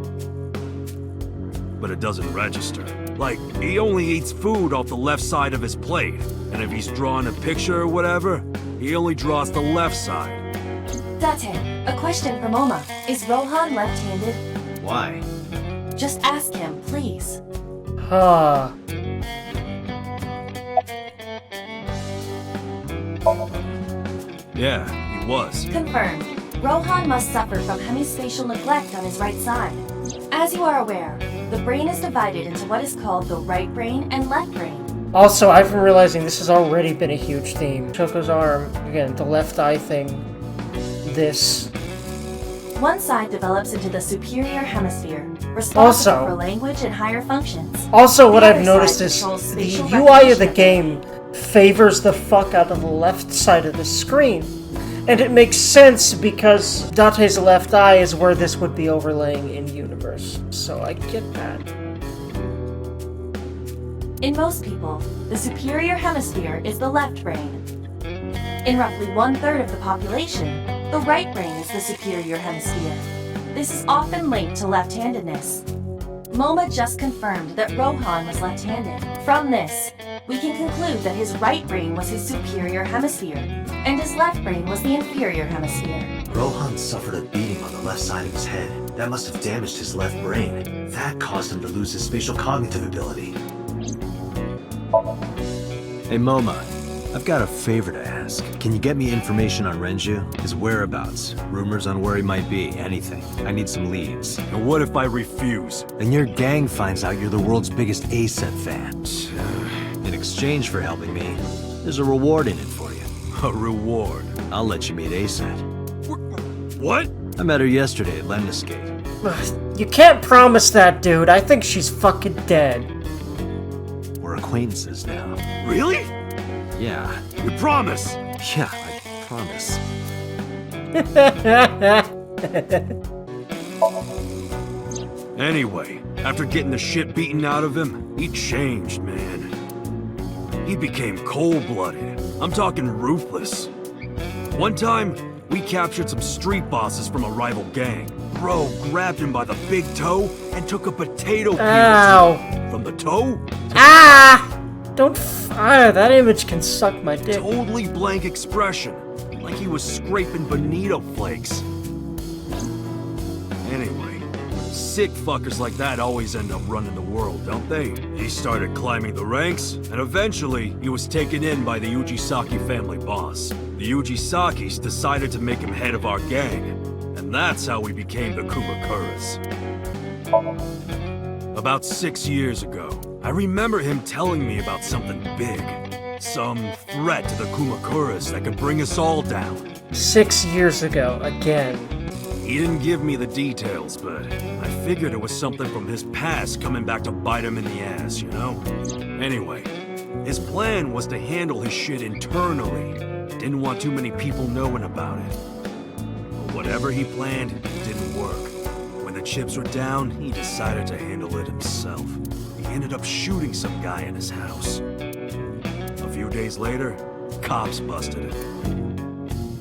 but it doesn't register. Like, he only eats food off the left side of his plate, and if he's drawing a picture or whatever, he only draws the left side. Date, a question for Moma. Is Rohan left-handed? Why? Just ask him, please. Huh. Yeah, he was. Confirmed. Rohan must suffer from hemispatial neglect on his right side. As you are aware, the brain is divided into what is called the right brain and left brain. Also, I've been realizing this has already been a huge theme. Choko's arm, again, the left eye thing, this. One side develops into the superior hemisphere, responsible for language and higher functions. Also, what I've noticed is the UI of the game favors the fuck out of the left side of the screen. And it makes sense because Date's left eye is where this would be overlaying in universe. So I get that. In most people, the superior hemisphere is the left brain. In roughly 1/3 of the population, the right brain is the superior hemisphere. This is often linked to left-handedness. Moma just confirmed that Rohan was left-handed. From this, we can conclude that his right brain was his superior hemisphere, and his left brain was the inferior hemisphere. Rohan suffered a beating on the left side of his head. That must have damaged his left brain. That caused him to lose his spatial cognitive ability. Hey Moma, I've got a favor to ask. Can you get me information on Renju? His whereabouts, rumors on where he might be, anything. I need some leads. And what if I refuse? Then your gang finds out you're the world's biggest A-set fan. In exchange for helping me, there's a reward in it for you. A reward? I'll let you meet A-set. What? I met her yesterday at Lemniscate. You can't promise that, dude. I think she's fucking dead. We're acquaintances now. Really? Yeah. You promise? Yeah, I promise. Anyway, after getting the shit beaten out of him, he changed, man. He became cold-blooded. I'm talking ruthless. One time, we captured some street bosses from a rival gang. Bro grabbed him by the big toe and took a potato peel from the toe. Ah! Don't that image can suck my dick. Totally blank expression, like he was scraping bonito flakes. Anyway, sick fuckers like that always end up running the world, don't they? He started climbing the ranks, and eventually he was taken in by the Ujisaki family boss. The Ujisakis decided to make him head of our gang, and that's how we became the Kumakuras. About 6 years ago, I remember him telling me about something big. Some threat to the Kumakuras that could bring us all down. 6 years ago, again. He didn't give me the details, but I figured it was something from his past coming back to bite him in the ass, you know? Anyway, his plan was to handle his shit internally. Didn't want too many people knowing about it. But whatever he planned didn't work. When the chips were down, he decided to handle it himself. He ended up shooting some guy in his house. A few days later, cops busted it.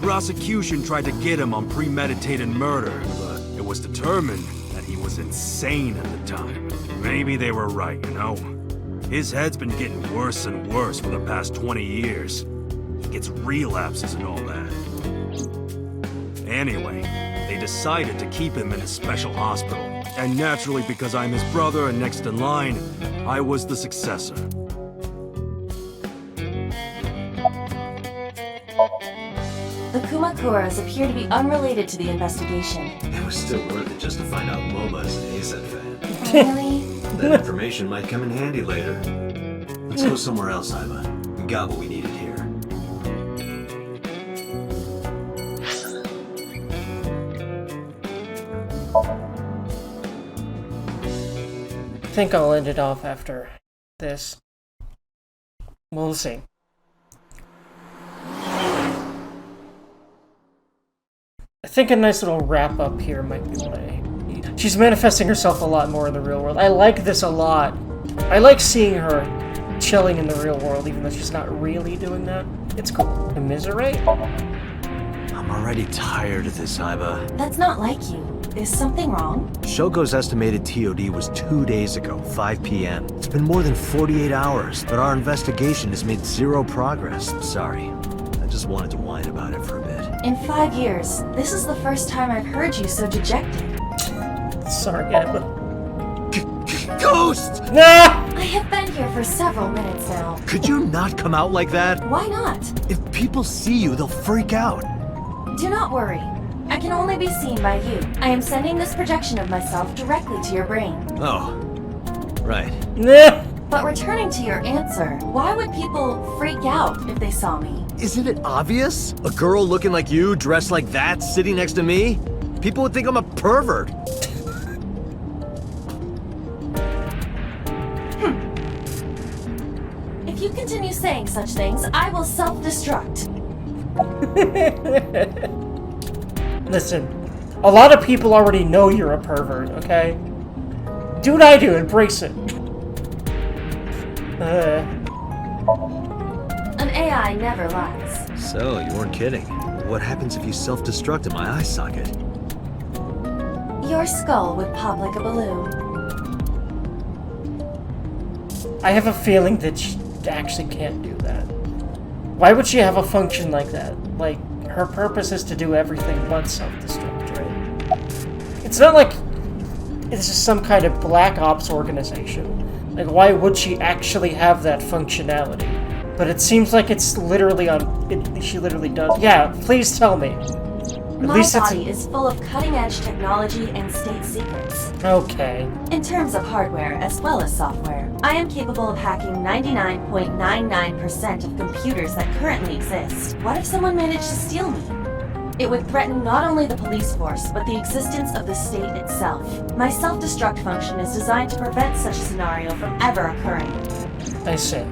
Prosecution tried to get him on premeditated murder, but it was determined that he was insane at the time. Maybe they were right, you know? His head's been getting worse and worse for the past 20 years. He gets relapses and all that. Anyway, they decided to keep him in a special hospital. And naturally, because I'm his brother and next in line, I was the successor. The Kumakuras appear to be unrelated to the investigation. It was still worth it just to find out Moba is an A-set fan. Really? That information might come in handy later. Let's go somewhere else, Iva. We got what we needed here. I think I'll end it off after this. We'll see. I think a nice little wrap up here might be what I need. She's manifesting herself a lot more in the real world. I like this a lot. I like seeing her chilling in the real world, even though she's not really doing that. It's cool. Commiserate? I'm already tired of this, Iva. That's not like you. Is something wrong? Shogo's estimated TOD was 2 days ago, 5 p.m. It's been more than 48 hours, but our investigation has made zero progress. Sorry. I just wanted to whine about it for a bit. In 5 years, this is the first time I've heard you so dejected. Sorry, Iva. Ghost! Nah! I have been here for several minutes now. Could you not come out like that? Why not? If people see you, they'll freak out. Do not worry. I can only be seen by you. I am sending this projection of myself directly to your brain. Oh. Right. Nah. But returning to your answer, why would people freak out if they saw me? Isn't it obvious? A girl looking like you, dressed like that, sitting next to me? People would think I'm a pervert. If you continue saying such things, I will self-destruct. Listen, a lot of people already know you're a pervert, okay? Do what I do, embrace it. An AI never lies. So, you weren't kidding. What happens if you self-destruct in my eye socket? Your skull would pop like a balloon. I have a feeling that she actually can't do that. Why would she have a function like that? Like, her purpose is to do everything but self-destruct, right? It's not like this is some kind of black ops organization. Like, why would she actually have that functionality? But it seems like it's literally she literally does. Yeah, please tell me. My body is full of cutting-edge technology and state secrets. Okay. In terms of hardware as well as software, I am capable of hacking 99.99% of computers that currently exist. What if someone managed to steal me? It would threaten not only the police force, but the existence of the state itself. My self-destruct function is designed to prevent such a scenario from ever occurring. I see.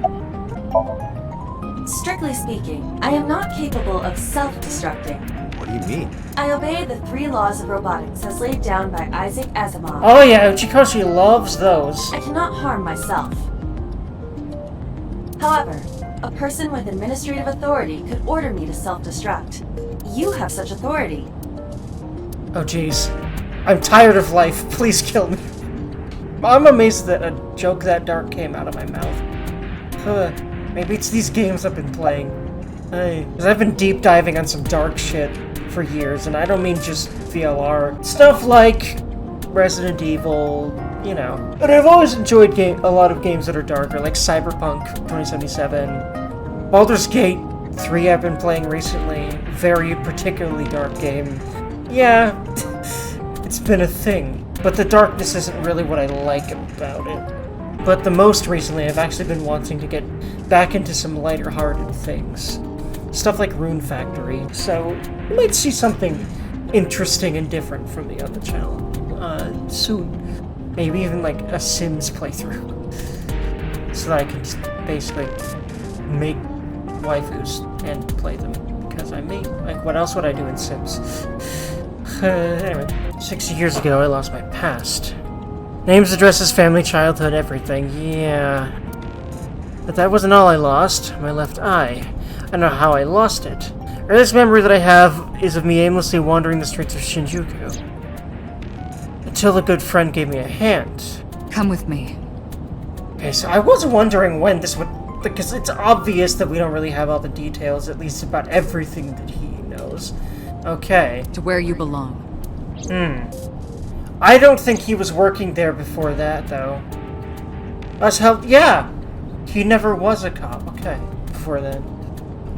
Strictly speaking, I am not capable of self-destructing. What do you mean? I obey the 3 laws of robotics as laid down by Isaac Asimov. Oh yeah, Uchikoshi loves those. I cannot harm myself. However, a person with administrative authority could order me to self-destruct. You have such authority. Oh jeez. I'm tired of life. Please kill me. I'm amazed that a joke that dark came out of my mouth. Maybe it's these games I've been playing. Because I've been deep diving on some dark shit for years, and I don't mean just VLR. Stuff like Resident Evil, you know. But I've always enjoyed a lot of games that are darker, like Cyberpunk 2077, Baldur's Gate 3 I've been playing recently, very particularly dark game. Yeah, it's been a thing, but the darkness isn't really what I like about it. But the most recently, I've actually been wanting to get back into some lighter-hearted things. Stuff like Rune Factory, so you might see something interesting and different from me on the channel soon. Maybe even like a Sims playthrough, so that I can just basically make waifus and play them, because I may. Like, what else would I do in Sims? Anyway, 6 years ago I lost my past. Names, addresses, family, childhood, everything, yeah. But that wasn't all I lost. My left eye. I don't know how I lost it. The earliest memory that I have is of me aimlessly wandering the streets of Shinjuku. Until a good friend gave me a hand. Come with me. Okay, so I was wondering when this would... Because it's obvious that we don't really have all the details, at least about everything that he knows. Okay. To where you belong. I don't think he was working there before that, though. Yeah! He never was a cop, okay, before then.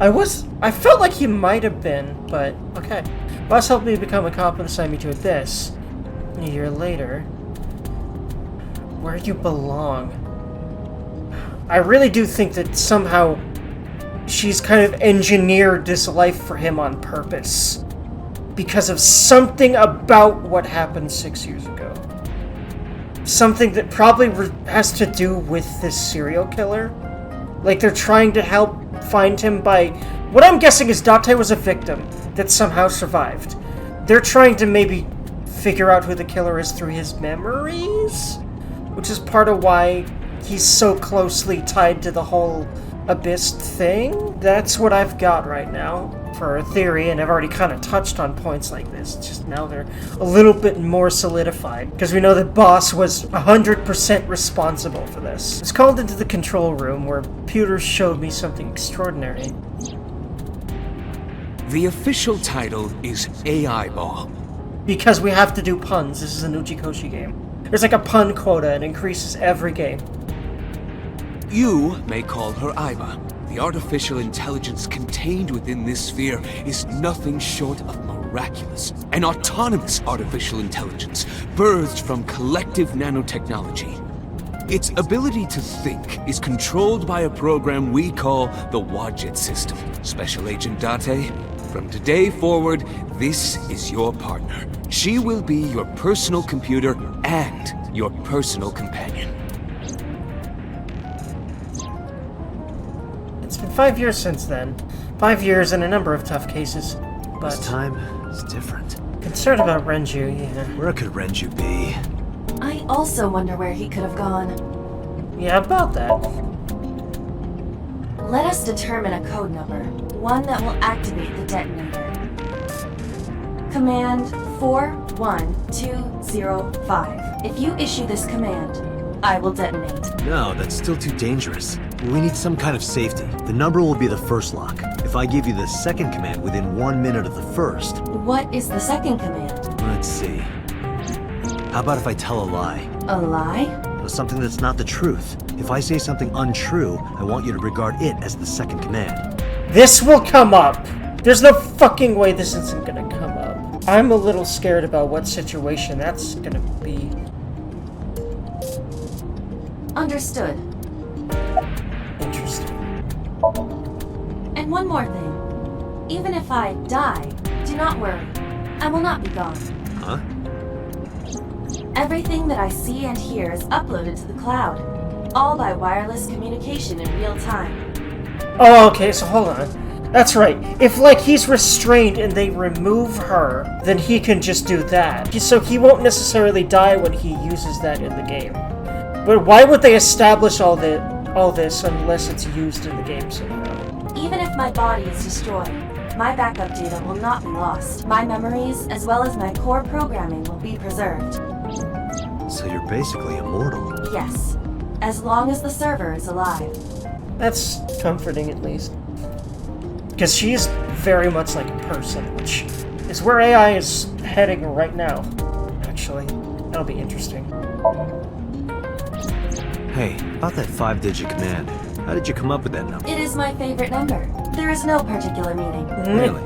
I felt like he might have been, but okay. Boss helped me become a cop and assigned me to this. A year later. Where you belong. I really do think that somehow she's kind of engineered this life for him on purpose. Because of something about what happened 6 years ago. Something that probably has to do with this serial killer. Like, they're trying to help find him by... What I'm guessing is Date was a victim that somehow survived. They're trying to maybe figure out who the killer is through his memories? Which is part of why he's so closely tied to the whole Abyss thing. That's what I've got right now for a theory, and I've already kind of touched on points like this. Just now they're a little bit more solidified, because we know that Boss was 100% responsible for this. I was called into the control room where Pewter showed me something extraordinary. The official title is AI Ball. Because we have to do puns. This is an Uchikoshi game. There's like a pun quota, and it increases every game. You may call her Aiba. The artificial intelligence contained within this sphere is nothing short of miraculous. An autonomous artificial intelligence, birthed from collective nanotechnology. Its ability to think is controlled by a program we call the Watchin system. Special Agent Date, from today forward, this is your partner. She will be your personal computer and your personal companion. It's been 5 years since then. 5 years and a number of tough cases. But this time is different. Concerned about Renju, yeah. Where could Renju be? I also wonder where he could have gone. Yeah, about that. Let us determine a code number. One that will activate the detonator. Command 41205. If you issue this command, I will detonate. No, that's still too dangerous. We need some kind of safety. The number will be the first lock. If I give you the second command within 1 minute of the first... What is the second command? Let's see. How about if I tell a lie? A lie? Something that's not the truth. If I say something untrue, I want you to regard it as the second command. This will come up. There's no fucking way this isn't gonna come up. I'm a little scared about what situation that's gonna be. Understood. Interesting. And one more thing. Even if I die, do not worry. I will not be gone. Huh? Everything that I see and hear is uploaded to the cloud. All by wireless communication in real time. Oh, okay, so hold on. That's right. If, like, he's restrained and they remove her, then he can just do that. So he won't necessarily die when he uses that in the game. But why would they establish all this unless it's used in the game somehow? Even if my body is destroyed, my backup data will not be lost. My memories, as well as my core programming, will be preserved. So you're basically immortal. Yes. As long as the server is alive. That's comforting, at least. Because she's very much like a person, which is where AI is heading right now. Actually, that'll be interesting. Hey, about that 5-digit command. How did you come up with that number? It is my favorite number. There is no particular meaning. Really?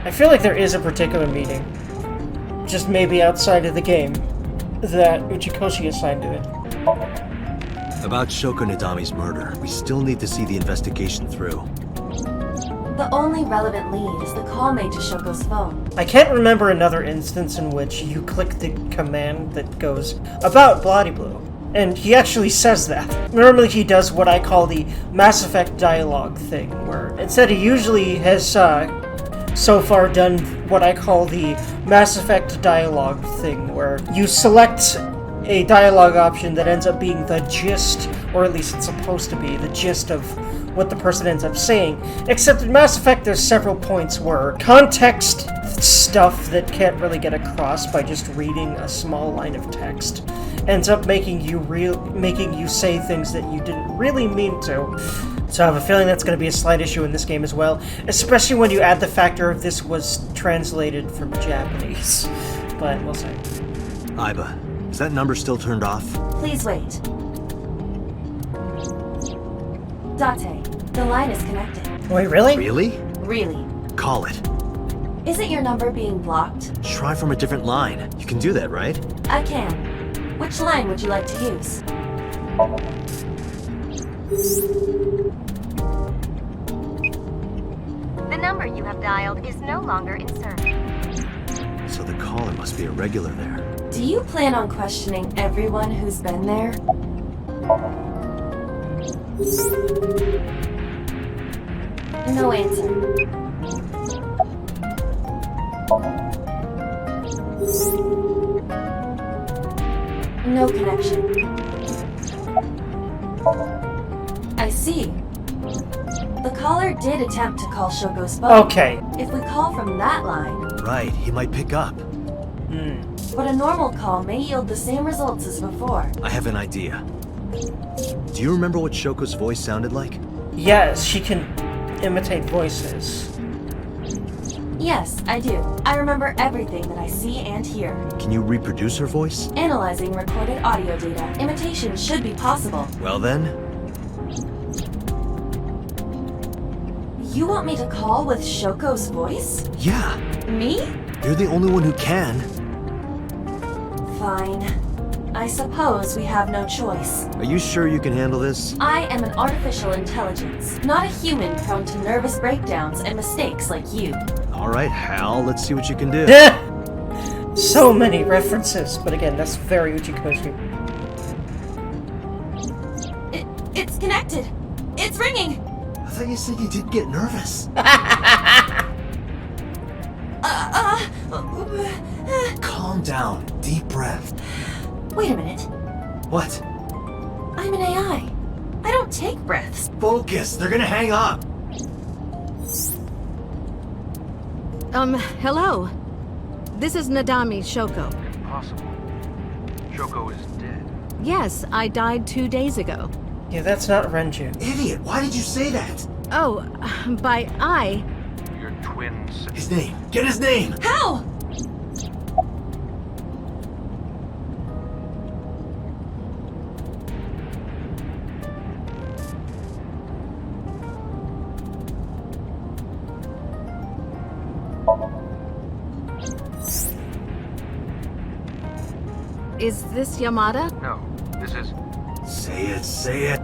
I feel like there is a particular meaning. Just maybe outside of the game that Uchikoshi assigned to it. About Shoko Nadami's murder, we still need to see the investigation through. The only relevant lead is the call made to Shoko's phone. I can't remember another instance in which you click the command that goes, about Bloody Blue. And he actually says that. Normally he does what I call the Mass Effect dialogue thing, where instead he usually has so far done what I call the Mass Effect dialogue thing, where you select a dialogue option that ends up being the gist, or at least it's supposed to be, the gist of what the person ends up saying. Except in Mass Effect there's several points where context stuff that can't really get across by just reading a small line of text ends up making you say things that you didn't really mean to. So I have a feeling that's going to be a slight issue in this game as well, especially when you add the factor of this was translated from Japanese. But we'll see. Aiba, is that number still turned off? Please wait. Date, the line is connected. Wait, really? Really? Really. Call it. Isn't your number being blocked? Try from a different line. You can do that, right? I can. Which line would you like to use? The number you have dialed is no longer in service. So the caller must be a regular there. Do you plan on questioning everyone who's been there? No answer. No connection. I see. The caller did attempt to call Shoko's phone. Okay. If we call from that line... Right, he might pick up. But a normal call may yield the same results as before. I have an idea. Do you remember what Shoko's voice sounded like? Yes, she can imitate voices. Yes, I do. I remember everything that I see and hear. Can you reproduce her voice? Analyzing recorded audio data, imitation should be possible. Well then... You want me to call with Shoko's voice? Yeah. Me? You're the only one who can. Fine. I suppose we have no choice. Are you sure you can handle this? I am an artificial intelligence, not a human prone to nervous breakdowns and mistakes like you. Alright, Hal, let's see what you can do. So many references, but again, that's very Uchikoshi. It's connected. It's ringing. I thought you said you did get nervous. Calm down. Deep breath. Wait a minute. What? I'm an AI. I don't take breaths. Focus. They're gonna hang up. Hello. This is Nadami Shoko. Impossible. Shoko is dead. Yes, I died 2 days ago. Yeah, that's not Renju. Idiot, why did you say that? Oh, by I... Your twins. His name. Get his name! How? Is this Yamada? No, this is... Say it, say it.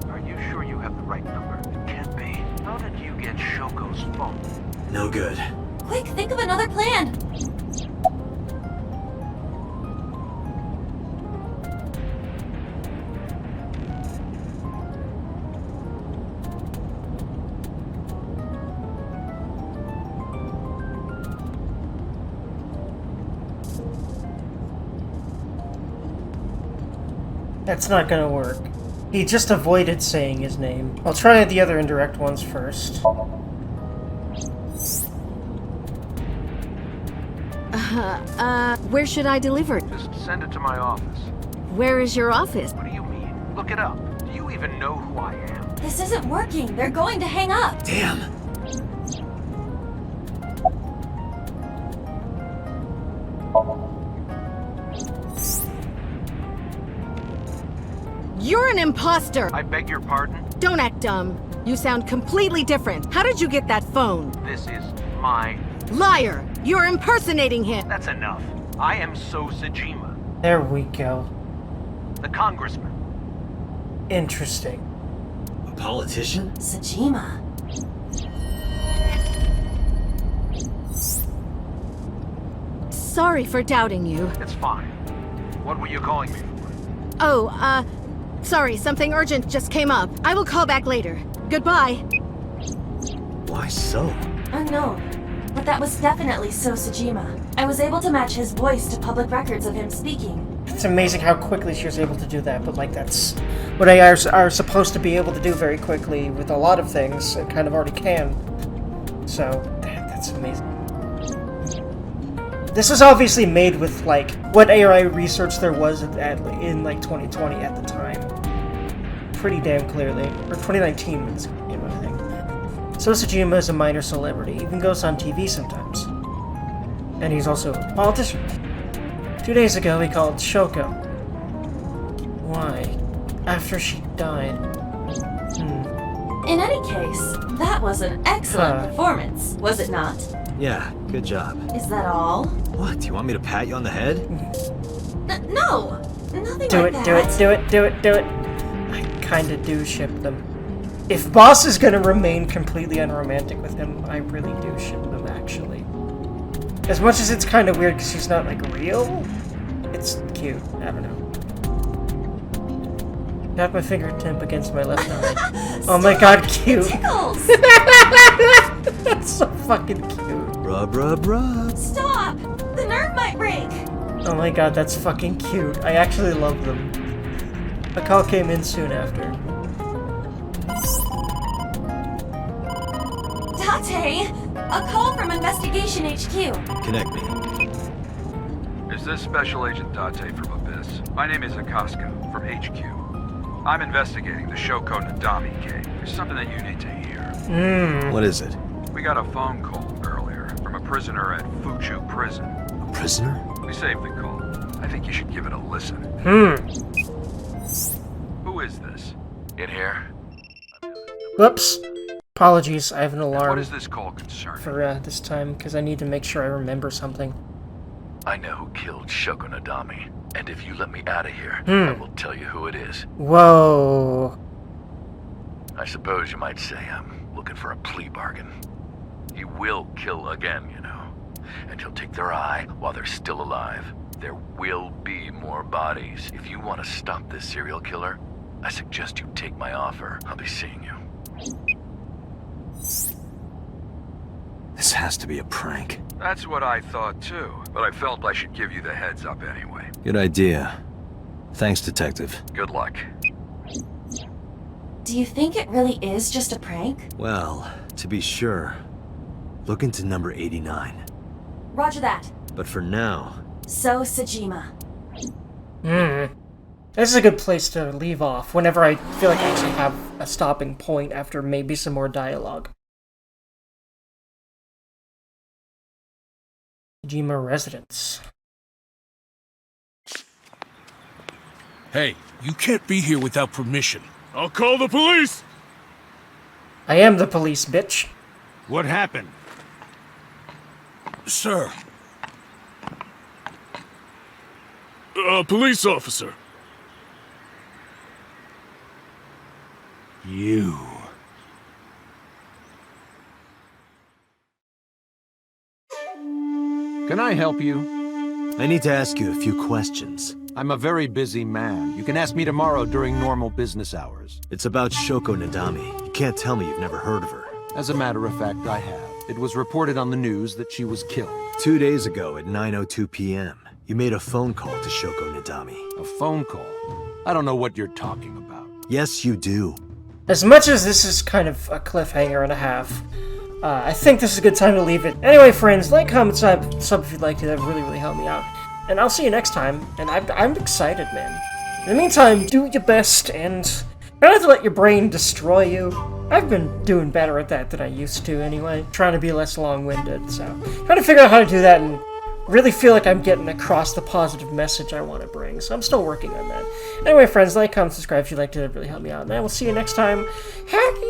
Are you sure you have the right number? It can't be. How did you get Shoko's phone? No good. Quick, think of another plan. That's not gonna work. He just avoided saying his name. I'll try the other indirect ones first. Where should I deliver it? Just send it to my office. Where is your office? What do you mean? Look it up. Do you even know who I am? This isn't working. They're going to hang up. Damn. You're an imposter! I beg your pardon? Don't act dumb. You sound completely different. How did you get that phone? This is my... Liar! You're impersonating him! That's enough. I am So Sajima, There we go. the congressman. Interesting. A politician? Sajima. Sorry for doubting you. It's fine. What were you calling me for? Oh, sorry, something urgent just came up. I will call back later. Goodbye. Why so? Unknown. But that was definitely So Sajima. I was able to match his voice to public records of him speaking. It's amazing how quickly she was able to do that, but like that's what AIs are supposed to be able to do very quickly with a lot of things, and kind of already can. So, that's amazing. This is obviously made with like what AI research there was in like 2020 at the time. Pretty damn clearly. Or 2019 when this came out, I think. So Sajima is a minor celebrity, even goes on TV sometimes. And he's also a politician. 2 days ago he called Shoko. Why? After she died. In any case, that was an excellent performance, was it not? Yeah, good job. Is that all? What, you want me to pat you on the head? No! Nothing Do like it, that. do it. I kinda do ship them. If Boss is gonna remain completely unromantic with him, I really do ship them, actually. As much as it's kinda weird because she's not, like, real, it's cute. I don't know. Tap my fingertip against my left eye. Oh my god, cute! It tickles! That's so fucking cute. Rub, rub, rub. Stop! The nerve might break! Oh my god, that's fucking cute. I actually love them. A call came in soon after. Tate! A call from Investigation HQ. Connect me. Is this Special Agent Date from Abyss? My name is Akaska, from HQ. I'm investigating the Shoko Nadami case. There's something that you need to hear. What is it? We got a phone call earlier from a prisoner at Fuchu Prison. A prisoner? We saved the call. I think you should give it a listen. Who is this? In here? Whoops. Apologies, I have an And alarm what is this call concerning? for this time, because I need to make sure I remember something. I know who killed Shoko Nadami, and if you let me out of here, I will tell you who it is. Whoa. I suppose you might say I'm looking for a plea bargain. He will kill again, you know, and he'll take their eye while they're still alive. There will be more bodies. If you want to stop this serial killer, I suggest you take my offer. I'll be seeing you. This has to be a prank. That's what I thought too, but I felt I should give you the heads up anyway. Good idea. Thanks, Detective. Good luck. Do you think it really is just a prank? Well, to be sure, look into number 89. Roger that. But for now... So Sajima. This is a good place to leave off whenever I feel like I actually have a stopping point after maybe some more dialogue. Jima residence. Hey, you can't be here without permission. I'll call the police! I am the police, bitch. What happened? Sir. Police officer. You. Can I help you? I need to ask you a few questions. I'm a very busy man. You can ask me tomorrow during normal business hours. It's about Shoko Nadami. You can't tell me you've never heard of her. As a matter of fact, I have. It was reported on the news that she was killed. 2 days ago at 9:02 p.m., you made a phone call to Shoko Nadami. A phone call? I don't know what you're talking about. Yes, you do. As much as this is kind of a cliffhanger and a half, I think this is a good time to leave it. Anyway, friends, like, comment, sub if you'd like to. That would really, really help me out. And I'll see you next time, and I'm excited, man. In the meantime, do your best, and try not to let your brain destroy you. I've been doing better at that than I used to, anyway. Trying to be less long-winded, so trying to figure out how to do that and really feel like I'm getting across the positive message I want to bring, so I'm still working on that. Anyway, friends, like, comment, subscribe if you'd like to. That really help me out, and I will see you next time. Happy